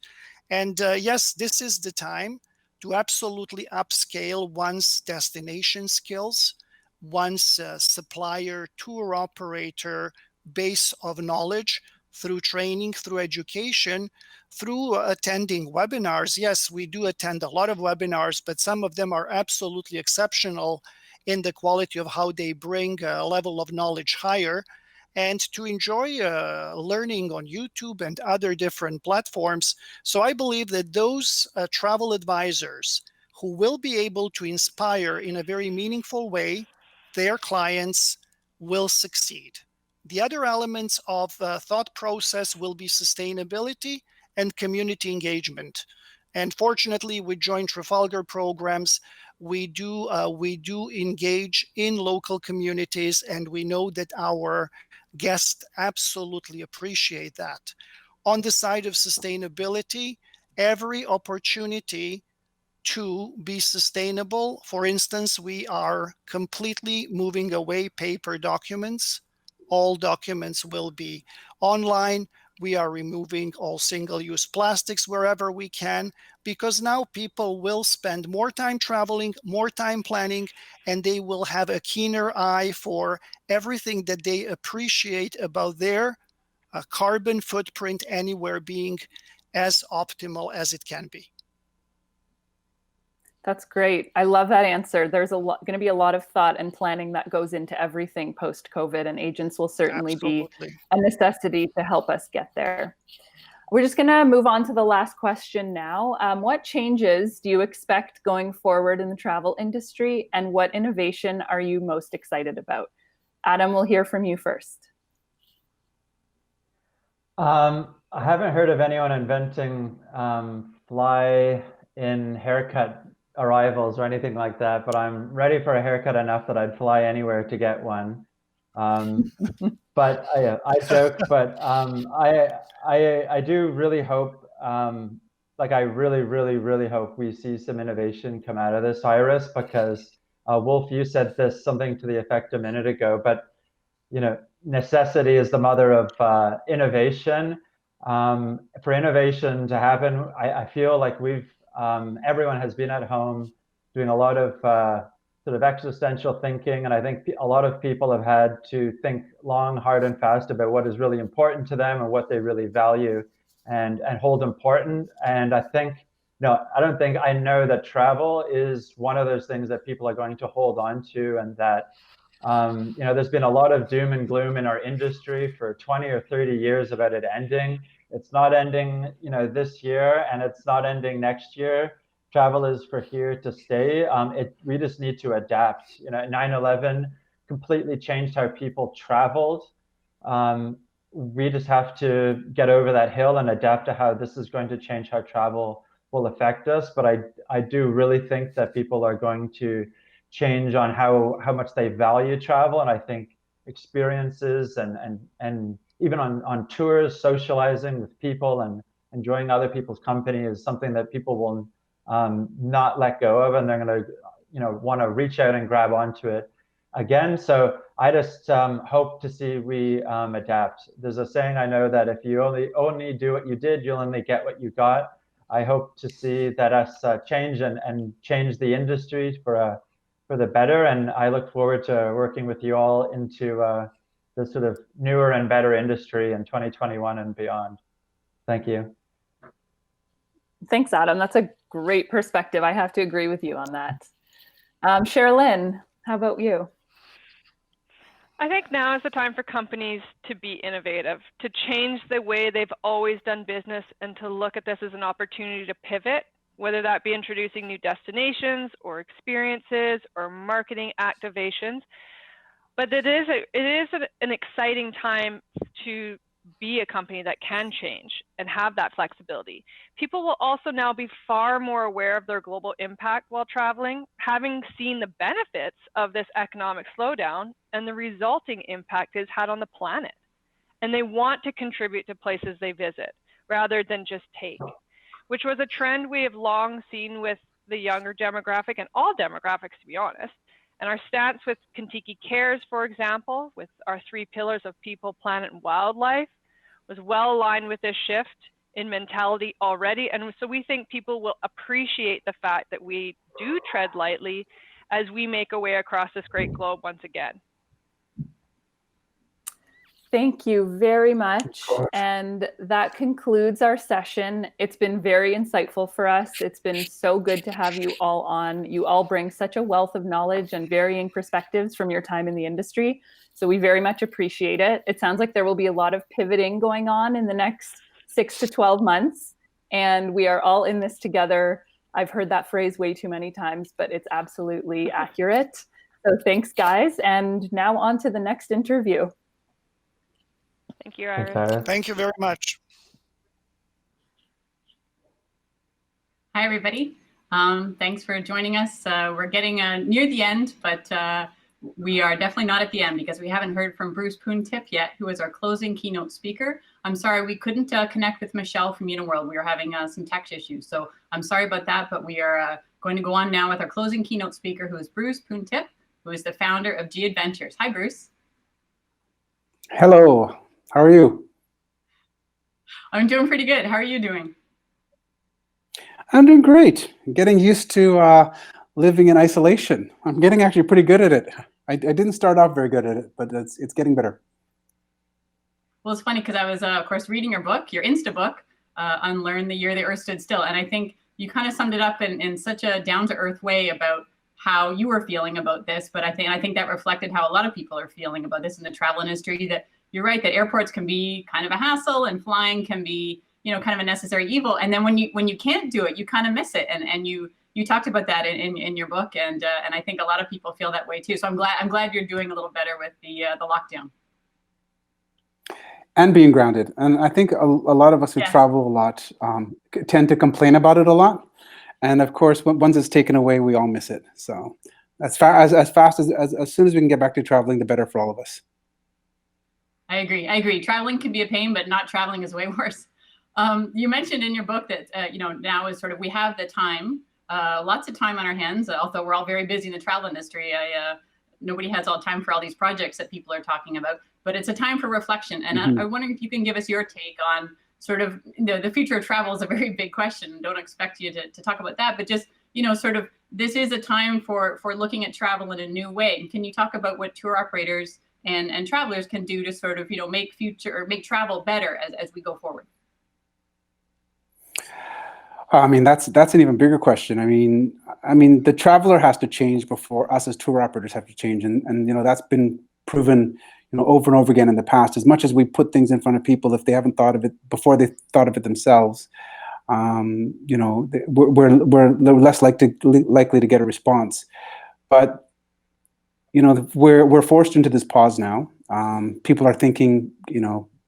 S14: And yes, this is the time to absolutely upscale one's destination skills, one's supplier, tour operator base of knowledge through training, through education, through attending webinars. Yes, we do attend a lot of webinars, but some of them are absolutely exceptional in the quality of how they bring a level of knowledge higher. and to enjoy learning on YouTube and other different platforms. So I believe that those travel advisors who will be able to inspire in a very meaningful way their clients will succeed. The other elements of thought process will be sustainability and community engagement. And fortunately, with Joint Trafalgar programs, we do engage in local communities, and we know that our guests absolutely appreciate that. On the side of sustainability, every opportunity to be sustainable. For instance, we are completely moving away paper documents. All documents will be online. We are removing all single-use plastics wherever we can, because now people will spend more time traveling, more time planning, and they will have a keener eye for everything that they appreciate about their carbon footprint anywhere being as optimal as it can be.
S13: That's great. I love that answer. There's going to be a lot of thought and planning that goes into everything post-COVID, and agents will certainly be a necessity to help us get there. We're just going to move on to the last question now. What changes do you expect going forward in the travel industry, and what innovation are you most excited about? Adam, we'll hear from you first.
S16: I haven't heard of anyone inventing fly-in haircut arrivals or anything like that, but I'm ready for a haircut enough that I'd fly anywhere to get one. But I joke, but I do really hope, like I really hope we see some innovation come out of this, Iris, because Wolf, you said this something to the effect a minute ago, but you know, necessity is the mother of innovation. For innovation to happen, I feel like everyone has been at home doing a lot of sort of existential thinking, and I think a lot of people have had to think long, hard, and fast about what is really important to them and what they really value and hold important. And I think, I know that travel is one of those things that people are going to hold on to, and that there's been a lot of doom and gloom in our industry for 20 or 30 years about it ending. It's not ending, this year, and it's not ending next year. Travel is for here to stay. We just need to adapt. 9/11 completely changed how people traveled. We just have to get over that hill and adapt to how this is going to change how travel will affect us. But I do really think that people are going to change on how much they value travel. And I think experiences and even on tours, socializing with people and enjoying other people's company is something that people will not let go of, and they're going to want to reach out and grab onto it again. So I just hope to see we adapt. There's a saying I know that if you only do what you did, you'll only get what you got. I hope to see that us change and change the industry for the better, and I look forward to working with you all into the sort of newer and better industry in 2021 and beyond. Thank you.
S13: Thanks, Adam. That's a great perspective. I have to agree with you on that. Sherilyn, how about you?
S15: I think now is the time for companies to be innovative, to change the way they've always done business, and to look at this as an opportunity to pivot, whether that be introducing new destinations or experiences or marketing activations. But it is an exciting time to be a company that can change and have that flexibility. People will also now be far more aware of their global impact while traveling, having seen the benefits of this economic slowdown and the resulting impact it's had on the planet. And they want to contribute to places they visit rather than just take, which was a trend we have long seen with the younger demographic and all demographics, to be honest. And our stance with Kentucky Cares, for example, with our 3 pillars of people, planet, and wildlife, was well aligned with this shift in mentality already. And so we think people will appreciate the fact that we do tread lightly as we make our way across this great globe once again.
S13: Thank you very much. And that concludes our session. It's been very insightful for us. It's been so good to have you all on. You all bring such a wealth of knowledge and varying perspectives from your time in the industry. So we very much appreciate it. It sounds like there will be a lot of pivoting going on in the next 6 to 12 months. And we are all in this together. I've heard that phrase way too many times, but it's absolutely accurate. So thanks, guys. And now on to the next interview.
S15: Thank you, Iris.
S16: Thanks, Iris.
S14: Thank you very much.
S2: Hi, everybody. Thanks for joining us. We're getting near the end, but we are definitely not at the end because we haven't heard from Bruce Poon-Tip yet, who is our closing keynote speaker. I'm sorry we couldn't connect with Michelle from Uniworld. We were having some tech issues. So I'm sorry about that, but we are going to go on now with our closing keynote speaker, who is Bruce Poon-Tip, who is the founder of G Adventures. Hi, Bruce.
S17: Hello. How are you?
S2: I'm doing pretty good. How are you doing?
S17: I'm doing great. Getting used to living in isolation. I'm getting actually pretty good at it. I didn't start off very good at it, but it's getting better.
S2: Well, it's funny because I was, of course, reading your book, your Insta book, Unlearn the Year the Earth Stood Still. And I think you kind of summed it up in such a down-to-earth way about how you were feeling about this. But I think that reflected how a lot of people are feeling about this in the travel industry, that you're right, that airports can be kind of a hassle and flying can be, kind of a necessary evil. And then when you can't do it, you kind of miss it. And you talked about that in your book. And I think a lot of people feel that way too. So I'm glad you're doing a little better with the lockdown.
S17: And being grounded. And I think a lot of us who travel a lot tend to complain about it a lot. And of course, once it's taken away, we all miss it. So as soon as we can get back to traveling, the better for all of us.
S2: I agree. Traveling can be a pain, but not traveling is way worse. You mentioned in your book that, now is sort of, we have the time, lots of time on our hands, although we're all very busy in the travel industry. Nobody has all time for all these projects that people are talking about, but it's a time for reflection. And I wonder if you can give us your take on sort of, the future of travel is a very big question. Don't expect you to talk about that, but just, sort of, this is a time for looking at travel in a new way. Can you talk about what tour operators and travelers can do to sort of, make travel better as we go forward?
S17: I mean, that's an even bigger question. I mean, the traveler has to change before us as tour operators have to change. And that's been proven, over and over again in the past. As much as we put things in front of people, if they haven't thought of it before they thought of it themselves, we're less likely to get a response. But we're forced into this pause now. People are thinking,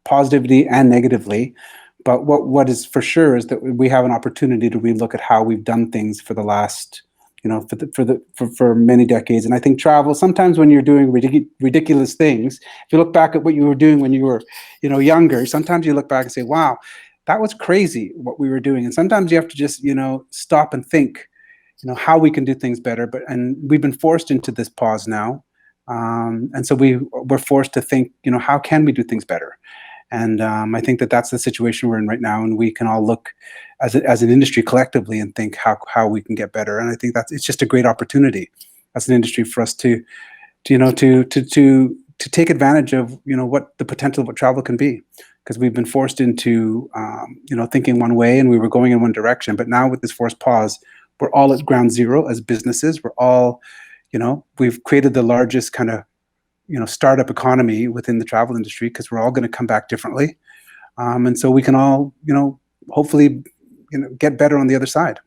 S17: positively and negatively. But what is for sure is that we have an opportunity to relook at how we've done things for the last, for many decades. And I think travel, sometimes when you're doing ridiculous things, if you look back at what you were doing when you were, younger, sometimes you look back and say, wow, that was crazy what we were doing. And sometimes you have to just, stop and think, how we can do things better. And we've been forced into this pause now. And so we're forced to think, how can we do things better? And I think that's the situation we're in right now, and we can all look as an industry collectively and think how we can get better. And I think it's just a great opportunity as an industry for us to take advantage of what the potential of what travel can be, because we've been forced into thinking one way and we were going in one direction. But now with this forced pause, we're all at ground zero as businesses. We're all, we've created the largest kind of startup economy within the travel industry, because we're all going to come back differently. And so we can all, hopefully, get better on the other side.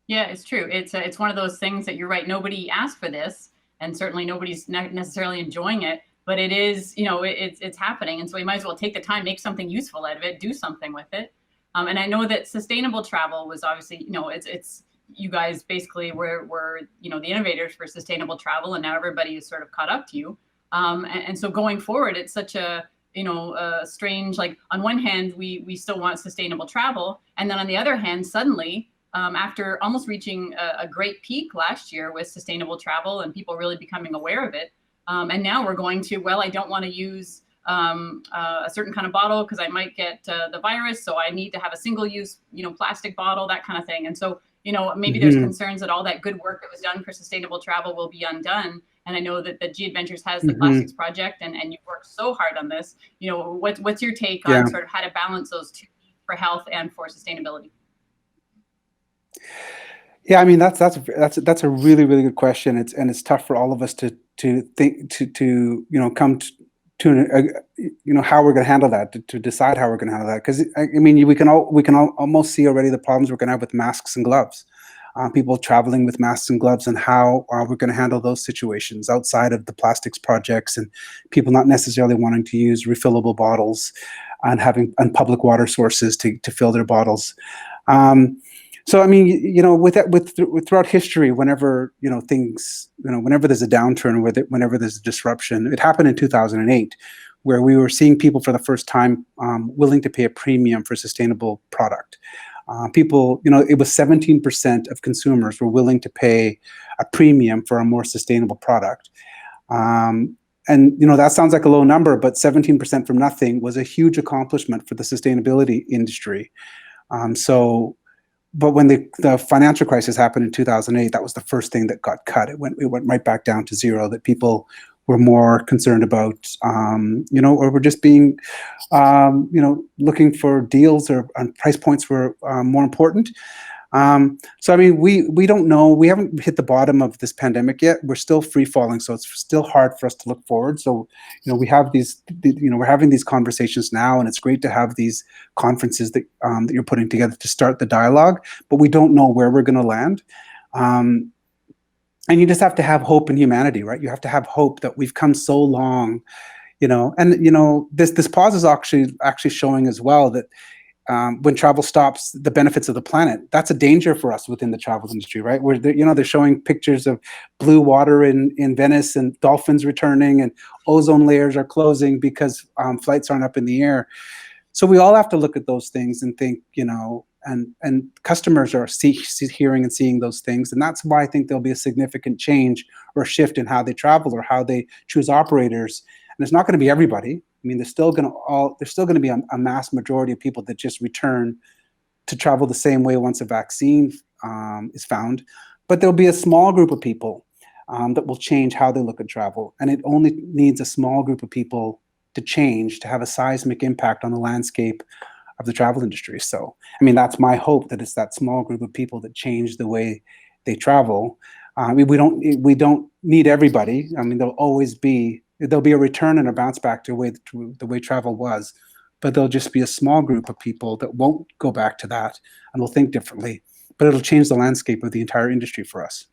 S2: Yeah, it's true. It's one of those things that you're right. Nobody asked for this, and certainly nobody's necessarily enjoying it, but it is, it's happening. And so we might as well take the time, make something useful out of it, do something with it. And I know that sustainable travel was obviously, it's you guys basically were the innovators for sustainable travel, and now everybody is sort of caught up to you. And so going forward, it's such a strange, like on one hand we still want sustainable travel, and then on the other hand, suddenly after almost reaching a great peak last year with sustainable travel and people really becoming aware of it, and now we're going to, well, I don't want to use a certain kind of bottle because I might get the virus, so I need to have a single-use plastic bottle, that kind of thing. And so maybe there's concerns that all that good work that was done for sustainable travel will be undone. And I know that G Adventures has the plastics project, and you've worked so hard on this. You know, what's your take on sort of how to balance those two for health and for sustainability?
S17: Yeah, I mean that's a really good question. It's tough for all of us to think to come to how we're going to handle that, to decide how we're going to handle that. Because I mean we can almost see already the problems we're going to have with masks and gloves. People traveling with masks and gloves, and how we're going to handle those situations outside of the plastics projects, and people not necessarily wanting to use refillable bottles and having public water sources to fill their bottles. So I mean, throughout history, whenever whenever there's a downturn, whenever there's a disruption, it happened in 2008, where we were seeing people for the first time willing to pay a premium for sustainable product. People, it was 17% of consumers were willing to pay a premium for a more sustainable product. And that sounds like a low number, but 17% from nothing was a huge accomplishment for the sustainability industry. But when the financial crisis happened in 2008, that was the first thing that got cut. It went right back down to zero. That people were more concerned about, or were just being, looking for deals, or price points were more important. So I mean, we don't know. We haven't hit the bottom of this pandemic yet. We're still free falling, so it's still hard for us to look forward. So we have these, we're having these conversations now, and it's great to have these conferences that you're putting together to start the dialogue. But we don't know where we're going to land. And you just have to have hope in humanity, right? You have to have hope that we've come so long, and this pause is actually showing as well that when travel stops, the benefits of the planet, that's a danger for us within the travel industry, right? Where they're showing pictures of blue water in Venice, and dolphins returning, and ozone layers are closing because flights aren't up in the air. So we all have to look at those things and think, and customers are hearing and seeing those things. And that's why I think there'll be a significant change or shift in how they travel or how they choose operators. And it's not going to be everybody. I mean, there's still going to be a mass majority of people that just return to travel the same way once a vaccine is found. But there'll be a small group of people that will change how they look at travel. And it only needs a small group of people to change to have a seismic impact on the landscape of the travel industry. So, I mean, that's my hope, that it's that small group of people that change the way they travel. We don't need everybody. I mean, there'll be a return and a bounce back to the way travel was, but there'll just be a small group of people that won't go back to that and will think differently. But it'll change the landscape of the entire industry for us.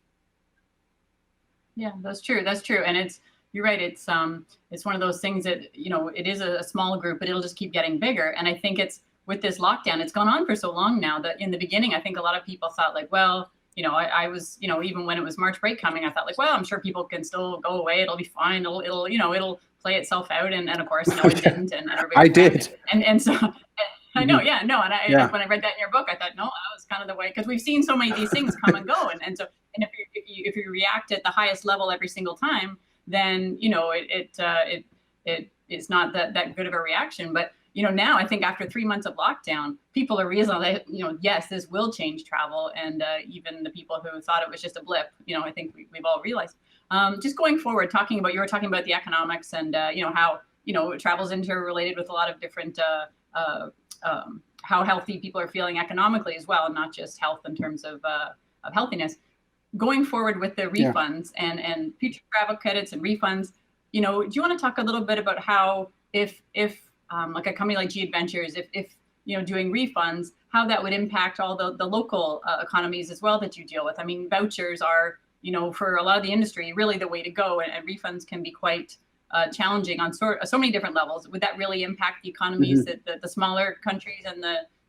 S2: Yeah, that's true. That's true. And you're right. It's one of those things that, it is a small group, but it'll just keep getting bigger. And I think with this lockdown, it's gone on for so long now that in the beginning, I think a lot of people thought like, well, I was, even when it was March break coming, I thought like, well, I'm sure people can still go away. It'll be fine. It'll play itself out. And of course, no, it didn't. And
S17: I did.
S2: And so I know, yeah, no. And when I read that in your book, I thought, no, that was kind of the way, because we've seen so many of these things come and go. And if you react at the highest level every single time, then, it's not that good of a reaction. But now I think after 3 months of lockdown, people are realizing that, yes, this will change travel. And even the people who thought it was just a blip, I think we've all realized. Just going forward, you were talking about the economics and, how, travel's interrelated with a lot of different, how healthy people are feeling economically as well, not just health in terms of healthiness. Going forward with the refunds and future travel credits and refunds, do you want to talk a little bit about how if like a company like G Adventures, if doing refunds, how that would impact all the local economies as well that you deal with? I mean, vouchers are, for a lot of the industry, really the way to go, and refunds can be quite challenging on so many different levels. Would that really impact the economies, that the smaller countries and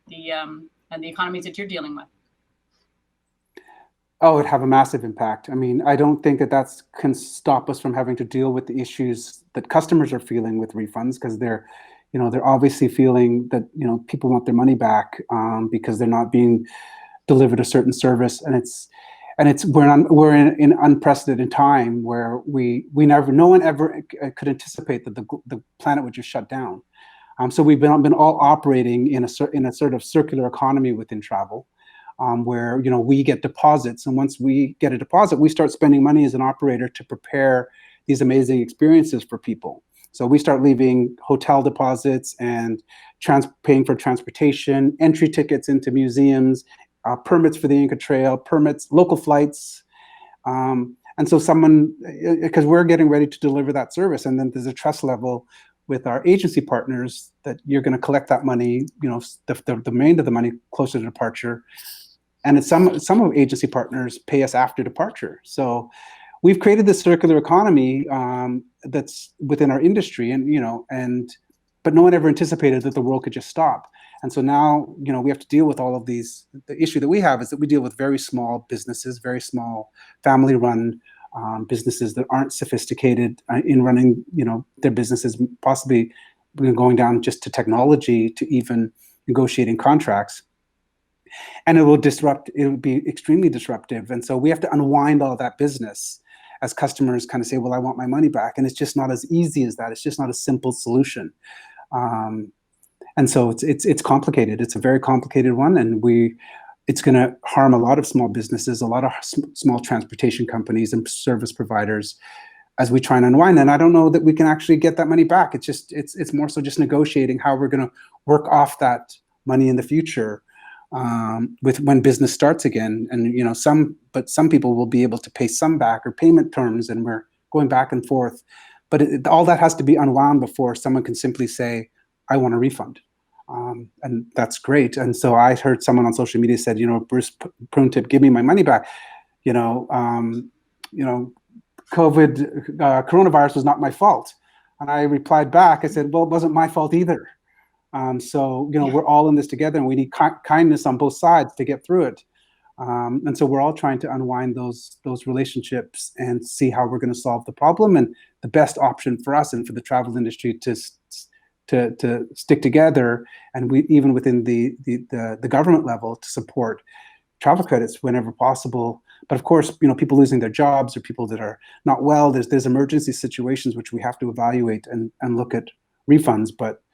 S2: the economies that you're dealing with?
S17: Oh, it'd have a massive impact. I mean, I don't think that can stop us from having to deal with the issues that customers are feeling with refunds, because they're obviously feeling that, people want their money back because they're not being delivered a certain service. And we're in unprecedented time where no one ever could anticipate that the planet would just shut down. So we've been all operating in a sort of circular economy within travel. where we get deposits, and once we get a deposit, we start spending money as an operator to prepare these amazing experiences for people. So we start leaving hotel deposits and paying for transportation, entry tickets into museums, permits for the Inca Trail, permits, local flights. And so because we're getting ready to deliver that service, and then there's a trust level with our agency partners that you're going to collect that money, the remainder of the money closer to departure. And some of agency partners pay us after departure. So we've created this circular economy that's within our industry, but no one ever anticipated that the world could just stop. And so now, we have to deal with all of these. The issue that we have is that we deal with very small businesses, very small family-run businesses that aren't sophisticated in running, their businesses, possibly going down just to technology, to even negotiating contracts. And it will be extremely disruptive. And so we have to unwind all that business as customers kind of say, well, I want my money back. And it's just not as easy as that. It's just not a simple solution. And so it's complicated. It's a very complicated one. And it's going to harm a lot of small businesses, a lot of small transportation companies and service providers as we try and unwind. And I don't know that we can actually get that money back. It's more so just negotiating how we're going to work off that money in the future. With when business starts again, and some people will be able to pay some back, or payment terms, and we're going back and forth. But all that has to be unwound before someone can simply say, "I want a refund," and that's great. And so I heard someone on social media said, "Bruce Prune-Tip, give me my money back." Coronavirus was not my fault, and I replied back. I said, "Well, it wasn't my fault either." So, we're all in this together, and we need kindness on both sides to get through it. And so we're all trying to unwind those relationships and see how we're going to solve the problem. And the best option for us and for the travel industry to stick together, and we even within the government level, to support travel credits whenever possible. But of course, people losing their jobs, or people that are not well, there's emergency situations which we have to evaluate and look at refunds. But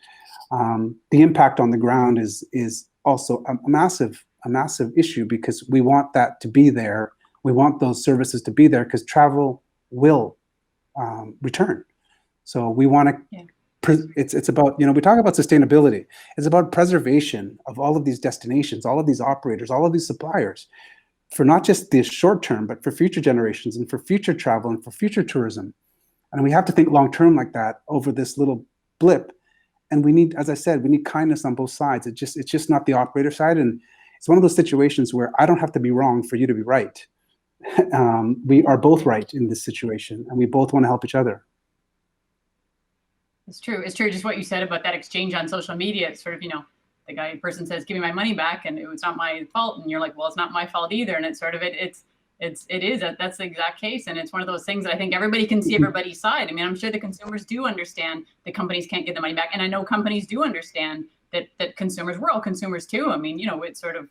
S17: the impact on the ground is also a massive issue, because we want that to be there. We want those services to be there, because travel will return. So we want to. Yeah. It's about, we talk about sustainability. It's about preservation of all of these destinations, all of these operators, all of these suppliers, for not just the short term, but for future generations and for future travel and for future tourism. And we have to think long term like that over this little blip. And we need, as I said, we need kindness on both sides. It's just not the operator side. And it's one of those situations where I don't have to be wrong for you to be right. We are both right in this situation, and we both want to help each other.
S2: It's true. It's true. Just what you said about that exchange on social media. It's sort of, the person says, "Give me my money back," and it's not my fault. And you're like, "Well, it's not my fault either." And it's sort of that's the exact case. And it's one of those things that I think everybody can see everybody's side. I mean, I'm sure the consumers do understand that companies can't get the money back. And I know companies do understand that consumers, we're all consumers too. I mean, it's sort of,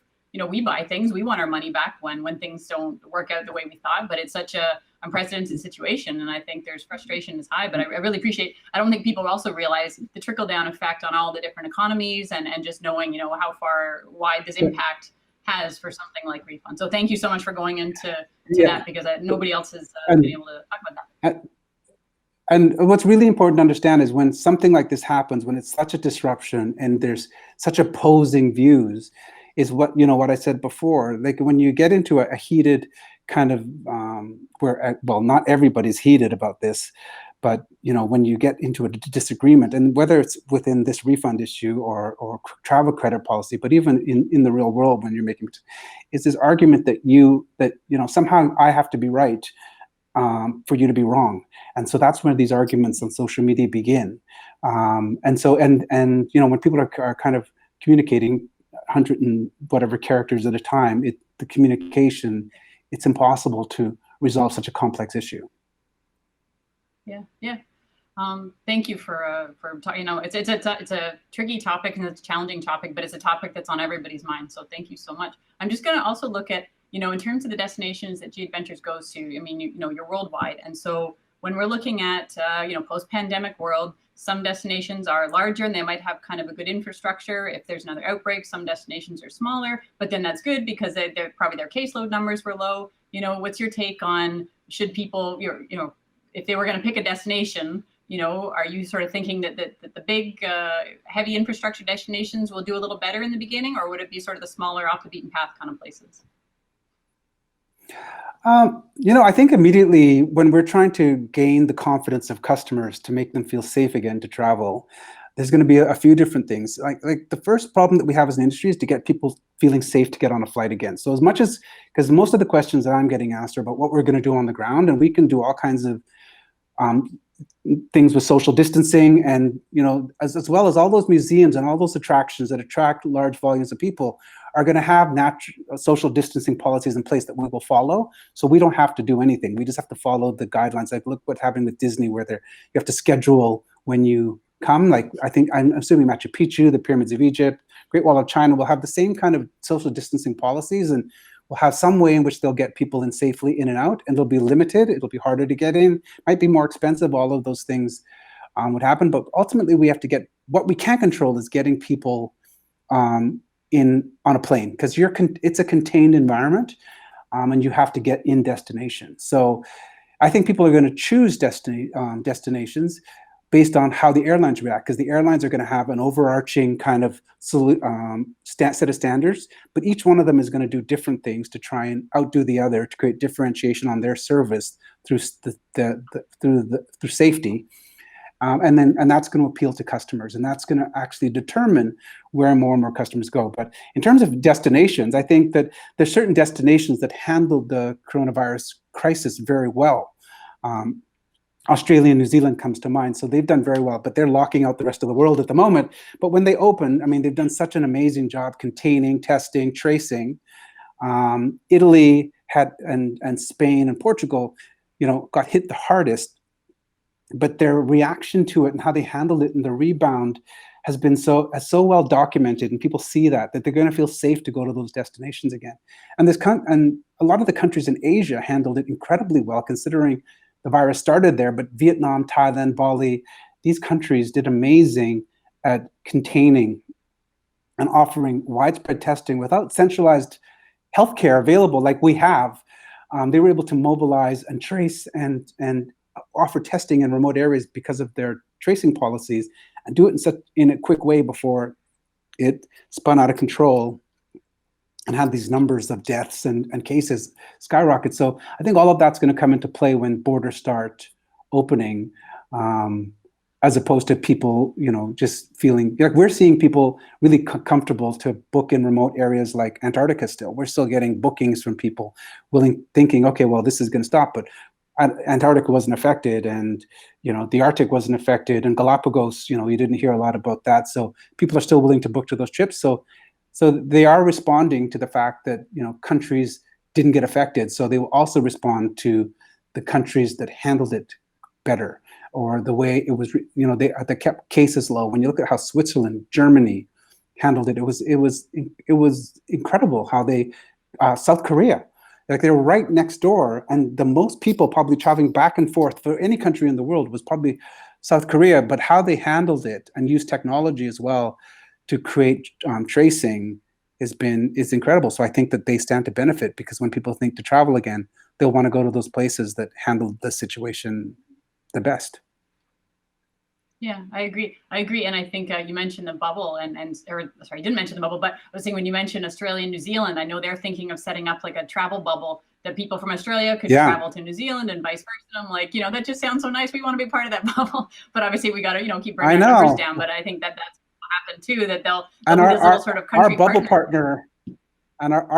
S2: we buy things, we want our money back when things don't work out the way we thought, but it's such a unprecedented situation. And I think there's frustration is high, but I really appreciate, I don't think people also realize the trickle down effect on all the different economies, and just knowing, how far wide this impact has for something like refund. So thank you so much for going into that, because nobody else has been able to talk about that.
S17: And what's really important to understand is when something like this happens, when it's such a disruption and there's such opposing views, is what I said before. Like when you get into a heated kind of where, well, not everybody's heated about this, but when you get into a disagreement, and whether it's within this refund issue or travel credit policy, but even in the real world, when you're making, is this argument that somehow I have to be right for you to be wrong. And so that's where these arguments on social media begin. And when people are kind of communicating 100 and whatever characters at a time, the communication, it's impossible to resolve such a complex issue.
S2: Yeah. Thank you for talking. It's a tricky topic, and it's a challenging topic, but it's a topic that's on everybody's mind. So thank you so much. I'm just going to also look at, in terms of the destinations that G Adventures goes to. I mean, you're worldwide, and so when we're looking at post-pandemic world, Some destinations are larger and they might have kind of a good infrastructure. If there's another outbreak, some destinations are smaller, but then that's good because they're probably their caseload numbers were low. You know, what's your take on, should people, you know, if they were going to pick a destination, you know, are you sort of thinking that the big heavy infrastructure destinations will do a little better in the beginning, or would it be sort of the smaller off the beaten path kind of places?
S17: You know, I think immediately when we're trying to gain the confidence of customers to make them feel safe again to travel, there's going to be a few different things. Like the first problem that we have as an industry is to get people feeling safe to get on a flight again. So as much as, because most of the questions that I'm getting asked are about what we're going to do on the ground, and we can do all kinds of things with social distancing, and you know, as well as all those museums and all those attractions that attract large volumes of people are going to have social distancing policies in place that we will follow. So we don't have to do anything. We just have to follow the guidelines. Like look what happened with Disney, where you have to schedule when you come. Like I'm assuming Machu Picchu, the pyramids of Egypt, Great Wall of China will have the same kind of social distancing policies, and we'll have some way in which they'll get people in safely in and out, and they'll be limited. It'll be harder to get in, might be more expensive. All of those things would happen, but ultimately we have to get, what we can't control is getting people on a plane, because it's a contained environment, and you have to get in destination. So I think people are going to choose destinations based on how the airlines react, because the airlines are going to have an overarching kind of set of standards, but each one of them is going to do different things to try and outdo the other to create differentiation on their service through through safety. And that's going to appeal to customers, and that's going to actually determine where more and more customers go. But in terms of destinations, I think that there's certain destinations that handled the coronavirus crisis very well. Australia and New Zealand comes to mind, so they've done very well, but they're locking out the rest of the world at the moment. But when they open, I mean, they've done such an amazing job containing, testing, tracing. Italy and Spain and Portugal, you know, got hit the hardest, but their reaction to it and how they handled it and the rebound has been so well documented, and people see that they're going to feel safe to go to those destinations again. And a lot of the countries in Asia handled it incredibly well, considering the virus started there. But Vietnam, Thailand, Bali, these countries did amazing at containing and offering widespread testing without centralized healthcare available like we have. They were able to mobilize and trace and offer testing in remote areas because of their tracing policies, and do it in a quick way before it spun out of control and had these numbers of deaths and cases skyrocket. So I think all of that's going to come into play when borders start opening, as opposed to people, you know, just feeling like we're seeing people really comfortable to book in remote areas like Antarctica still. We're still getting bookings from people thinking, okay, well, this is going to stop, but Antarctica wasn't affected, and you know, the Arctic wasn't affected, and Galapagos, you know, you didn't hear a lot about that. So people are still willing to book to those trips. So they are responding to the fact that, you know, countries didn't get affected. So they will also respond to the countries that handled it better, or the way it was, you know, they kept cases low. When you look at how Switzerland, Germany handled it, it was incredible how they, South Korea, like they were right next door, and the most people probably traveling back and forth for any country in the world was probably South Korea. But how they handled it and used technology as well to create tracing is incredible. So I think that they stand to benefit, because when people think to travel again, they'll want to go to those places that handled the situation the best.
S2: Yeah, I agree. And I think you mentioned the bubble, or sorry, you didn't mention the bubble, but I was saying when you mentioned Australia and New Zealand, I know they're thinking of setting up like a travel bubble that people from Australia could travel to New Zealand and vice versa. I'm like, you know, that just sounds so nice. We want to be part of that bubble, but obviously we got to, you know, keep bringing our numbers down. But I think that's what happened too, that they'll be this little sort of country
S17: our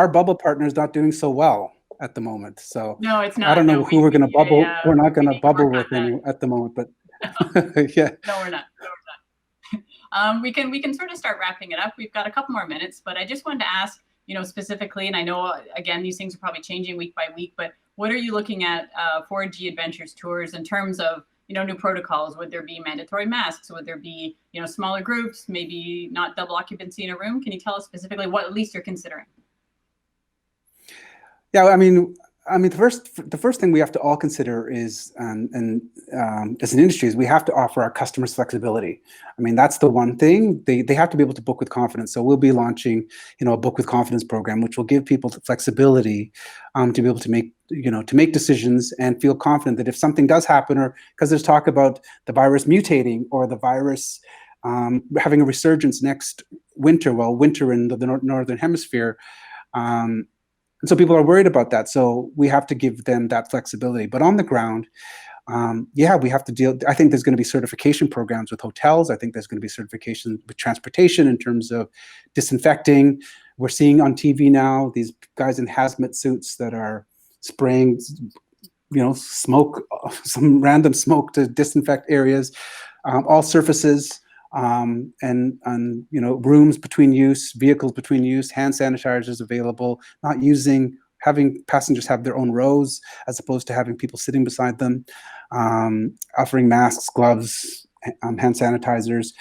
S17: bubble partner is not doing so well at the moment. So
S2: no, it's not.
S17: I don't know who we're going to bubble. We're not going to bubble with at the moment, but yeah.
S2: No, we're not. We can sort of start wrapping it up. We've got a couple more minutes, but I just wanted to ask, you know, specifically, and I know again these things are probably changing week by week, but what are you looking at for G Adventures tours in terms of, you know, new protocols? Would there be mandatory masks? Would there be, you know, smaller groups, maybe not double occupancy in a room? Can you tell us specifically what at least you're considering?
S17: Yeah, I mean, I mean, the first thing we have to all consider is, as an industry, is we have to offer our customers flexibility. I mean, that's the one thing. They have to be able to book with confidence. So we'll be launching, a book with confidence program, which will give people the flexibility to be able to make decisions and feel confident that if something does happen, or because there's talk about the virus mutating or the virus having a resurgence next winter, winter in the northern hemisphere. And so people are worried about that. So we have to give them that flexibility. But on the ground, we have to deal. I think there's going to be certification programs with hotels. I think there's going to be certification with transportation in terms of disinfecting. We're seeing on TV now these guys in hazmat suits that are spraying, smoke, some random smoke to disinfect areas, all surfaces. And rooms between use, vehicles between use, hand sanitizers available, having passengers have their own rows as opposed to having people sitting beside them, offering masks, gloves, hand sanitizers,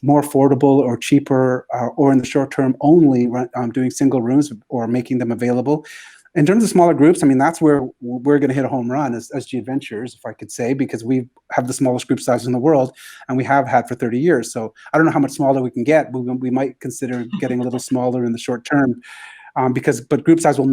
S17: more affordable or cheaper, or in the short term only doing single rooms or making them available. In terms of smaller groups, I mean, that's where we're going to hit a home run as SG Adventures, if I could say, because we have the smallest group size in the world, and we have had for 30 years. So I don't know how much smaller we can get, but we might consider getting a little smaller in the short term, but group sizes will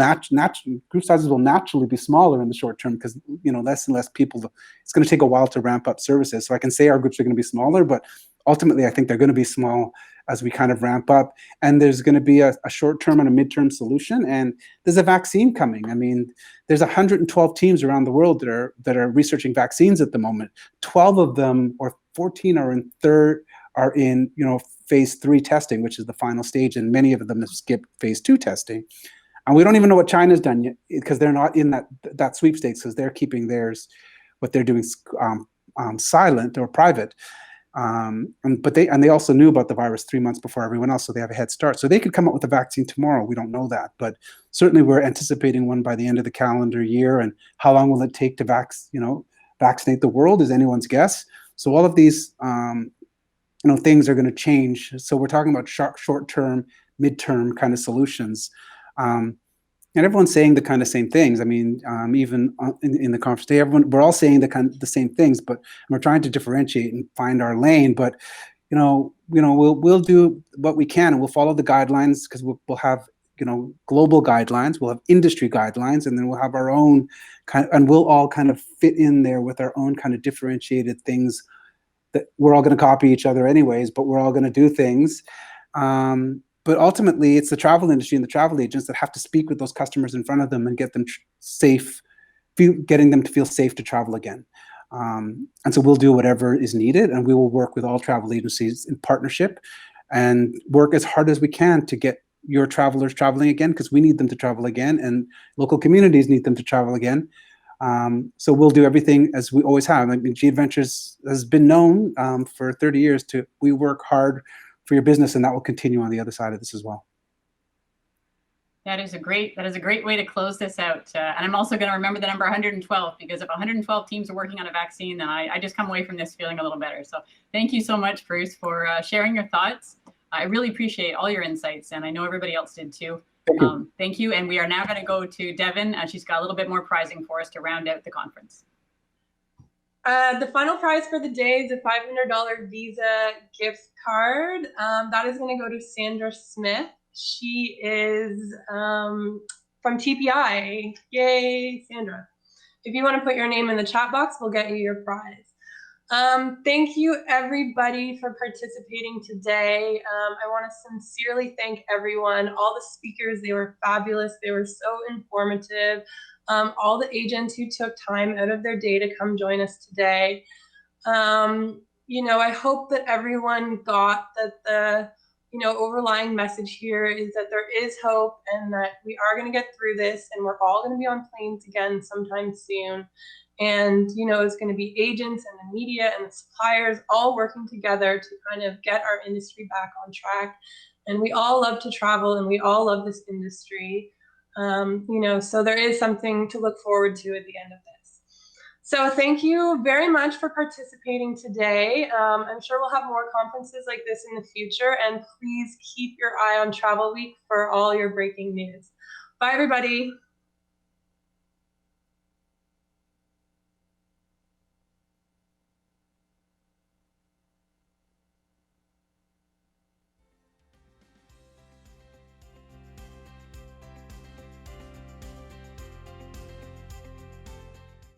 S17: naturally be smaller in the short term because less and less people. It's going to take a while to ramp up services. So I can say our groups are going to be smaller, but ultimately I think they're going to be small as we kind of ramp up. And there's going to be a short-term and a mid-term solution. And there's a vaccine coming. I mean, there's 112 teams around the world that are researching vaccines at the moment. 12 of them, or 14, are in phase 3 testing, which is the final stage, and many of them have skipped phase 2 testing. And we don't even know what China's done yet because they're not in that sweepstakes, because they're keeping what they're doing silent or private. But they also knew about the virus 3 months before everyone else, so they have a head start. So they could come up with a vaccine tomorrow. We don't know that, but certainly we're anticipating one by the end of the calendar year. And how long will it take to vaccinate the world is anyone's guess. So all of these things are going to change. So we're talking about short-term, mid-term kind of solutions. And everyone's saying the kind of same things. I mean, even in the conference today, we're all saying the same things, but we're trying to differentiate and find our lane. But we'll do what we can, and we'll follow the guidelines, because we'll have global guidelines, we'll have industry guidelines, and then we'll have our own and we'll all kind of fit in there with our own kind of differentiated things that we're all going to copy each other anyways, but we're all going to do things. But ultimately, it's the travel industry and the travel agents that have to speak with those customers in front of them and get them safe, getting them to feel safe to travel again. And so we'll do whatever is needed, and we will work with all travel agencies in partnership and work as hard as we can to get your travelers traveling again, because we need them to travel again, and local communities need them to travel again. So we'll do everything as we always have. I mean, G Adventures has been known for 30 years we work hard for your business, and that will continue on the other side of this as well.
S2: That is a great way to close this out. And I'm also going to remember the number 112, because if 112 teams are working on a vaccine, then I just come away from this feeling a little better. So thank you so much, Bruce, for sharing your thoughts. I really appreciate all your insights, and I know everybody else did too. Thank you. And we are now going to go to Devin. She's got a little bit more prizing for us to round out the conference.
S1: The final prize for the day is a $500 Visa gift card. That is going to go to Sandra Smith. She is from TPI. Yay, Sandra. If you want to put your name in the chat box, we'll get you your prize. Thank you, everybody, for participating today. I want to sincerely thank everyone, all the speakers. They were fabulous. They were so informative. All the agents who took time out of their day to come join us today. I hope that everyone got that the overlying message here is that there is hope, and that we are going to get through this, and we're all going to be on planes again sometime soon. And, it's going to be agents and the media and the suppliers all working together to kind of get our industry back on track. And we all love to travel, and we all love this industry. So there is something to look forward to at the end of this. So thank you very much for participating today. I'm sure we'll have more conferences like this in the future, and please keep your eye on Travel Week for all your breaking news. Bye, everybody.